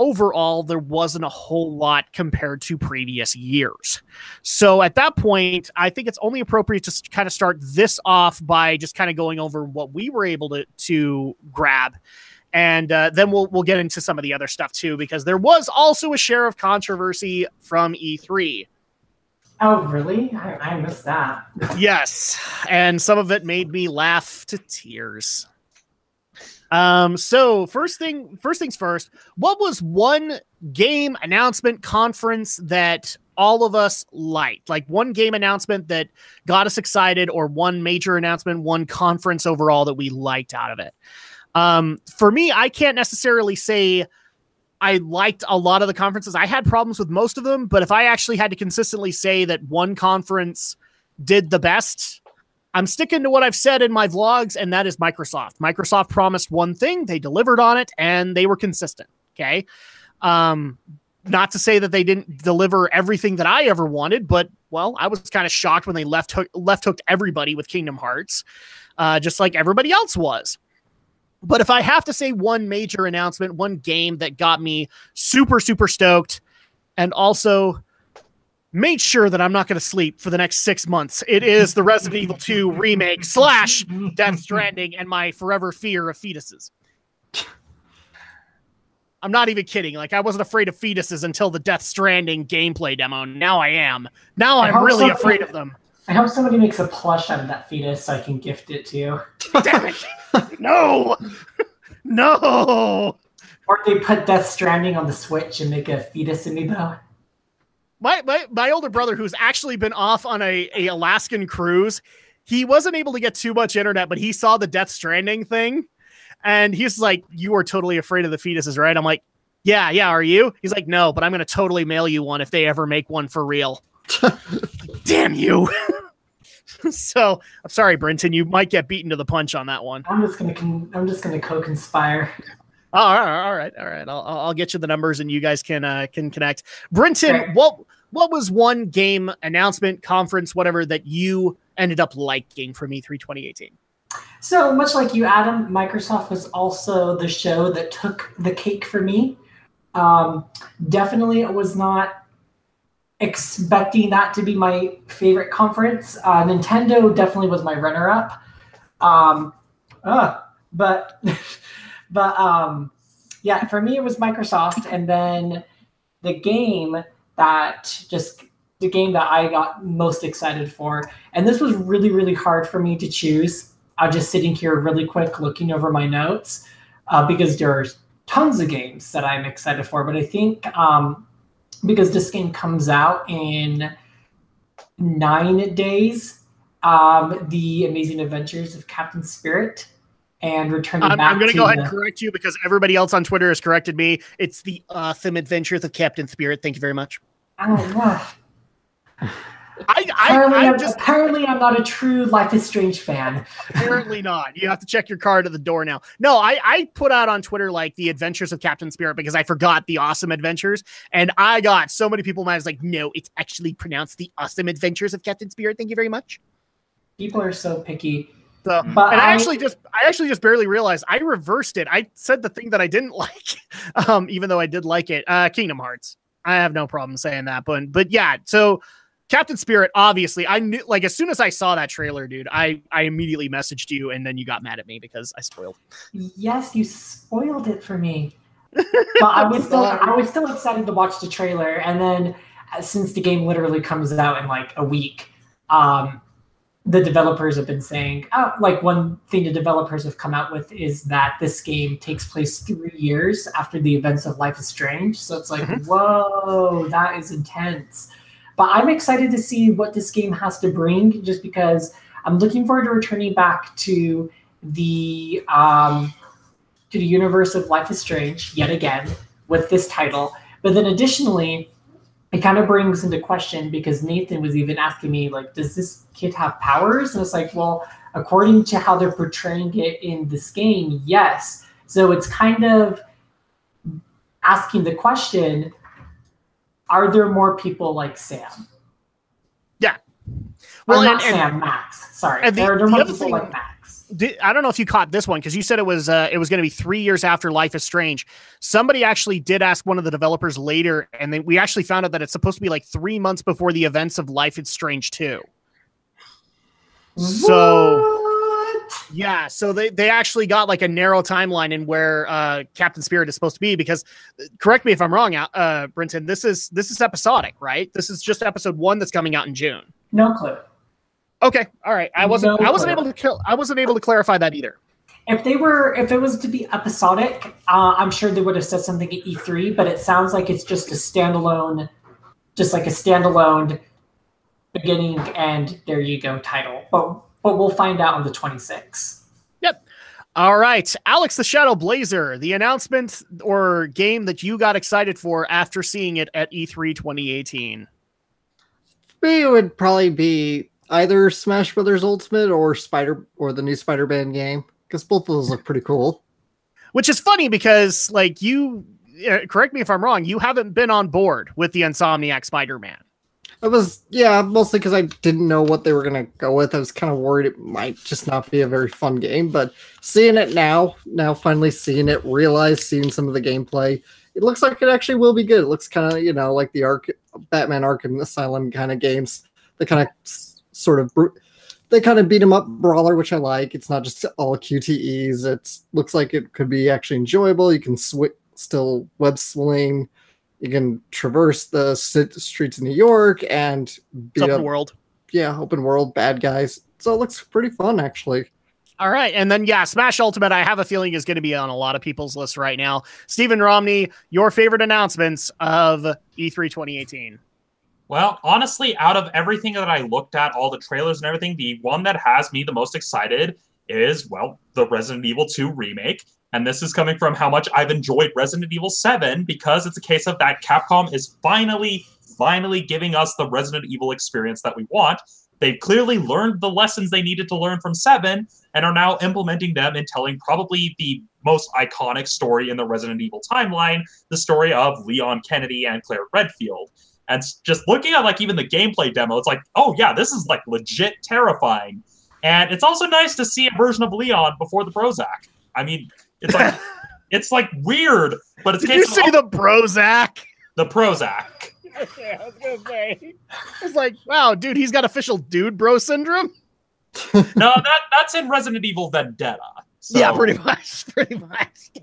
overall, there wasn't a whole lot compared to previous years. So at that point, I think it's only appropriate to kind of start this off by just kind of going over what we were able to grab. And then we'll get into some of the other stuff too, because there was also a share of controversy from E3. Oh, really? I missed that. Yes. And some of it made me laugh to tears. So first things first, what was one game announcement conference that all of us liked? Like one game announcement that got us excited, or one major announcement, one conference overall that we liked out of it. For me, I can't necessarily say I liked a lot of the conferences. I had problems with most of them, but if I actually had to consistently say that one conference did the best, I'm sticking to what I've said in my vlogs, and that is Microsoft. Microsoft promised one thing, they delivered on it, and they were consistent. Okay. not to say that they didn't deliver everything that I ever wanted, but well, I was kind of shocked when they left hooked everybody with Kingdom Hearts, just like everybody else was. But if I have to say one major announcement, one game that got me super, super stoked and also made sure that I'm not going to sleep for the next 6 months, it is the Resident Evil 2 remake / Death Stranding and my forever fear of fetuses. I'm not even kidding. Like, I wasn't afraid of fetuses until the Death Stranding gameplay demo. Now I am. Now I'm really afraid of them. I hope somebody makes a plush out of that fetus so I can gift it to you. Damn it. No. No. Or they put Death Stranding on the Switch and make a fetus amiibo. My older brother, who's actually been off on a Alaskan cruise, he wasn't able to get too much internet, but he saw the Death Stranding thing. And he's like, you are totally afraid of the fetuses, right? I'm like, yeah, are you? He's like, no, but I'm going to totally mail you one if they ever make one for real. Damn you. So I'm sorry, Brenton, you might get beaten to the punch on that one. I'm just gonna co-conspire. Oh, all right. I'll get you the numbers and you guys can connect. Brenton, what was one game announcement, conference, whatever, that you ended up liking from E3 2018? So much like you, Adam, Microsoft was also the show that took the cake for me. Definitely, I was not expecting that to be my favorite conference. Nintendo definitely was my runner-up. But yeah, for me it was Microsoft, and then the game that I got most excited for, and this was really, really hard for me to choose. I'm just sitting here really quick looking over my notes because there are tons of games that I'm excited for. But I think because this game comes out in 9 days, The Amazing Adventures of Captain Spirit and returning back. I'm going to go ahead and correct you because everybody else on Twitter has corrected me. It's The Awesome Adventures of Captain Spirit. Thank you very much. Oh, apparently I'm not a true Life is Strange fan. Apparently not. You have to check your card at the door now. No, I put out on Twitter like The Adventures of Captain Spirit because I forgot The Awesome Adventures, and I got so many people mad. I was like, no, it's actually pronounced The Awesome Adventures of Captain Spirit. Thank you very much. People are so picky. So, but I actually just barely realized I reversed it. I said the thing that I didn't like, even though I did like it. Kingdom Hearts. I have no problem saying that, but yeah. So Captain Spirit, obviously, I knew, like, as soon as I saw that trailer, dude, I immediately messaged you, and then you got mad at me because I spoiled. Yes, you spoiled it for me. But I was still excited to watch the trailer, and then since the game literally comes out in like a week, the developers have been saying, like, one thing the developers have come out with is that this game takes place 3 years after the events of Life is Strange. So it's like, whoa, that is intense. But I'm excited to see what this game has to bring, just because I'm looking forward to returning back to the universe of Life is Strange yet again with this title. But then additionally, it kind of brings into question, because Nathan was even asking me, like, does this kid have powers? And it's like, well, according to how they're portraying it in this game, yes. So it's kind of asking the question, are there more people like Sam? Yeah. Well, not Sam, Max. Sorry. There are more people like Max. I don't know if you caught this one, because you said it was going to be 3 years after Life is Strange. Somebody actually did ask one of the developers later, and then we actually found out that it's supposed to be like 3 months before the events of Life is Strange 2. So yeah, so they actually got like a narrow timeline in where Captain Spirit is supposed to be, because correct me if I'm wrong, Brenton, this is episodic, right? This is just episode 1 that's coming out in June. No clue. Okay, all right. I wasn't able to clarify that either. If it was to be episodic, I'm sure they would have said something at E3, but it sounds like it's just a standalone beginning and there you go title. But we'll find out on the 26th. Yep. All right. Alex the Shadow Blazer, the announcement or game that you got excited for after seeing it at E3 2018. It would probably be either Smash Brothers Ultimate or the new Spider-Man game, because both of those look pretty cool. Which is funny because, like, correct me if I'm wrong, you haven't been on board with the Insomniac Spider-Man. It was, yeah, mostly because I didn't know what they were going to go with. I was kind of worried it might just not be a very fun game, but seeing it now finally seeing it, seeing some of the gameplay, it looks like it actually will be good. It looks kind of, like the Batman Arkham Asylum kind of games. They kind of they kind of beat 'em up brawler, which I like. It's not just all QTEs. It looks like it could be actually enjoyable. You can still web sling. You can traverse the streets of New York and beat open world. Yeah, open world bad guys. So it looks pretty fun, actually. All right. And then, Smash Ultimate, I have a feeling is going to be on a lot of people's lists right now. Stephen Romney, your favorite announcements of E3 2018? Well, honestly, out of everything that I looked at, all the trailers and everything, the one that has me the most excited is, the Resident Evil 2 remake. And this is coming from how much I've enjoyed Resident Evil 7, because it's a case of that Capcom is finally giving us the Resident Evil experience that we want. They've clearly learned the lessons they needed to learn from 7 and are now implementing them in telling probably the most iconic story in the Resident Evil timeline, the story of Leon Kennedy and Claire Redfield. And just looking at even the gameplay demo, it's like, oh yeah, this is legit terrifying. And it's also nice to see a version of Leon before the Prozac. I mean, it's it's weird, but it's. Did you say the Prozac? The Prozac. Okay, I was gonna say. It's like, wow, dude, he's got official dude bro syndrome. No, that's in Resident Evil Vendetta. So. Yeah, pretty much.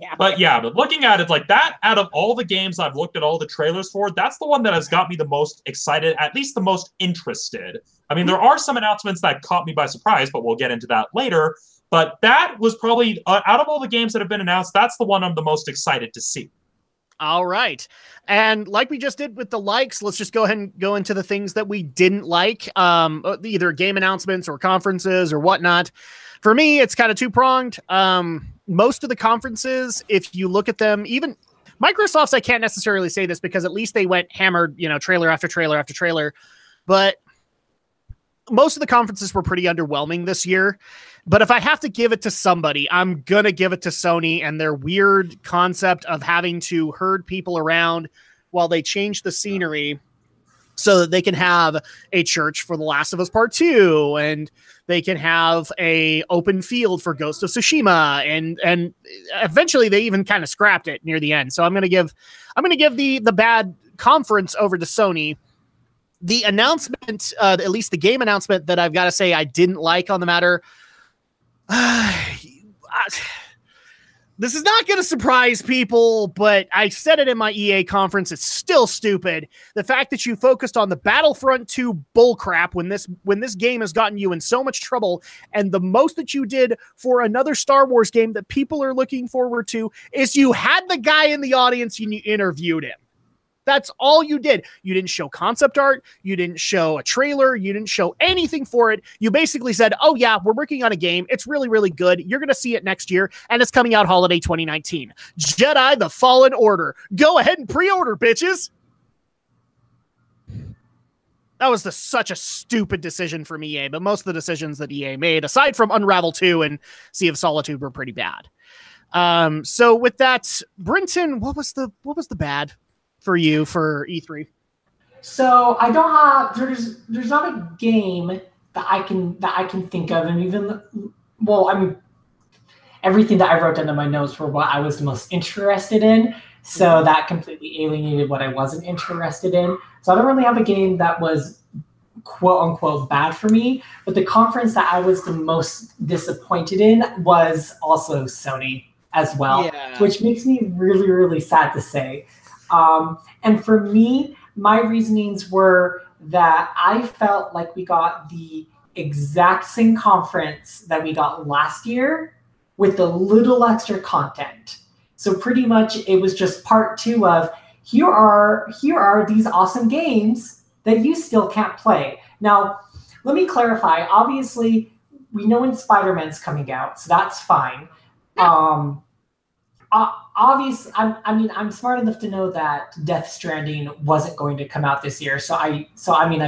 Yeah. But looking at it that, out of all the games I've looked at all the trailers for, that's the one that has got me the most excited, at least the most interested. I mean, there are some announcements that caught me by surprise, but we'll get into that later. But that was probably, out of all the games that have been announced, that's the one I'm the most excited to see. All right. And like we just did with the likes, let's just go ahead and go into the things that we didn't like, either game announcements or conferences or whatnot. For me, it's kind of two-pronged. Most of the conferences, if you look at them, even Microsoft's, I can't necessarily say this because at least they went hammered, trailer after trailer after trailer. But most of the conferences were pretty underwhelming this year. But if I have to give it to somebody, I'm going to give it to Sony and their weird concept of having to herd people around while they change the scenery so that they can have a church for The Last of Us Part 2 and they can have a open field for Ghost of Tsushima. And eventually they even kind of scrapped it near the end. So I'm going to give the bad conference over to Sony. The announcement, at least the game announcement that I've got to say I didn't like on the matter. This is not going to surprise people, but I said it in my EA conference. It's still stupid. The fact that you focused on the Battlefront 2 bullcrap when this game has gotten you in so much trouble, and the most that you did for another Star Wars game that people are looking forward to is you had the guy in the audience and you interviewed him. That's all you did. You didn't show concept art. You didn't show a trailer. You didn't show anything for it. You basically said, oh yeah, we're working on a game. It's really, really good. You're going to see it next year, and it's coming out holiday 2019. Jedi: The Fallen Order. Go ahead and pre-order, bitches. That was such a stupid decision from EA, but most of the decisions that EA made, aside from Unravel 2 and Sea of Solitude, were pretty bad. So with that, Brinton, what was the bad for you for E3? So I don't have there's not a game that I can think of, and even everything that I wrote down in my notes were what I was the most interested in. So that completely alienated what I wasn't interested in. So I don't really have a game that was quote unquote bad for me, but the conference that I was the most disappointed in was also Sony as well, which makes me really, really sad to say. And for me, my reasonings were that I felt like we got the exact same conference that we got last year with a little extra content. So pretty much it was just part 2 of here are these awesome games that you still can't play. Now, let me clarify. Obviously, we know when Spider-Man's coming out, so that's fine. Obviously, I'm smart enough to know that Death Stranding wasn't going to come out this year. So I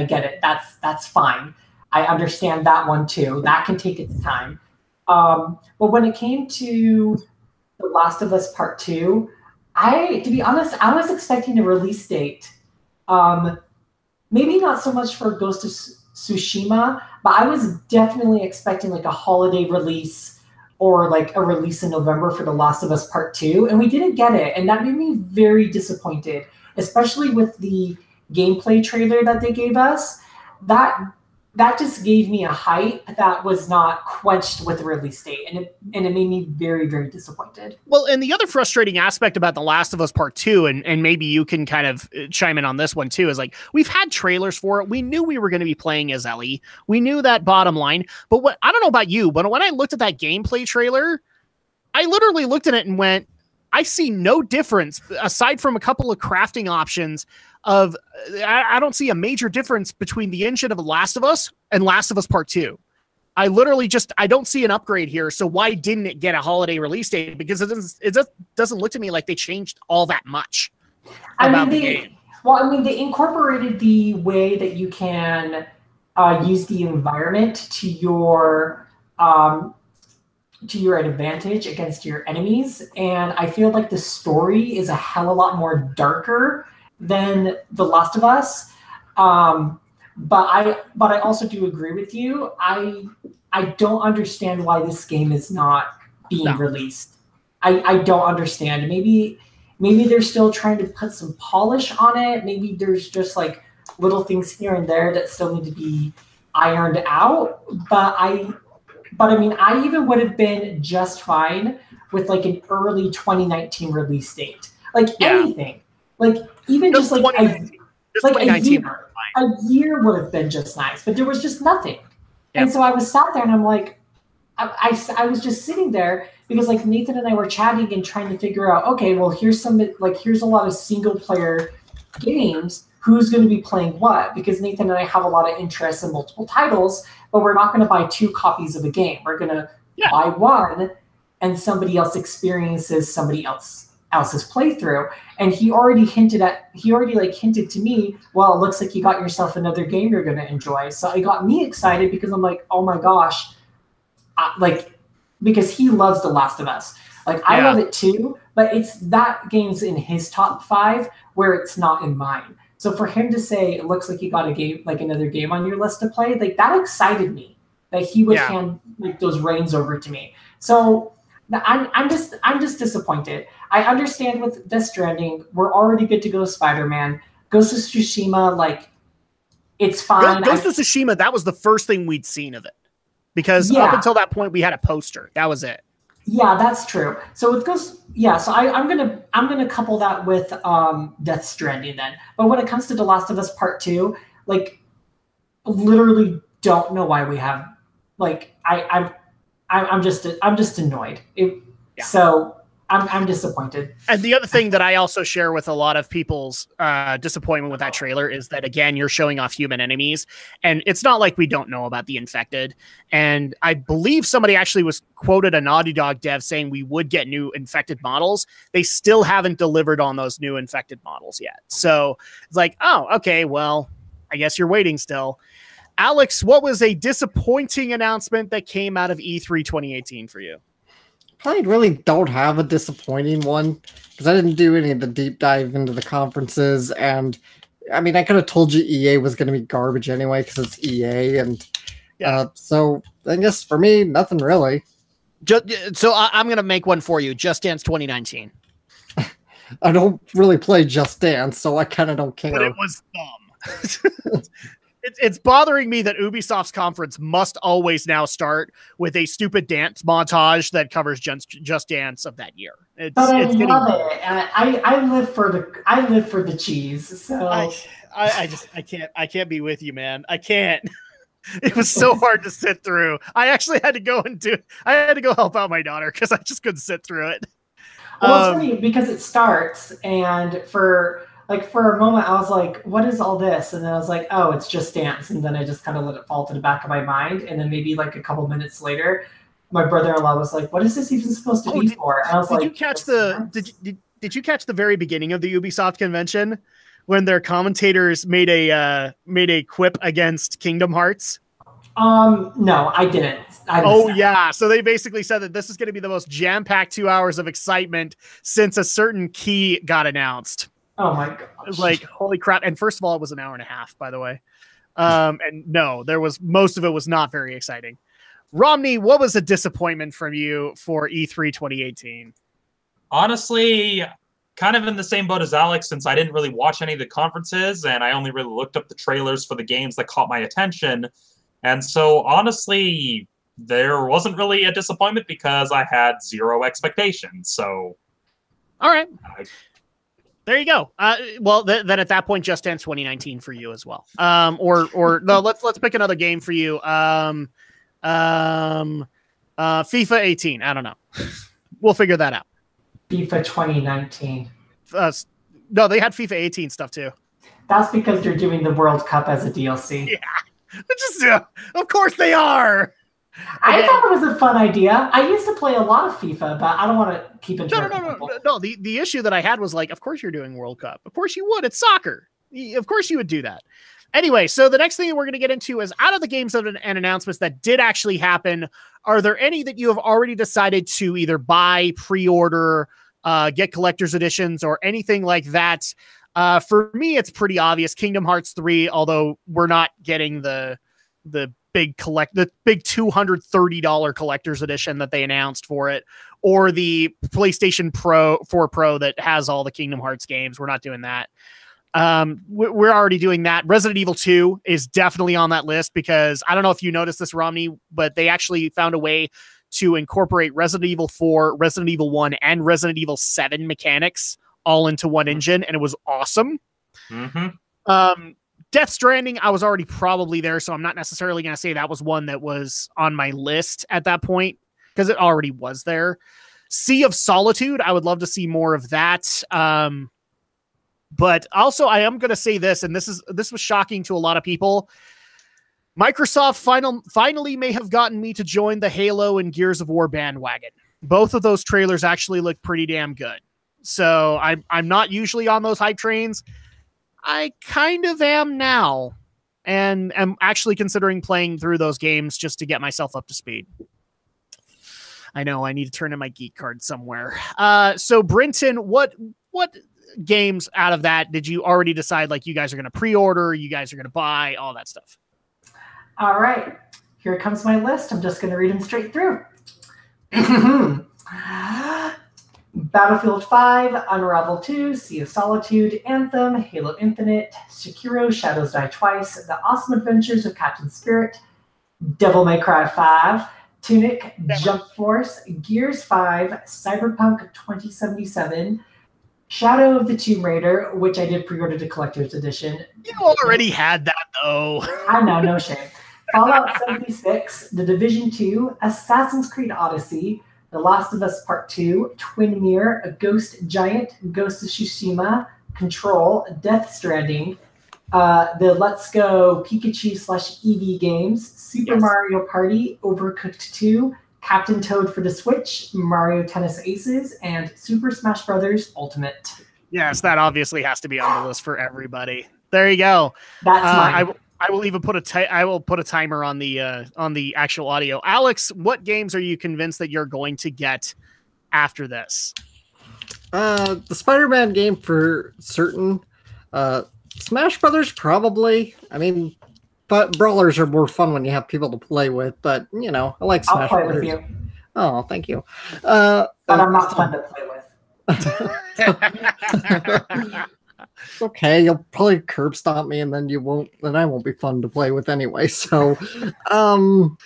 get it. That's fine. I understand that one too. That can take its time. But when it came to The Last of Us Part 2, To be honest, I was expecting a release date. Maybe not so much for Ghost of Tsushima, but I was definitely expecting like a holiday release or like a release in November for The Last of Us Part 2, and we didn't get it, and that made me very disappointed, especially with the gameplay trailer that they gave us. That just gave me a hype that was not quenched with the release date, and it made me very, very disappointed. Well, and the other frustrating aspect about The Last of Us Part 2, and maybe you can kind of chime in on this one too, is like, we've had trailers for it. We knew we were going to be playing as Ellie. We knew that bottom line. But what I don't know about you, but when I looked at that gameplay trailer, I literally looked at it and went, I see no difference aside from a couple of crafting options I don't see a major difference between the engine of The Last of Us and Last of Us Part 2. I literally I don't see an upgrade here. So why didn't it get a holiday release date? Because it doesn't look to me like they changed all that much about the game. Well, I mean, they incorporated the way that you can use the environment to your advantage against your enemies. And I feel like the story is a hell of a lot more darker than The Last of Us. But I also do agree with you. I don't understand why this game is not being released. I don't understand. Maybe they're still trying to put some polish on it. Maybe there's just like little things here and there that still need to be ironed out. But I mean, I even would have been just fine with like an early 2019 release date. Like anything. Like even just like a year would have been just nice, but there was just nothing. Yep. And so I was sat there and I'm like, I was just sitting there because like Nathan and I were chatting and trying to figure out, okay, well, here's a lot of single player games. Who's going to be playing what? Because Nathan and I have a lot of interest in multiple titles, but we're not going to buy 2 copies of a game. We're going to buy one and somebody else experiences somebody else's playthrough. And he already hinted to me, well, it looks like you got yourself another game you're going to enjoy. So it got me excited because I'm like, oh my gosh, because he loves The Last of Us. Like I love it too, but it's that game's in his top 5 where it's not in mine. So for him to say it looks like you got a game, like another game on your list to play, like that excited me that he would hand like those reins over to me. So I'm just disappointed. I understand with Death Stranding, we're already good to go with Spider-Man. Ghost of Tsushima, like it's fine. Ghost of Tsushima, that was the first thing we'd seen of it. Because up until that point we had a poster. That was it. Yeah, that's true. So with Ghost, so I'm gonna couple that with Death Stranding then. But when it comes to The Last of Us Part 2, like literally don't know why we have like I'm just annoyed. So I'm disappointed. And the other thing that I also share with a lot of people's disappointment with that trailer is that, again, you're showing off human enemies. And it's not like we don't know about the infected. And I believe somebody actually was quoted a Naughty Dog dev saying we would get new infected models. They still haven't delivered on those new infected models yet. So it's like, oh, okay, well, I guess you're waiting still. Alex, what was a disappointing announcement that came out of E3 2018 for you? I really don't have a disappointing one because I didn't do any of the deep dive into the conferences. And I mean, I could have told you EA was going to be garbage anyway because it's EA. And so I guess for me, nothing really. So I'm going to make one for you. Just Dance 2019. I don't really play Just Dance, so I kind of don't care. But it was dumb. It's bothering me that Ubisoft's conference must always now start with a stupid dance montage that covers Just Dance of that year. I love it. I live for the cheese. So I can't be with you, man. I can't. It was so hard to sit through. I actually had to go help out my daughter because I just couldn't sit through it. Well, it's funny because it starts and for a moment, I was like, what is all this? And then I was like, oh, it's Just Dance. And then I just kind of let it fall to the back of my mind. And then maybe like a couple minutes later, my brother-in-law was like, what is this even supposed to be for? And I was like, did you catch the very beginning of the Ubisoft convention when their commentators made a quip against Kingdom Hearts? No, I didn't. Yeah. So they basically said that this is going to be the most jam-packed 2 hours of excitement since a certain key got announced. Oh my gosh. Like, holy crap. And first of all, it was an hour and a half, by the way. And no, most of it was not very exciting. Romney, what was a disappointment from you for E3 2018? Honestly, kind of in the same boat as Alex, since I didn't really watch any of the conferences and I only really looked up the trailers for the games that caught my attention. And so, honestly, there wasn't really a disappointment because I had zero expectations. So, all right. There you go. Well, then at that point, Just Dance 2019 for you as well. Or no, let's pick another game for you. FIFA 18. I don't know. We'll figure that out. FIFA 2019. No, they had FIFA 18 stuff too. That's because they're doing the World Cup as a DLC. Yeah, of course they are. I thought it was a fun idea. I used to play a lot of FIFA, but I don't want to keep interrupting people. No. The issue that I had was like, of course you're doing World Cup. Of course you would. It's soccer. Of course you would do that. Anyway, so the next thing that we're going to get into is out of the games and announcements that did actually happen, are there any that you have already decided to either buy, pre-order, get collector's editions, or anything like that? For me, it's pretty obvious. Kingdom Hearts 3, although we're not getting the big $230 collector's edition that they announced for it, or the PlayStation 4 Pro that has all the Kingdom Hearts games. We're not doing that. We're already doing that. Resident Evil 2 is definitely on that list because I don't know if you noticed this, Romney, but they actually found a way to incorporate Resident Evil 4, Resident Evil 1, and Resident Evil 7 mechanics all into one engine, and it was awesome. Mm-hmm. Death Stranding, I was already probably there, so I'm not necessarily going to say that was one that was on my list at that point because it already was there. Sea of Solitude, I would love to see more of that. But also, I am going to say this, and this was shocking to a lot of people. Microsoft finally may have gotten me to join the Halo and Gears of War bandwagon. Both of those trailers actually look pretty damn good. So I'm not usually on those hype trains. I kind of am now, and am actually considering playing through those games just to get myself up to speed. I know I need to turn in my geek card somewhere. So Brinton, what games out of that did you already decide, like, you guys are going to pre-order, you guys are going to buy, all that stuff? All right, here comes my list. I'm just going to read them straight through. Battlefield 5, Unravel 2, Sea of Solitude, Anthem, Halo Infinite, Sekiro, Shadows Die Twice, The Awesome Adventures of Captain Spirit, Devil May Cry 5, Tunic, Jump Force, Gears 5, Cyberpunk 2077, Shadow of the Tomb Raider, which I did pre-order the collector's edition. You already had that, though. I know, no shame. Fallout 76, The Division 2, Assassin's Creed Odyssey, The Last of Us Part 2, Twin Mirror, A Ghost Giant, Ghost of Tsushima, Control, Death Stranding, the Let's Go Pikachu / Eevee games, Super Mario Party, Overcooked 2, Captain Toad for the Switch, Mario Tennis Aces, and Super Smash Bros. Ultimate. Yes, that obviously has to be on the list for everybody. There you go. That's mine. I will even put a timer on the actual audio. Alex, what games are you convinced that you're going to get after this? The Spider-Man game for certain. Smash Brothers probably. I mean, but brawlers are more fun when you have people to play with. But you know, I like Smash Brothers. I'll play with you. Oh, thank you. But I'm not fun to play with. Okay, you'll probably curb stomp me, and then you won't. Then I won't be fun to play with anyway. So, or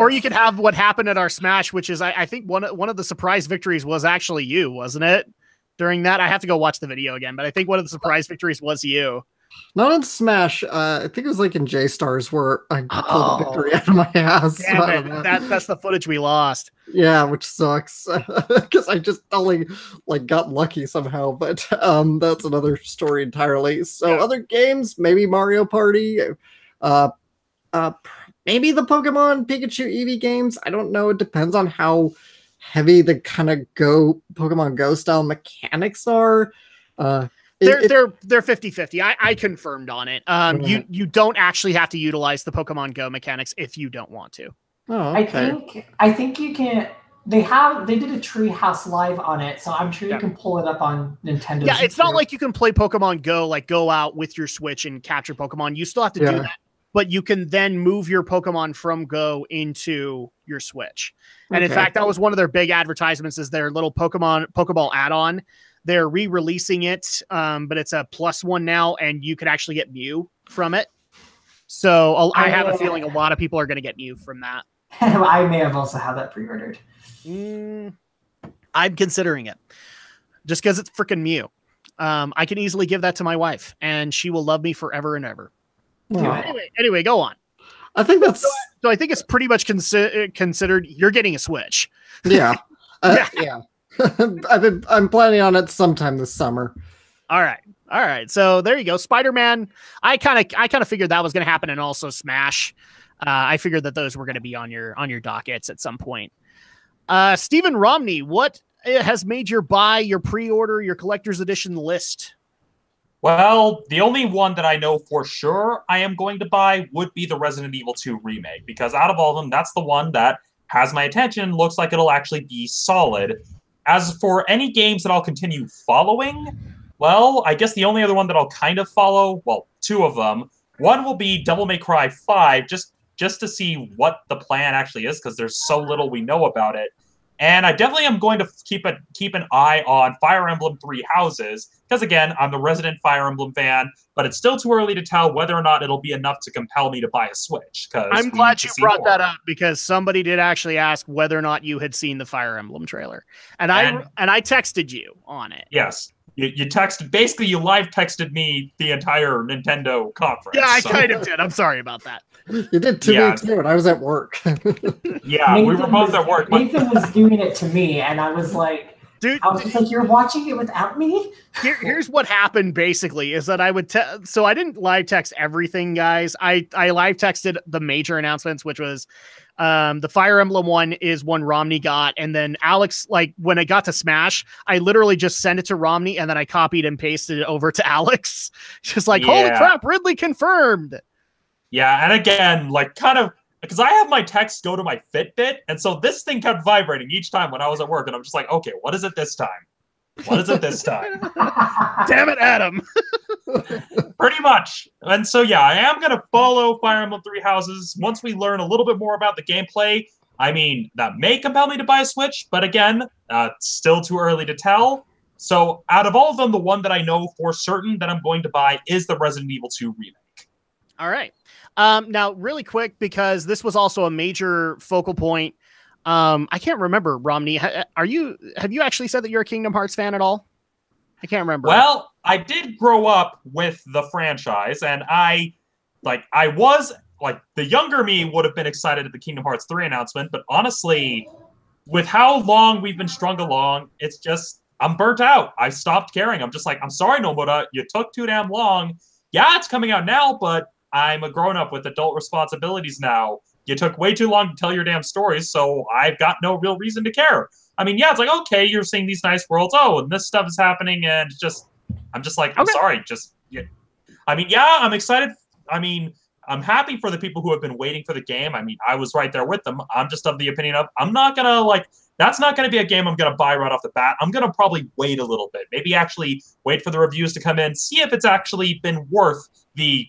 you could have what happened at our Smash, which is I think one of the surprise victories was actually you, wasn't it? During that, I have to go watch the video again, but I think one of the surprise victories was you. Not in Smash. I think it was like in J-Stars where I pulled the victory out of my ass. That's the footage we lost. Yeah, which sucks because I just only got lucky somehow. But that's another story entirely. So other games, maybe Mario Party, maybe the Pokemon Pikachu Eevee games. I don't know. It depends on how heavy the kind of Pokemon Go style mechanics are. They're 50-50. I confirmed on it. You don't actually have to utilize the Pokemon Go mechanics if you don't want to. Oh, okay. I think you can. They did a Treehouse Live on it, so I'm sure you can pull it up on Nintendo. Yeah, it's not like you can play Pokemon Go, like go out with your Switch and capture Pokemon. You still have to do that, but you can then move your Pokemon from Go into your Switch. And in fact, that was one of their big advertisements, is their little Pokeball add-on. They're re-releasing it, but it's a +1 now, and you can actually get Mew from it. So I have a feeling a lot of people are going to get Mew from that. I may have also had that pre-ordered. I'm considering it just because it's freaking Mew. I can easily give that to my wife, and she will love me forever and ever. Anyway, go on. I think that's so. I think it's pretty much considered you're getting a Switch. Yeah, yeah. I'm planning on it sometime this summer. All right. So there you go. Spider-Man. I kind of figured that was going to happen, and also Smash. I figured that those were going to be on your dockets at some point. Stephen Romney, what has made your buy, your pre-order, your collector's edition list? Well, the only one that I know for sure I am going to buy would be the Resident Evil 2 remake, because out of all of them, that's the one that has my attention, looks like it'll actually be solid. As for any games that I'll continue following, well, I guess the only other one that I'll kind of follow, well, two of them. One will be Devil May Cry 5, just to see what the plan actually is, because there's so little we know about it. And I definitely am going to keep an eye on Fire Emblem Three Houses, because again, I'm a resident Fire Emblem fan, but it's still too early to tell whether or not it'll be enough to compel me to buy a Switch. I'm glad you brought that up, because somebody did actually ask whether or not you had seen the Fire Emblem trailer, and I texted you on it. Yes. You texted, basically you live texted me the entire Nintendo conference. Yeah, I kind of did. I'm sorry about that. You did to me too, and I was at work. Yeah, we were both at work. Nathan was doing it to me, and I was like, dude, I was just like, you're watching it without me? Here's what happened, basically, is that I would so I didn't live text everything, guys. I live texted the major announcements, which was the Fire Emblem one is one Romney got, and then Alex, like when I got to Smash, I literally just sent it to Romney, and then I copied and pasted it over to Alex. Just like, holy crap, Ridley confirmed. Yeah, and again, like kind of, because I have my text go to my Fitbit, and so this thing kept vibrating each time when I was at work, and I'm just like, okay, what is it this time? What is it this time? Damn it, Adam. Pretty much. And so, yeah, I am going to follow Fire Emblem Three Houses once we learn a little bit more about the gameplay. I mean, that may compel me to buy a Switch, but again, it's still too early to tell. So out of all of them, the one that I know for certain that I'm going to buy is the Resident Evil 2 remake. All right. Now, really quick, because this was also a major focal point. I can't remember, Romney. Have you actually said that you're a Kingdom Hearts fan at all? I can't remember. Well, I did grow up with the franchise, and I was like, the younger me would have been excited at the Kingdom Hearts 3 announcement, but honestly, with how long we've been strung along, it's just, I'm burnt out. I stopped caring. I'm just like, I'm sorry, Nomura, you took too damn long. Yeah, it's coming out now, but I'm a grown-up with adult responsibilities now. You took way too long to tell your damn stories, so I've got no real reason to care. I mean, yeah, it's like, okay, you're seeing these nice worlds. Oh, and this stuff is happening, and I'm just like, I'm sorry. Yeah. I mean, yeah, I'm excited. I mean, I'm happy for the people who have been waiting for the game. I mean, I was right there with them. I'm just of the opinion of, I'm not going to, that's not going to be a game I'm going to buy right off the bat. I'm going to probably wait a little bit. Maybe actually wait for the reviews to come in, see if it's actually been worth the,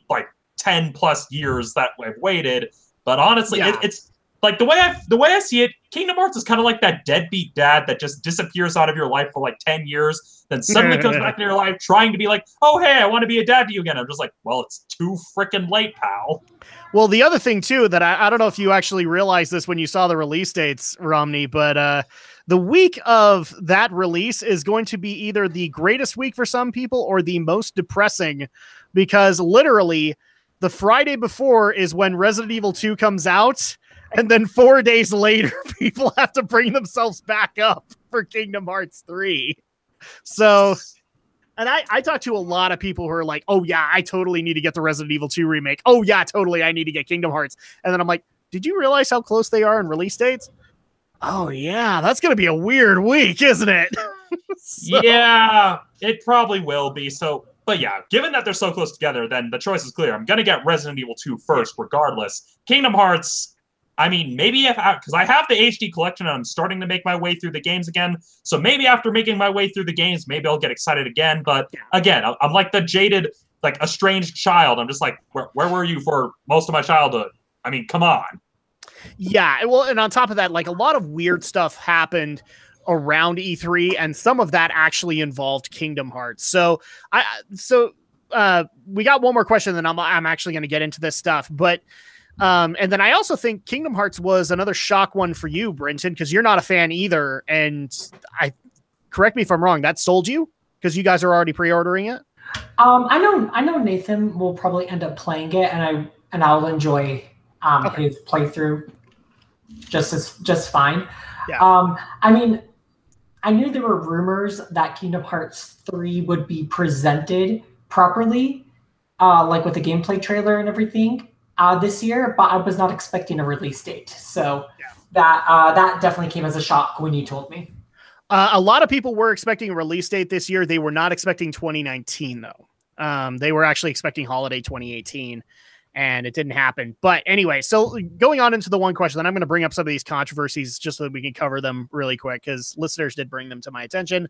10 plus years that I've waited. But honestly, it's like the way I see it, Kingdom Hearts is kind of like that deadbeat dad that just disappears out of your life for 10 years, then suddenly comes back into your life trying to be like, oh, hey, I want to be a dad to you again. I'm just like, well, it's too freaking late, pal. Well, the other thing, too, that I don't know if you actually realized this when you saw the release dates, Romney, but the week of that release is going to be either the greatest week for some people or the most depressing, because literally the Friday before is when Resident Evil 2 comes out, and then 4 days later, people have to bring themselves back up for Kingdom Hearts 3. So, and I talked to a lot of people who are like, oh yeah, I totally need to get the Resident Evil 2 remake. Oh yeah, totally, I need to get Kingdom Hearts. And then I'm like, did you realize how close they are in release dates? Oh yeah, that's going to be a weird week, isn't it? So, yeah, it probably will be. So, but yeah, given that they're so close together, then the choice is clear. I'm gonna get Resident Evil 2 first, regardless. Kingdom Hearts. I mean, maybe if because I have the HD collection and I'm starting to make my way through the games again. So maybe after making my way through the games, maybe I'll get excited again. But again, I'm like the jaded, like estranged child. I'm just like, where were you for most of my childhood? I mean, come on. Yeah, well, and on top of that, like a lot of weird stuff happened around E3, and some of that actually involved Kingdom Hearts. So we got one more question, then I'm actually going to get into this stuff. But and then I also think Kingdom Hearts was another shock one for you, Brenton, because you're not a fan either. And correct me if I'm wrong, that sold you because you guys are already pre-ordering it. I know Nathan will probably end up playing it, and I'll enjoy his playthrough just fine. Yeah. I mean, I knew there were rumors that Kingdom Hearts 3 would be presented properly, like with the gameplay trailer and everything, this year, but I was not expecting a release date. So that definitely came as a shock when you told me. A lot of people were expecting a release date this year. They were not expecting 2019, though. They were actually expecting holiday 2018. And it didn't happen. But anyway, so going on into the one question, then I'm going to bring up some of these controversies just so that we can cover them really quick because listeners did bring them to my attention.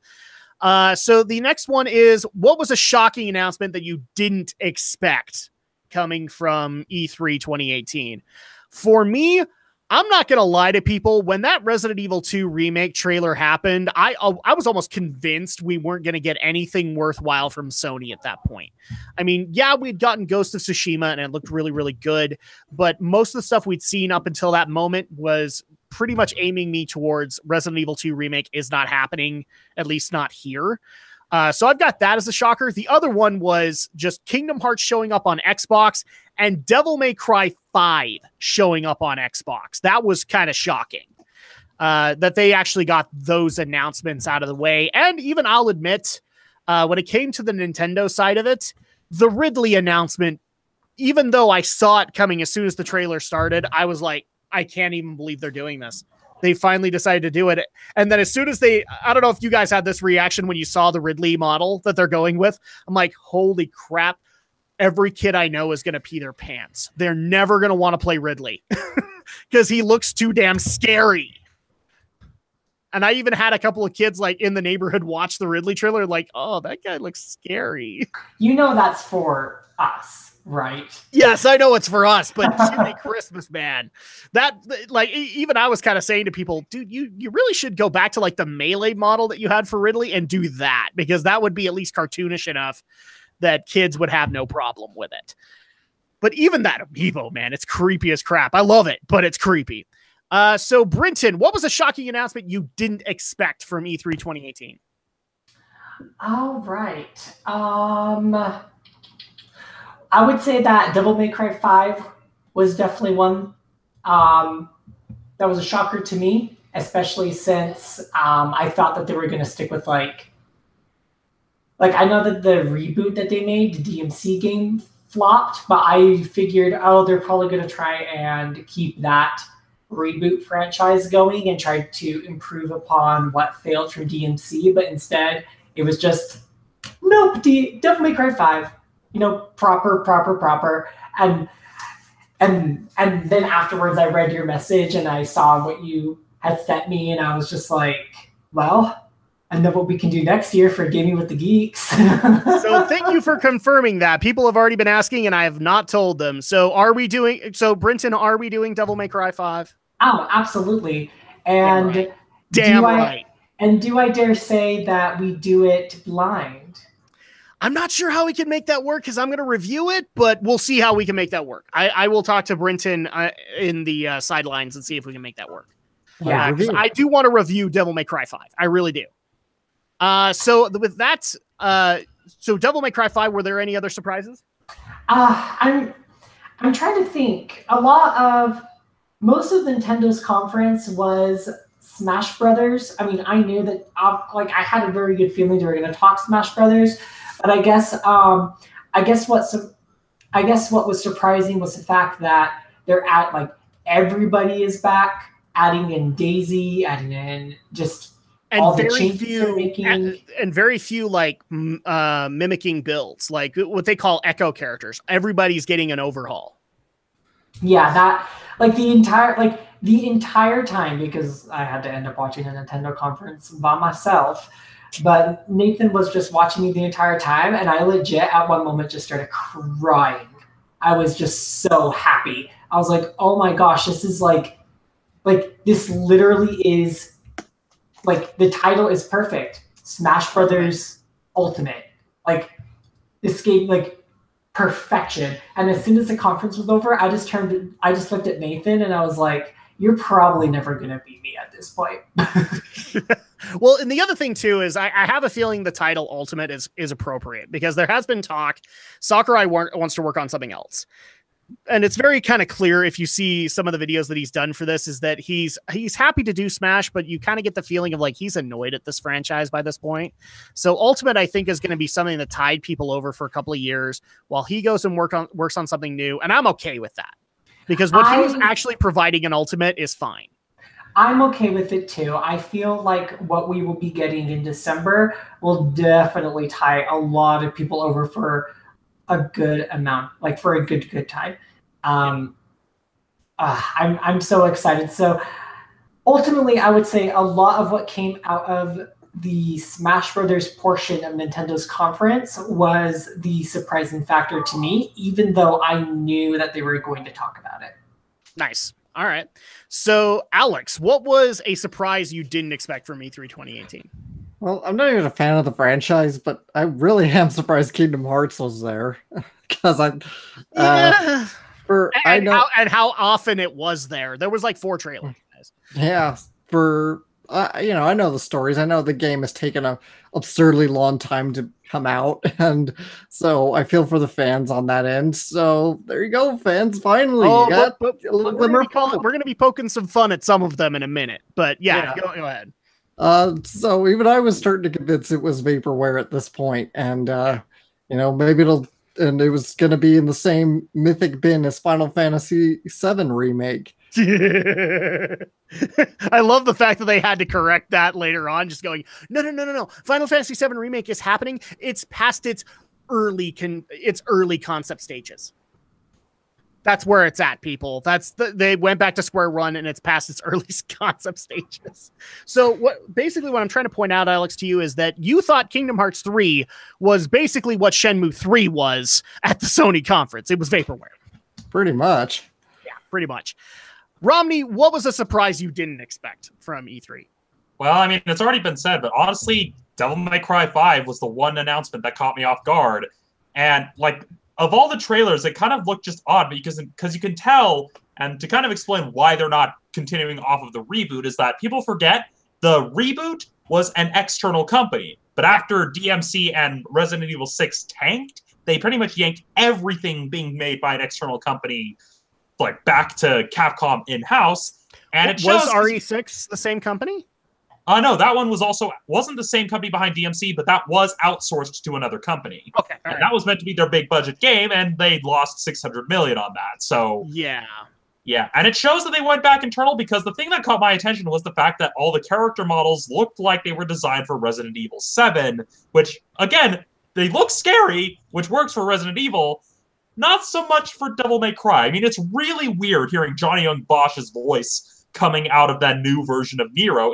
So the next one is, what was a shocking announcement that you didn't expect coming from E3 2018? For me, I'm not going to lie to people. When that Resident Evil 2 remake trailer happened, I was almost convinced we weren't going to get anything worthwhile from Sony at that point. I mean, yeah, we'd gotten Ghost of Tsushima and it looked really, really good, but most of the stuff we'd seen up until that moment was pretty much aiming me towards Resident Evil 2 remake is not happening, at least not here. So I've got that as a shocker. The other one was just Kingdom Hearts showing up on Xbox and Devil May Cry 5 showing up on Xbox. That was kind of shocking that they actually got those announcements out of the way. And even I'll admit, when it came to the Nintendo side of it, the Ridley announcement, even though I saw it coming as soon as the trailer started, I was like, I can't even believe they're doing this. They finally decided to do it. And then as soon as I don't know if you guys had this reaction when you saw the Ridley model that they're going with. I'm like, holy crap. Every kid I know is going to pee their pants. They're never going to want to play Ridley because he looks too damn scary. And I even had a couple of kids like in the neighborhood watch the Ridley trailer, like, oh, that guy looks scary. You know, that's for us, right? Yes, I know it's for us, but Jimmy Christmas, man, that like, even I was kind of saying to people, dude, you really should go back to like the Melee model that you had for Ridley and do that, because that would be at least cartoonish enough that kids would have no problem with it. But even that amiibo, man, it's creepy as crap. I love it, but it's creepy. So Brenton, what was a shocking announcement you didn't expect from E3 2018? All right. I would say that Devil May Cry 5 was definitely one that was a shocker to me, especially since I thought that they were going to stick with like I know that the reboot that they made, the DMC game, flopped, but I figured, oh, they're probably going to try and keep that reboot franchise going and try to improve upon what failed from DMC, but instead it was just, nope, Devil May Cry 5, you know, proper. And then afterwards I read your message and I saw what you had sent me and I was just like, well, I know what we can do next year for Gaming with the Geeks. So thank you for confirming that. People have already been asking and I have not told them. So Brenton, are we doing Devil May Cry 5? Oh, absolutely. And Damn right. And do I dare say that we do it blind? I'm not sure how we can make that work because I'm going to review it, but we'll see how we can make that work. I will talk to Brenton in the sidelines and see if we can make that work. Yeah, because I do want to review Devil May Cry 5. I really do. So with that, so Devil May Cry 5, were there any other surprises? I'm trying to think. Most of Nintendo's conference was Smash Brothers. I mean, I knew that I had a very good feeling they were going to talk Smash Brothers, but I guess what was surprising was the fact that they're everybody is back, adding in Daisy, adding in just And all the very changes few, they're making. and very few like mimicking builds, like what they call echo characters. Everybody's getting an overhaul. Yeah, that like the entire time, because I had to end up watching a Nintendo conference by myself. But Nathan was just watching me the entire time, and I legit at one moment just started crying. I was just so happy. I was like, "Oh my gosh, this is like this literally is like the title is perfect. Smash Brothers Ultimate. Like this game, like perfection." And as soon as the conference was over, I just looked at Nathan and I was like, "You're probably never gonna beat me at this point." Well, and the other thing too is I have a feeling the title Ultimate is appropriate because there has been talk Sakurai wants to work on something else. And it's very kind of clear if you see some of the videos that he's done for this is that he's happy to do Smash, but you kind of get the feeling of like he's annoyed at this franchise by this point. So Ultimate, I think, is going to be something that tied people over for a couple of years while he goes and works on something new. And I'm okay with that because what he was actually providing in Ultimate is fine. I'm okay with it too. I feel like what we will be getting in December will definitely tie a lot of people over for a good amount, like for a good time. I'm so excited. So ultimately, I would say a lot of what came out of the Smash Brothers portion of Nintendo's conference was the surprising factor to me, even though I knew that they were going to talk about it. Nice. All right. So, Alex, what was a surprise you didn't expect from E3 2018? Well, I'm not even a fan of the franchise, but I really am surprised Kingdom Hearts was there because I know how often it was there. There was like 4 trailers. Yeah, I know the stories. I know the game has taken an absurdly long time to come out, and so I feel for the fans on that end. So there you go, fans. Finally, but we're going to be poking some fun at some of them in a minute. But yeah. Go ahead. So even I was starting to convince it was vaporware at this point, and maybe it was going to be in the same mythic bin as Final Fantasy VII Remake. I love the fact that they had to correct that later on, just going, no. Final Fantasy VII Remake is happening. It's past its early concept stages. That's where it's at, people. They went back to square one and it's past its early concept stages. So what I'm trying to point out, Alex, to you is that you thought Kingdom Hearts 3 was basically what Shenmue 3 was at the Sony conference. It was vaporware. Pretty much. Yeah, pretty much. Romney, what was a surprise you didn't expect from E3? Well, I mean, it's already been said, but honestly, Devil May Cry 5 was the one announcement that caught me off guard. And, of all the trailers, it kind of looked just odd because you can tell, and to kind of explain why they're not continuing off of the reboot, is that people forget the reboot was an external company. But after DMC and Resident Evil 6 tanked, they pretty much yanked everything being made by an external company back to Capcom in-house. And it shows... Was RE6 the same company? No, that one wasn't the same company behind DMC, but that was outsourced to another company. Okay. And that was meant to be their big budget game, and they lost $600 million on that. So yeah. And it shows that they went back internal because the thing that caught my attention was the fact that all the character models looked like they were designed for Resident Evil 7, which, again, they look scary, which works for Resident Evil, not so much for Devil May Cry. I mean, it's really weird hearing Johnny Young Bosch's voice coming out of that new version of Nero.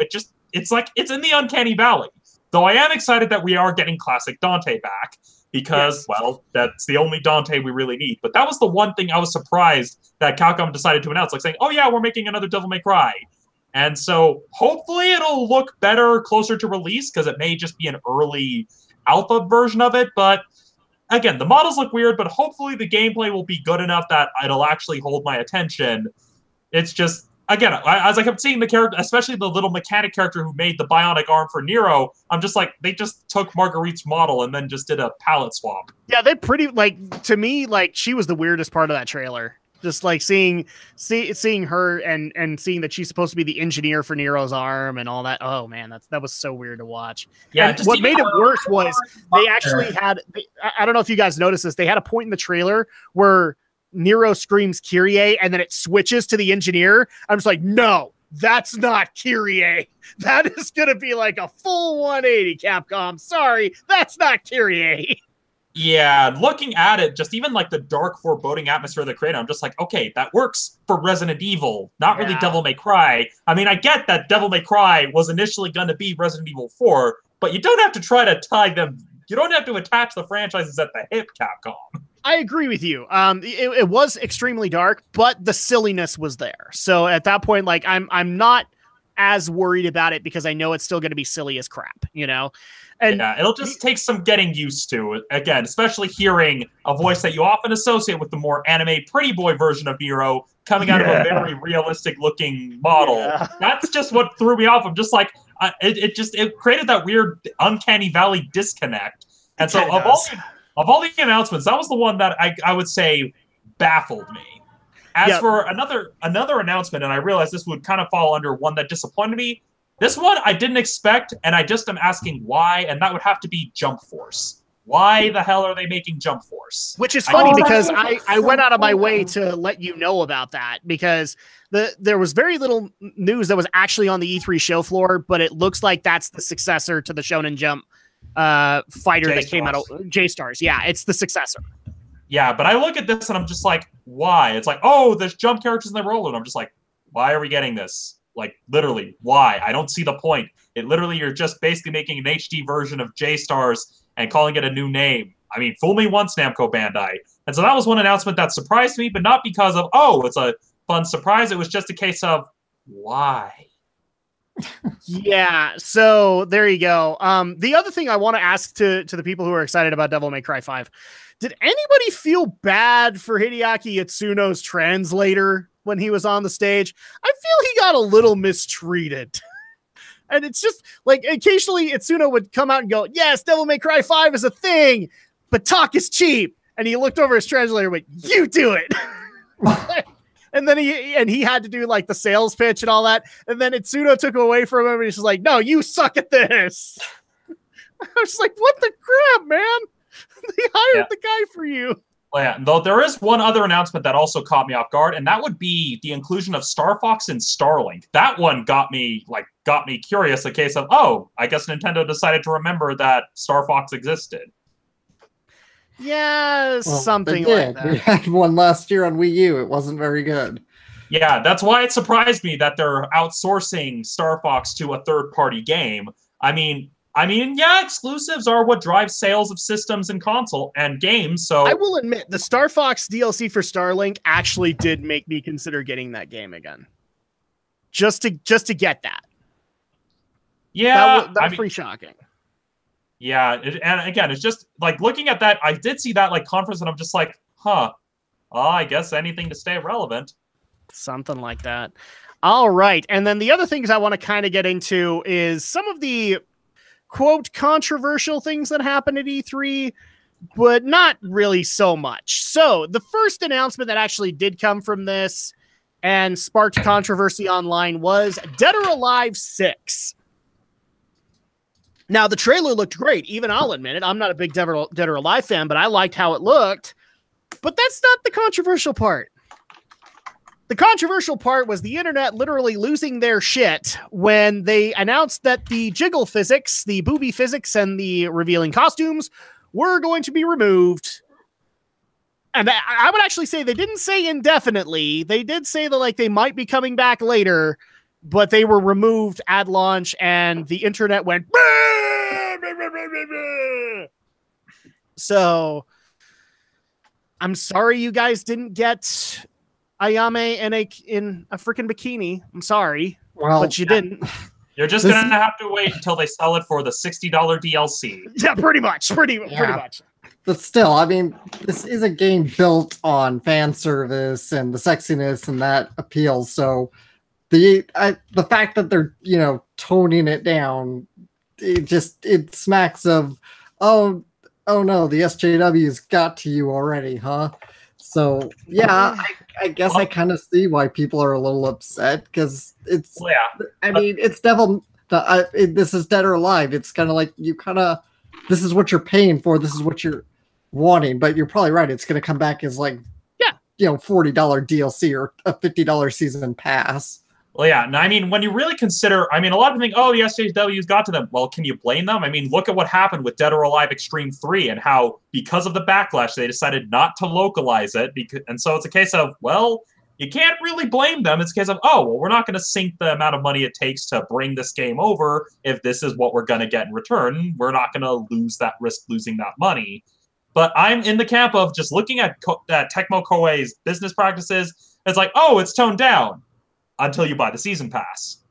It's like it's in the uncanny valley. Though I am excited that we are getting classic Dante back because, well, that's the only Dante we really need. But that was the one thing I was surprised that Capcom decided to announce, saying, oh yeah, we're making another Devil May Cry. And so hopefully it'll look better closer to release because it may just be an early alpha version of it. But again, the models look weird, but hopefully the gameplay will be good enough that it'll actually hold my attention. It's just... Again, as I kept seeing the character, especially the little mechanic character who made the bionic arm for Nero, I'm just like, they just took Marguerite's model and then just did a palette swap. Yeah, they pretty, to me, she was the weirdest part of that trailer. Just seeing her and seeing that she's supposed to be the engineer for Nero's arm and all that. Oh man, that was so weird to watch. Yeah, and what made it worse was they actually had, I don't know if you guys noticed this, they had a point in the trailer where Nero screams Kyrie and then it switches to the engineer. I'm just like, no, that's not Kyrie. That is going to be like a full 180, Capcom. Sorry, that's not Kyrie. Yeah, looking at it, just even like the dark, foreboding atmosphere they created, I'm just like, okay, that works for Resident Evil, not really Devil May Cry. I mean, I get that Devil May Cry was initially going to be Resident Evil 4, but you don't have to try to tie them. You don't have to attach the franchises at the hip, Capcom. I agree with you. It was extremely dark, but the silliness was there. So at that point, like I'm not as worried about it because I know it's still going to be silly as crap, you know? And yeah, it'll just take some getting used to. Again, especially hearing a voice that you often associate with the more anime pretty boy version of Nero coming out of a very realistic looking model. Yeah. That's just what threw me off. I'm just like, it created that weird uncanny valley disconnect. And so of all the announcements, that was the one that I would say baffled me. As for another announcement, and I realized this would kind of fall under one that disappointed me, this one I didn't expect, and I just am asking why, and that would have to be Jump Force. Why the hell are they making Jump Force? Which is funny because I went out of my way to let you know about that because there was very little news that was actually on the E3 show floor, but it looks like that's the successor to the Shonen Jump fighter that came out of J-Stars. Yeah, it's the successor. Yeah, but I look at this and I'm just like, why? It's like, oh, there's jump characters in the role, and I'm just like, why are we getting this? Like, literally, why? I don't see the point. It literally, you're just basically making an HD version of J-Stars and calling it a new name. I mean, fool me once, Namco Bandai. And so that was one announcement that surprised me, but not because of, oh, it's a fun surprise. It was just a case of, why? Yeah, so there you go. The other thing I want to ask to the people who are excited about Devil May Cry 5, did anybody feel bad for Hideaki Itsuno's translator when he was on the stage? I feel he got a little mistreated. And it's just like occasionally Itsuno would come out and go, yes, Devil May Cry 5 is a thing, but talk is cheap. And he looked over his translator and went, you do it. And then he had to do like the sales pitch and all that. And then Itsuno took away from him and he's just like, no, you suck at this. I was just like, what the crap, man? They hired the guy for you. Well, yeah, though there is one other announcement that also caught me off guard, and that would be the inclusion of Star Fox and Starlink. That one got me curious, a case of, oh, I guess Nintendo decided to remember that Star Fox existed. Yeah, something like that. We had one last year on Wii U. It wasn't very good. Yeah, that's why it surprised me that they're outsourcing Star Fox to a third-party game. I mean, yeah, exclusives are what drives sales of systems and console and games. So I will admit, the Star Fox DLC for Starlink actually did make me consider getting that game again, just to get that. Yeah, that's pretty shocking. Yeah, and again, it's just like looking at that. I did see that like conference, and I'm just like, huh. I guess anything to stay relevant. Something like that. All right, and then the other things I want to kind of get into is some of the quote controversial things that happened at E3, but not really so much. So the first announcement that actually did come from this and sparked controversy online was Dead or Alive 6. Now the trailer looked great. Even I'll admit it. I'm not a big Dead or Alive fan, but I liked how it looked. But that's not the controversial part. The controversial part was the internet literally losing their shit when they announced that the jiggle physics, the booby physics, and the revealing costumes were going to be removed. And I would actually say they didn't say indefinitely. They did say that like they might be coming back later, but they were removed at launch, and the internet went. So I'm sorry you guys didn't get Ayame in a freaking bikini. I'm sorry, but you didn't. You're just gonna have to wait until they sell it for the $60 DLC. Yeah, pretty much. Pretty much. But still, I mean, this is a game built on fan service and the sexiness, and that appeals. So the fact that they're toning it down, it smacks of oh no, the SJW's got to you already, huh? So yeah, I guess I kind of see why people are a little upset because it's. Well, yeah. I mean, it's devil. This is Dead or Alive. It's kind of like this is what you're paying for. This is what you're wanting. But you're probably right. It's going to come back as like $40 DLC or a $50 season pass. Well, yeah, and I mean, when you really consider, I mean, a lot of people think, oh, the SJWs got to them. Well, can you blame them? I mean, look at what happened with Dead or Alive Extreme 3 and how, because of the backlash, they decided not to localize it. And so it's a case of, well, you can't really blame them. It's a case of, oh, well, we're not going to sink the amount of money it takes to bring this game over if this is what we're going to get in return. We're not going to risk losing that money. But I'm in the camp of just looking at Tecmo Koei's business practices. It's like, oh, it's toned down. Until you buy the season pass.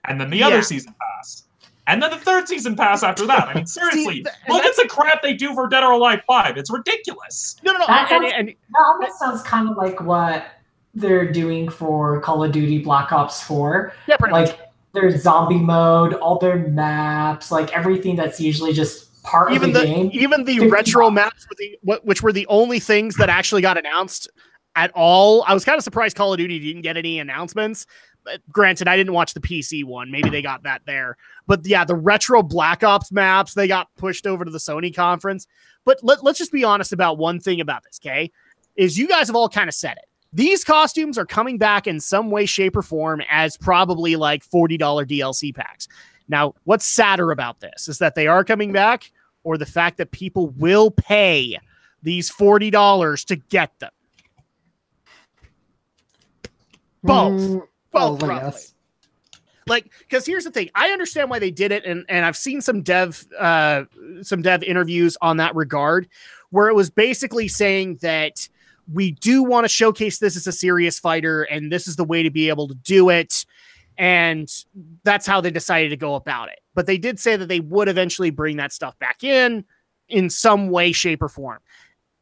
And then the other season pass. And then the third season pass after that. I mean, seriously, look at the crap they do for Dead or Alive 5. It's ridiculous. No. That almost sounds kind of like what they're doing for Call of Duty Black Ops 4. Yeah, pretty much. Their zombie mode, all their maps, like everything that's usually just part of the game. Even the retro maps, which were the only things that actually got announced at all. I was kind of surprised Call of Duty didn't get any announcements. But granted, I didn't watch the PC one. Maybe they got that there. But yeah, the retro Black Ops maps, they got pushed over to the Sony conference. But let's just be honest about one thing about this, okay? Is you guys have all kind of said it. These costumes are coming back in some way, shape, or form as probably like $40 DLC packs. Now, what's sadder about this is that they are coming back, or the fact that people will pay these $40 to get them. Both, roughly. Like, because here's the thing, I understand why they did it, and I've seen some dev interviews on that regard, where it was basically saying that we do want to showcase this as a serious fighter, and this is the way to be able to do it, and that's how they decided to go about it. But they did say that they would eventually bring that stuff back in some way, shape, or form.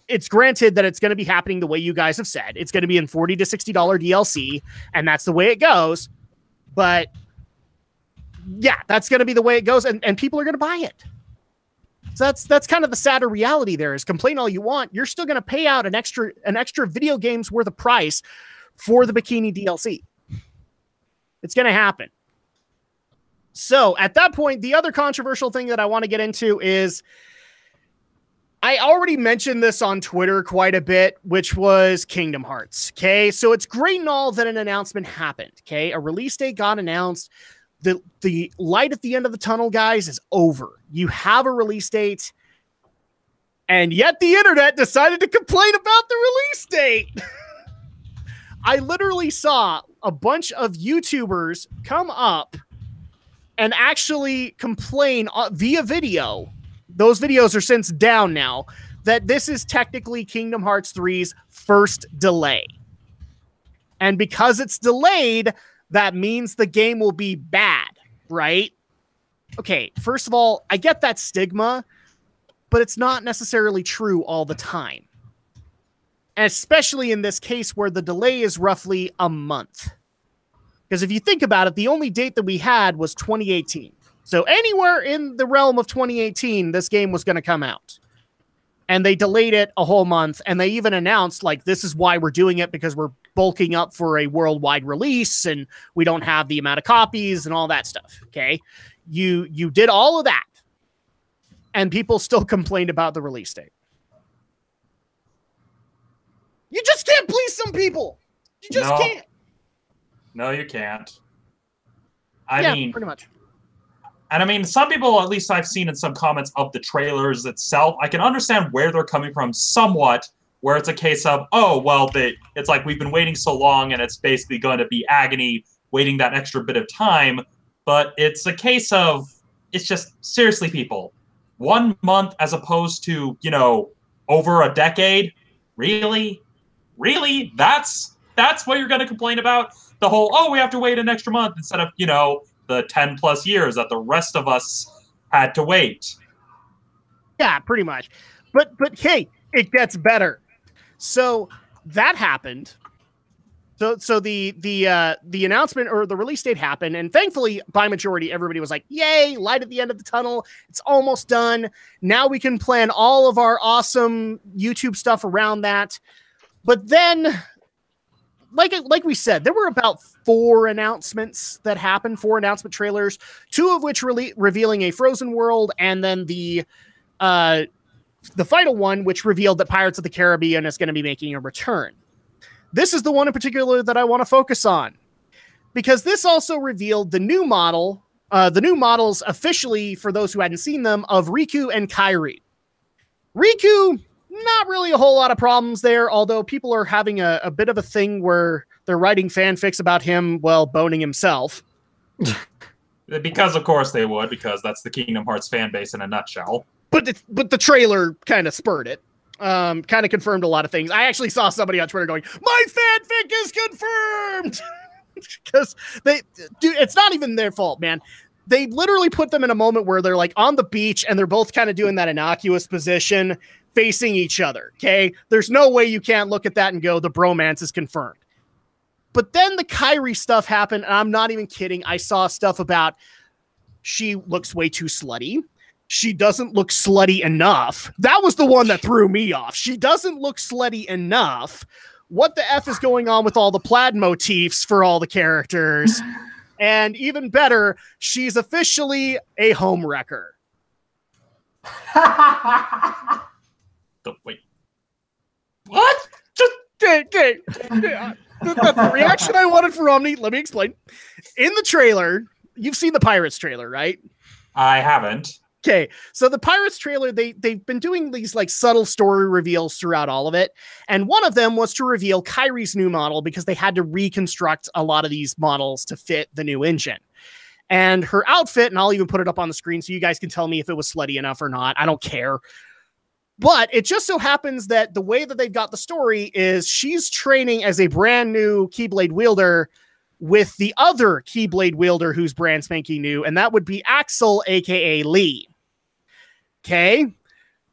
It's granted that it's going to be happening the way you guys have said. It's going to be in $40 to $60 DLC, and that's the way it goes. But yeah, that's going to be the way it goes, and people are going to buy it. So that's kind of the sadder reality there, is complain all you want. You're still going to pay out an extra video game's worth of price for the Bikini DLC. It's going to happen. So at that point, the other controversial thing that I want to get into is, I already mentioned this on Twitter quite a bit, which was Kingdom Hearts. Okay, so it's great and all that an announcement happened. Okay, a release date got announced. The light at the end of the tunnel, guys, is over. You have a release date, and yet the internet decided to complain about the release date. I literally saw a bunch of YouTubers come up and actually complain via video. Those videos are since down now, that this is technically Kingdom Hearts 3's first delay. And because it's delayed, that means the game will be bad, right? Okay, first of all, I get that stigma, but it's not necessarily true all the time. And especially in this case where the delay is roughly a month. Because if you think about it, the only date that we had was 2018. So anywhere in the realm of 2018, this game was going to come out. And they delayed it a whole month. And they even announced, like, this is why we're doing it, because we're bulking up for a worldwide release and we don't have the amount of copies and all that stuff. Okay. You did all of that. And people still complained about the release date. You just can't please some people. You just can't. No, you can't. I mean, pretty much. And I mean, some people, at least I've seen in some comments of the trailers itself, I can understand where they're coming from somewhat, where it's a case of, oh, well, it's like we've been waiting so long and it's basically going to be agony waiting that extra bit of time. But it's a case of, it's just, seriously, people, 1 month as opposed to, over a decade? Really? Really? That's what you're going to complain about? The whole, oh, we have to wait an extra month instead of, the 10 plus years that the rest of us had to wait. Yeah, pretty much. But hey, it gets better. So that happened. So the announcement or the release date happened, and thankfully, by majority, everybody was like, "Yay! Light at the end of the tunnel. It's almost done. Now we can plan all of our awesome YouTube stuff around that." But then, like we said, there were about 4 announcements that happened, 4 announcement trailers, 2 of which revealing a Frozen world, and then the final one, which revealed that Pirates of the Caribbean is going to be making a return. This is the one in particular that I want to focus on. because this also revealed the new models officially, for those who hadn't seen them, of Riku and Kairi. Riku, not really a whole lot of problems there, although people are having a bit of a thing where they're writing fanfics about him, well, boning himself. Because, of course, they would, because that's the Kingdom Hearts fan base in a nutshell. But the trailer kind of spurred it. Kind of confirmed a lot of things. I actually saw somebody on Twitter going, "My fanfic is confirmed!" Because it's not even their fault, man. They literally put them in a moment where they're like on the beach and they're both kind of doing that innocuous position facing each other. Okay. There's no way you can't look at that and go, the bromance is confirmed. But then the Kairi stuff happened. And I'm not even kidding. I saw stuff about she looks way too slutty. She doesn't look slutty enough. That was the one that threw me off. She doesn't look slutty enough. What the F is going on with all the plaid motifs for all the characters? And even better, she's officially a homewrecker. Wait. What? Just okay. That's the reaction I wanted from Omni. Let me explain. In the trailer, you've seen the Pirates trailer, right? I haven't. Okay, so the Pirates trailer, they've been doing these like subtle story reveals throughout all of it. And one of them was to reveal Kairi's new model because they had to reconstruct a lot of these models to fit the new engine. And her outfit, and I'll even put it up on the screen so you guys can tell me if it was slutty enough or not. I don't care. But it just so happens that the way that they've got the story is she's training as a brand new Keyblade wielder with the other Keyblade wielder who's brand spanking new, and that would be Axel, aka Lee. Okay,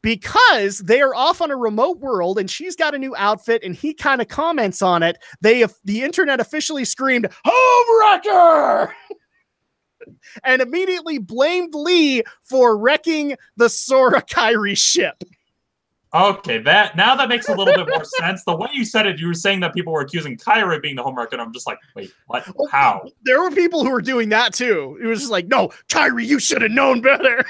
because they are off on a remote world and she's got a new outfit and he kind of comments on it. The internet officially screamed, "Homewrecker!" and immediately blamed Lee for wrecking the Sora Kairi ship. Okay, now that makes a little bit more sense. The way you said it, you were saying that people were accusing Kairi of being the homewrecker, and I'm just like, wait, what? How? There were people who were doing that too. It was just like, no, Kairi, you should have known better.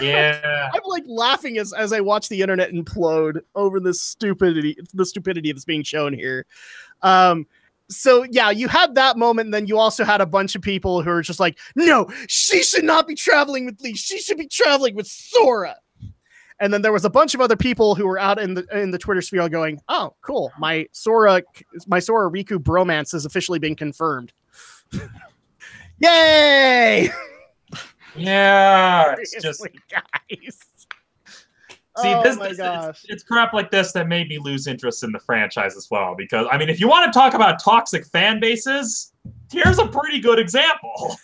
Yeah, I'm like laughing as I watch the internet implode over the stupidity that's being shown here. So yeah, you had that moment, and then you also had a bunch of people who are just like, no, she should not be traveling with Lee. She should be traveling with Sora. And then there was a bunch of other people who were out in the Twitter sphere going, oh, cool. My Sora Riku bromance has officially been confirmed. Yay! Yeah, it's just guys. See, it's crap like this that made me lose interest in the franchise as well. Because I mean, if you want to talk about toxic fan bases, here's a pretty good example.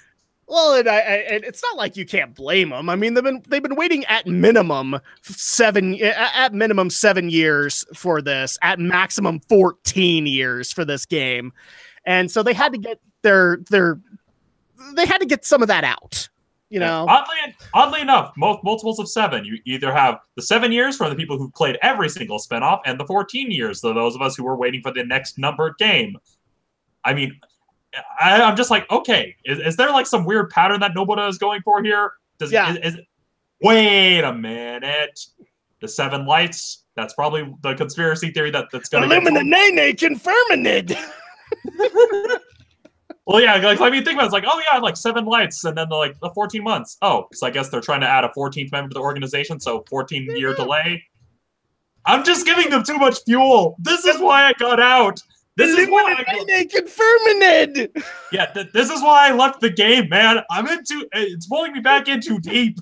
Well, and it's not like you can't blame them. I mean, they've been waiting at minimum 7 years for this, at maximum 14 years for this game, and so they had to get they had to get some of that out. You know, oddly enough, multiples of 7. You either have the 7 years for the people who've played every single spinoff, and the 14 years for those of us who were waiting for the next numbered game. I mean, I'm just like, okay, is there like some weird pattern that Nobuta is going for here? Wait a minute. The 7 lights, that's probably the conspiracy theory that's going to Illuminate confirming it. Well, yeah, like, I mean, think about it. It's like, oh, yeah, like 7 lights, and then like the 14 months. Oh, because I guess they're trying to add a 14th member to the organization, so 14-year delay. I'm just giving them too much fuel. This is why I got out. This is why they confirming it. Yeah, this is why I left the game, man. It's pulling me back in too deep.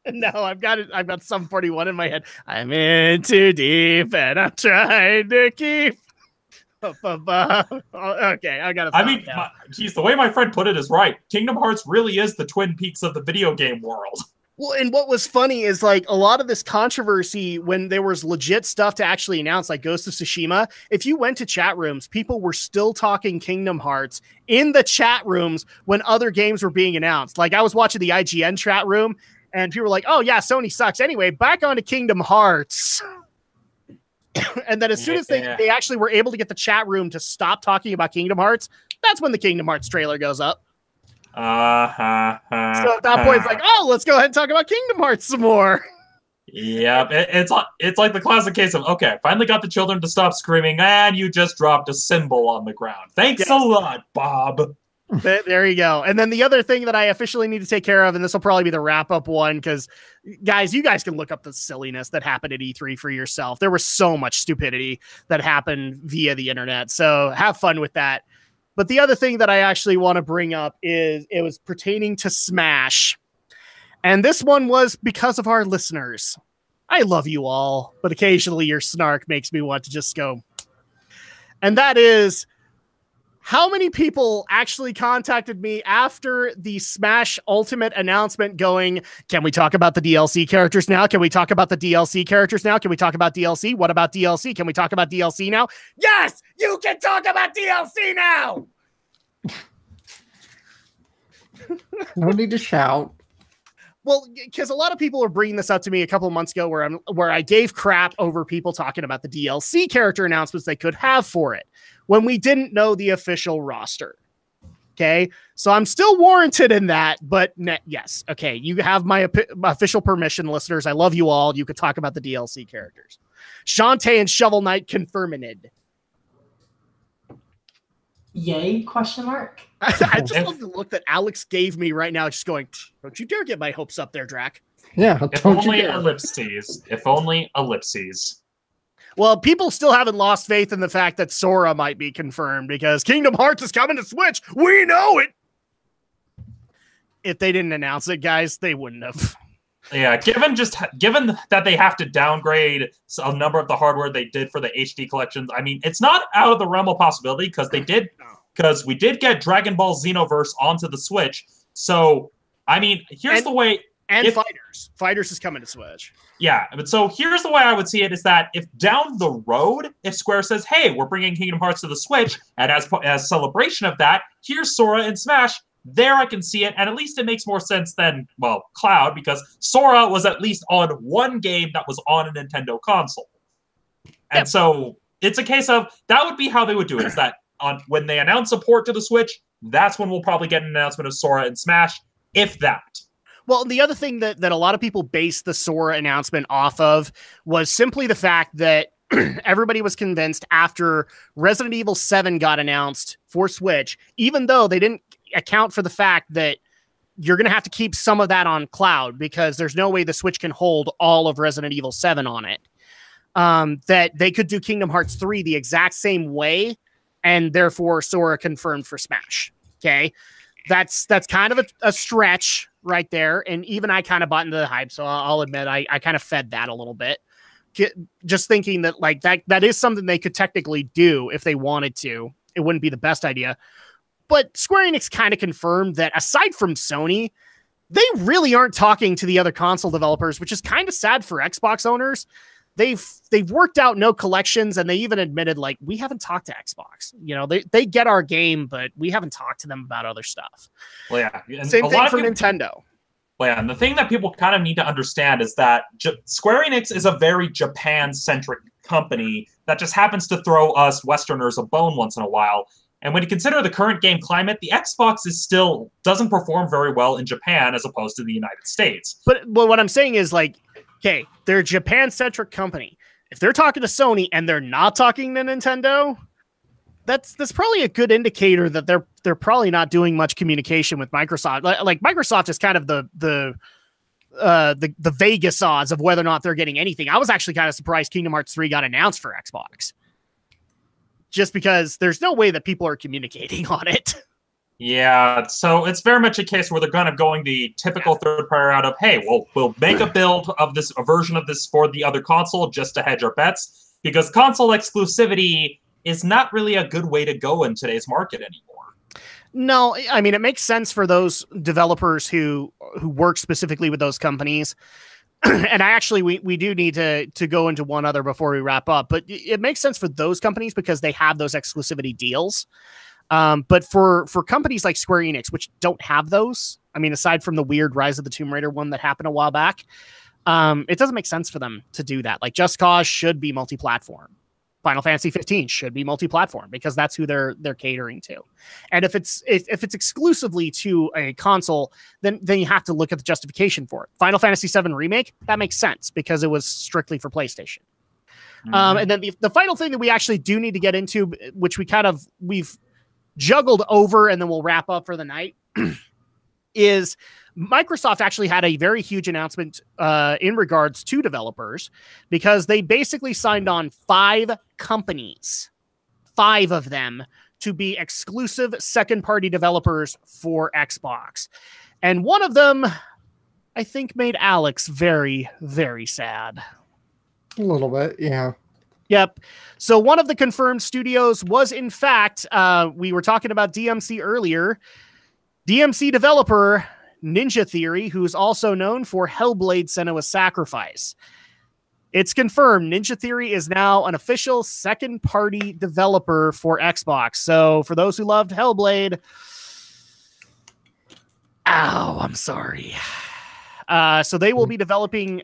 No, I've got some 41 in my head. I'm in too deep, and I'm trying to keep. Okay, I gotta stop. I mean, geez, the way my friend put it is right. Kingdom Hearts really is the Twin Peaks of the video game world. Well, and what was funny is like a lot of this controversy when there was legit stuff to actually announce, like Ghost of Tsushima. If you went to chat rooms, people were still talking Kingdom Hearts in the chat rooms when other games were being announced. Like I was watching the IGN chat room, and people were like, "Oh yeah, Sony sucks." Anyway, back on to Kingdom Hearts. And then as soon as they actually were able to get the chat room to stop talking about Kingdom Hearts, that's when the Kingdom Hearts trailer goes up. So at that point, it's like, oh, let's go ahead and talk about Kingdom Hearts some more. Yeah, it's like the classic case of, okay, finally got the children to stop screaming, and you just dropped a symbol on the ground. Thanks a lot, Bob. There you go. And then the other thing that I officially need to take care of, and this will probably be the wrap-up one, because guys, you guys can look up the silliness that happened at E3 for yourself. There was so much stupidity that happened via the internet, so have fun with that. But the other thing that I actually want to bring up is it was pertaining to Smash. And this one was because of our listeners. I love you all, but occasionally your snark makes me want to just go. And that is, how many people actually contacted me after the Smash Ultimate announcement going, can we talk about the DLC characters now? Can we talk about the DLC characters now? Can we talk about DLC? What about DLC? Can we talk about DLC now? Yes, you can talk about DLC now! No need to shout. Well, because a lot of people are bringing this up to me a couple of months ago where I gave crap over people talking about the DLC character announcements they could have for it when we didn't know the official roster. Okay, so I'm still warranted in that, but yes, okay, you have my official permission, listeners. I love you all. You could talk about the DLC characters. Shantae and Shovel Knight confirmed. Yay? Question mark. I just love the look that Alex gave me right now, just going, don't you dare get my hopes up there, Drac. Yeah, if only ellipses. If only ellipses. Well, people still haven't lost faith in the fact that Sora might be confirmed because Kingdom Hearts is coming to Switch. We know it. If they didn't announce it, guys, they wouldn't have. Yeah, given that they have to downgrade a number of the hardware they did for the HD collections, I mean, it's not out of the realm of possibility because we did get Dragon Ball Xenoverse onto the Switch. So, I mean, here's the way. And Fighters is coming to Switch. Yeah, but so here's the way I would see it is that if down the road, if Square says, hey, we're bringing Kingdom Hearts to the Switch, and as celebration of that, here's Sora and Smash, there I can see it, and at least it makes more sense than, well, Cloud, because Sora was at least on one game that was on a Nintendo console. And so it's a case of, that would be how they would do it, is that when they announce a port to the Switch, that's when we'll probably get an announcement of Sora and Smash, if that. Well, the other thing that a lot of people based the Sora announcement off of was simply the fact that everybody was convinced after Resident Evil 7 got announced for Switch, even though they didn't account for the fact that you're going to have to keep some of that on cloud because there's no way the Switch can hold all of Resident Evil 7 on it, that they could do Kingdom Hearts 3 the exact same way, and therefore Sora confirmed for Smash. Okay, that's kind of a stretch right there, and even I kind of bought into the hype, so I'll admit I kind of fed that a little bit, just thinking that like that is something they could technically do if they wanted to. It wouldn't be the best idea. But Square Enix kind of confirmed that aside from Sony, they really aren't talking to the other console developers, which is kind of sad for Xbox owners. They've worked out no collections, and they even admitted, like, we haven't talked to Xbox. You know, they get our game, but we haven't talked to them about other stuff. Well, yeah. And same thing for Nintendo. Well, yeah, and the thing that people kind of need to understand is that Square Enix is a very Japan-centric company that just happens to throw us Westerners a bone once in a while. And when you consider the current game climate, the Xbox doesn't perform very well in Japan as opposed to the United States. But what I'm saying is, like, okay, they're a Japan-centric company. If they're talking to Sony and they're not talking to Nintendo, that's probably a good indicator that they're probably not doing much communication with Microsoft. Like Microsoft is kind of the Vegas odds of whether or not they're getting anything. I was actually kind of surprised Kingdom Hearts 3 got announced for Xbox, just because there's no way that people are communicating on it. Yeah, so it's very much a case where they're kind of going the typical third-party route of, hey, we'll make a build of this, a version of this for the other console just to hedge our bets, because console exclusivity is not really a good way to go in today's market anymore. No, I mean, it makes sense for those developers who work specifically with those companies. And we do need to go into one other before we wrap up, but it makes sense for those companies because they have those exclusivity deals. But for companies like Square Enix, which don't have those, I mean, aside from the weird Rise of the Tomb Raider one that happened a while back, it doesn't make sense for them to do that. Like, Just Cause should be multi-platform. Final Fantasy 15 should be multi-platform because that's who they're catering to. And if it's exclusively to a console, then you have to look at the justification for it. Final Fantasy 7 Remake, that makes sense because it was strictly for PlayStation. And then the final thing that we actually do need to get into, which we've juggled over and then we'll wrap up for the night, is Microsoft actually had a very huge announcement in regards to developers, because they basically signed on 5 companies, 5 of them, to be exclusive second-party developers for Xbox. And one of them, I think, made Alex very, very sad. A little bit, yeah. Yep. So one of the confirmed studios was, in fact, we were talking about DMC earlier, DMC developer Ninja Theory, who's also known for Hellblade: Senua's Sacrifice. It's confirmed Ninja Theory is now an official second-party developer for Xbox. So for those who loved Hellblade, I'm sorry. So they will be developing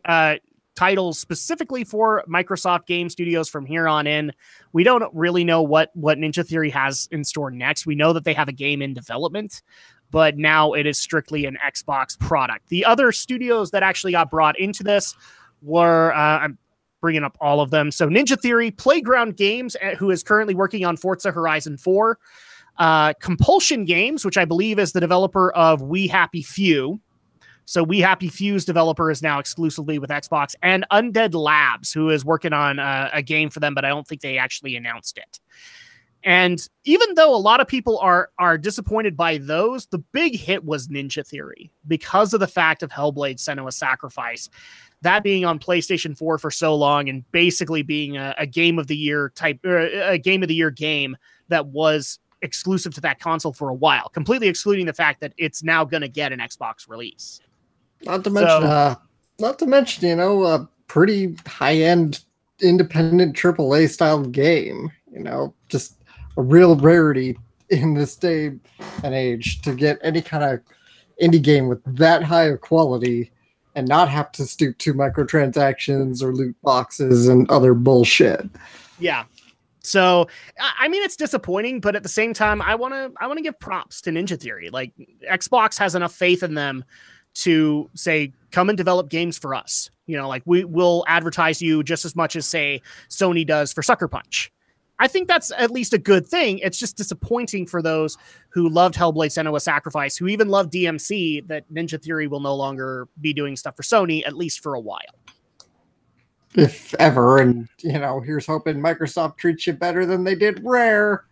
titles specifically for Microsoft Game Studios from here on in. We don't really know what Ninja Theory has in store next. We know that they have a game in development, but now it is strictly an Xbox product. The other studios that actually got brought into this were, I'm bringing up all of them. So Ninja Theory, Playground Games, who is currently working on Forza Horizon 4, Compulsion Games, which I believe is the developer of We Happy Few. So We Happy Few's developer is now exclusively with Xbox, and Undead Labs, who is working on a game for them, but I don't think they actually announced it. And even though a lot of people are disappointed by those, the big hit was Ninja Theory because of the fact of Hellblade: Senua's Sacrifice, that being on PlayStation 4 for so long and basically being a game of the year type, a game of the year game that was exclusive to that console for a while, completely excluding the fact that it's now going to get an Xbox release. Not to mention, a pretty high-end independent AAA style game. Just a real rarity in this day and age to get any kind of indie game with that high of quality and not have to stoop to microtransactions or loot boxes and other bullshit. Yeah. So, I mean, it's disappointing, but at the same time, I want to give props to Ninja Theory. Like, Xbox has enough faith in them to say, come and develop games for us. Like, we will advertise you just as much as, say, Sony does for Sucker Punch. I think that's at least a good thing. It's just disappointing for those who loved Hellblade: Senua's Sacrifice, who even loved DMC, that Ninja Theory will no longer be doing stuff for Sony, at least for a while. If ever. And, here's hoping Microsoft treats you better than they did Rare.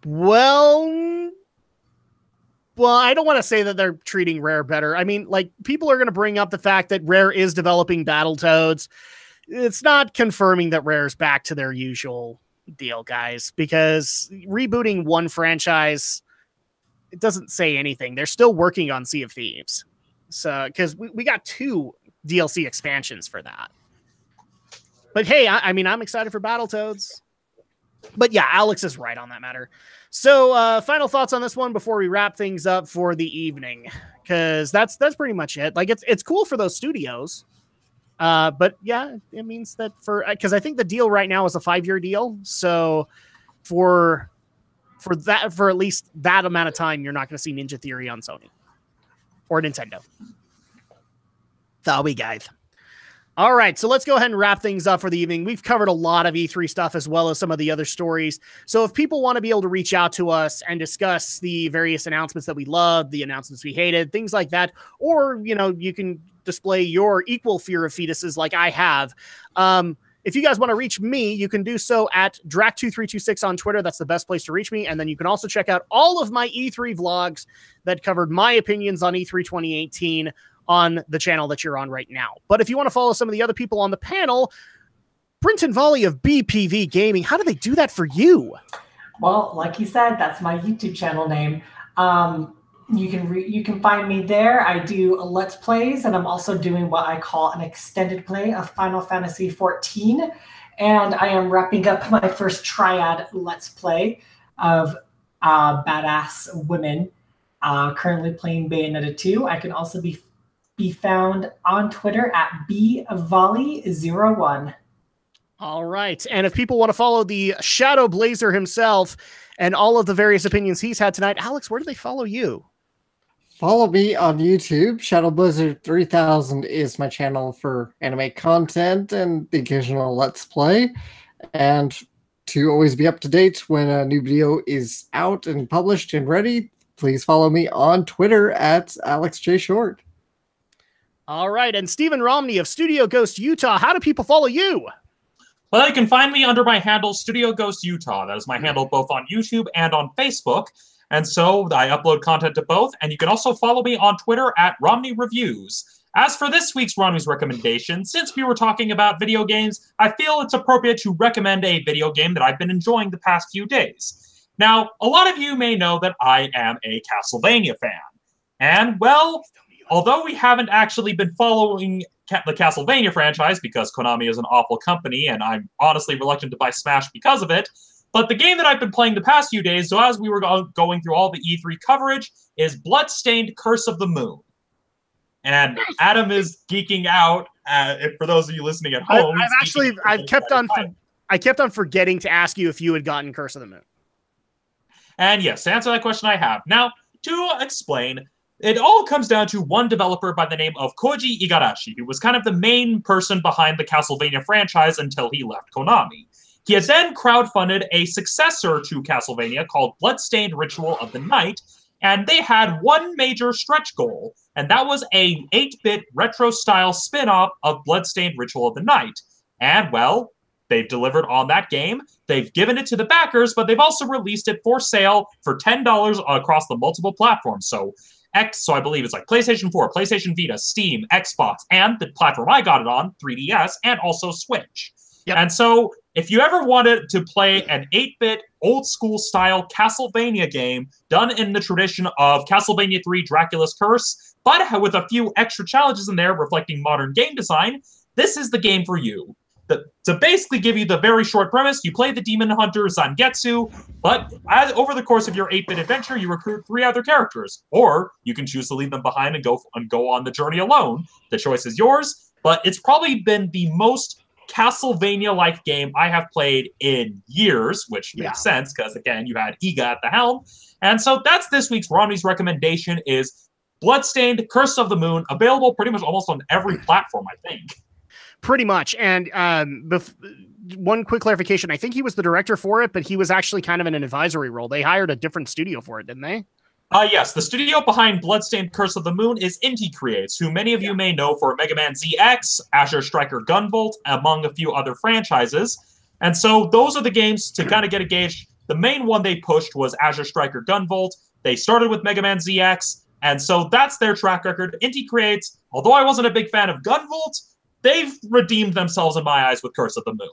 Well, I don't want to say that they're treating Rare better. I mean, like, people are going to bring up the fact that Rare is developing Battletoads. It's not confirming that Rare's back to their usual deal, guys, because rebooting one franchise, it doesn't say anything. They're still working on Sea of Thieves. So, because we got 2 DLC expansions for that. But hey, I mean, I'm excited for Battletoads. But yeah, Alex is right on that matter. So, final thoughts on this one before we wrap things up for the evening, because that's pretty much it. Like, it's cool for those studios. But yeah, it means that because I think the deal right now is a 5-year deal. So for at least that amount of time, you're not going to see Ninja Theory on Sony or Nintendo. That'll be guys. All right, so let's go ahead and wrap things up for the evening. We've covered a lot of E3 stuff as well as some of the other stories. So if people want to be able to reach out to us and discuss the various announcements that we loved, the announcements we hated, things like that, or, you can display your equal fear of fetuses like I have. If you guys want to reach me, you can do so at Drac2326 on Twitter. That's the best place to reach me. And then you can also check out all of my E3 vlogs that covered my opinions on E3 2018 on the channel that you're on right now. But if you want to follow some of the other people on the panel, Brinton Volley of BPV Gaming, how do they do that for you? Well, like you said, that's my YouTube channel name. You can find me there. I do Let's Plays, and I'm also doing what I call an extended play of Final Fantasy XIV. And I am wrapping up my first triad Let's Play of Badass Women, currently playing Bayonetta 2. I can also be found on Twitter at bvolley01. All right. And if people want to follow the Shadow Blazer himself and all of the various opinions he's had tonight, Alex, where do they follow you? Follow me on YouTube. Shadow Blizzard 3000 is my channel for anime content and the occasional Let's Play. And to always be up to date when a new video is out and published and ready, please follow me on Twitter at AlexJShort. All right. And Stephen Romney of Studio Ghost Utah, how do people follow you? Well, you can find me under my handle, Studio Ghost Utah. That is my handle both on YouTube and on Facebook. And so I upload content to both. And you can also follow me on Twitter at Romney Reviews. As for this week's Romney's recommendation, since we were talking about video games, I feel it's appropriate to recommend a video game that I've been enjoying the past few days. Now, a lot of you may know that I am a Castlevania fan. And, well, although we haven't actually been following the Castlevania franchise because Konami is an awful company and I'm honestly reluctant to buy Smash because of it, but the game that I've been playing the past few days, so as we were going through all the E3 coverage, is Bloodstained Curse of the Moon. And Adam is geeking out. For those of you listening at home, I kept on forgetting to ask you if you had gotten Curse of the Moon. And yes, to answer that question, I have. Now, to explain, it all comes down to one developer by the name of Koji Igarashi, who was kind of the main person behind the Castlevania franchise until he left Konami. He has then crowdfunded a successor to Castlevania called Bloodstained Ritual of the Night, and they had one major stretch goal, and that was a 8-bit retro-style spin-off of Bloodstained Ritual of the Night. And, well, they've delivered on that game. They've given it to the backers, but they've also released it for sale for $10 across the multiple platforms. So I believe it's like PlayStation 4, PlayStation Vita, Steam, Xbox, and the platform I got it on, 3DS, and also Switch. Yep. And so if you ever wanted to play an 8-bit old-school style Castlevania game done in the tradition of Castlevania 3 Dracula's Curse, but with a few extra challenges in there reflecting modern game design, this is the game for you. To basically give you the very short premise, you play the demon hunter Zangetsu, but over the course of your 8-bit adventure, you recruit 3 other characters. Or you can choose to leave them behind and go on the journey alone. The choice is yours, but it's probably been the most Castlevania-like game I have played in years, which makes sense, because, again, you had Iga at the helm. And so that's this week's Romney's recommendation is Bloodstained Curse of the Moon, available pretty much almost on every platform, I think. Pretty much. And one quick clarification, I think he was the director for it, but he was actually kind of in an advisory role. They hired a different studio for it, didn't they? Yes, the studio behind Bloodstained Curse of the Moon is Inti Creates, who many of you may know for Mega Man ZX, Azure Striker Gunvolt, among a few other franchises. And so those are the games to kind of get a gauge. The main one they pushed was Azure Striker Gunvolt. They started with Mega Man ZX, and so that's their track record. Inti Creates, although I wasn't a big fan of Gunvolt, they've redeemed themselves in my eyes with Curse of the Moon.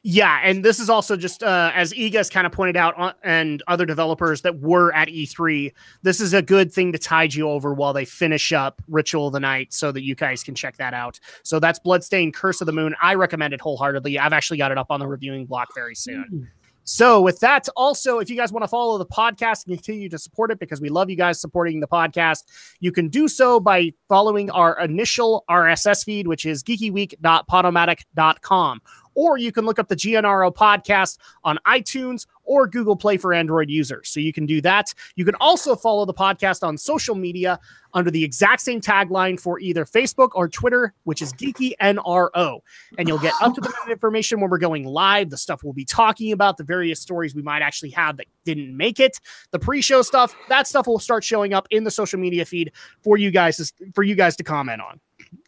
Yeah, and this is also just, as Iga's kind of pointed out, and other developers that were at E3, this is a good thing to tide you over while they finish up Ritual of the Night so that you guys can check that out. So that's Bloodstained Curse of the Moon. I recommend it wholeheartedly. I've actually got it up on the reviewing block very soon. So with that, also, if you guys want to follow the podcast and continue to support it, because we love you guys supporting the podcast, you can do so by following our initial RSS feed, which is geekyweek.podomatic.com. Or you can look up the GNRO podcast on iTunes or Google Play for Android users. So you can do that. You can also follow the podcast on social media under the exact same tagline for either Facebook or Twitter, which is GeekyNRO. And you'll get up-to-the-minute information when we're going live, the stuff we'll be talking about, the various stories we might actually have that didn't make it, the pre-show stuff. That stuff will start showing up in the social media feed for you guys to comment on.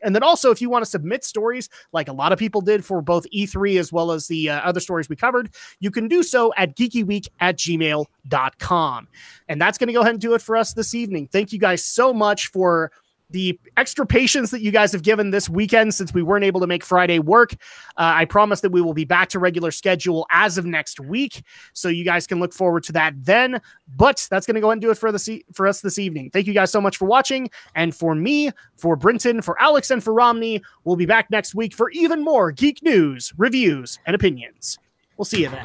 And then also, if you want to submit stories like a lot of people did for both E3 as well as the other stories we covered, you can do so at geekyweek@gmail.com. And that's going to go ahead and do it for us this evening. Thank you guys so much for the extra patience that you guys have given this weekend since we weren't able to make Friday work. I promise that we will be back to regular schedule as of next week, so you guys can look forward to that then. But that's going to go ahead and do it for us this evening. Thank you guys so much for watching. And for me, for Brinton, for Alex, and for Romney, we'll be back next week for even more geek news, reviews, and opinions. We'll see you then.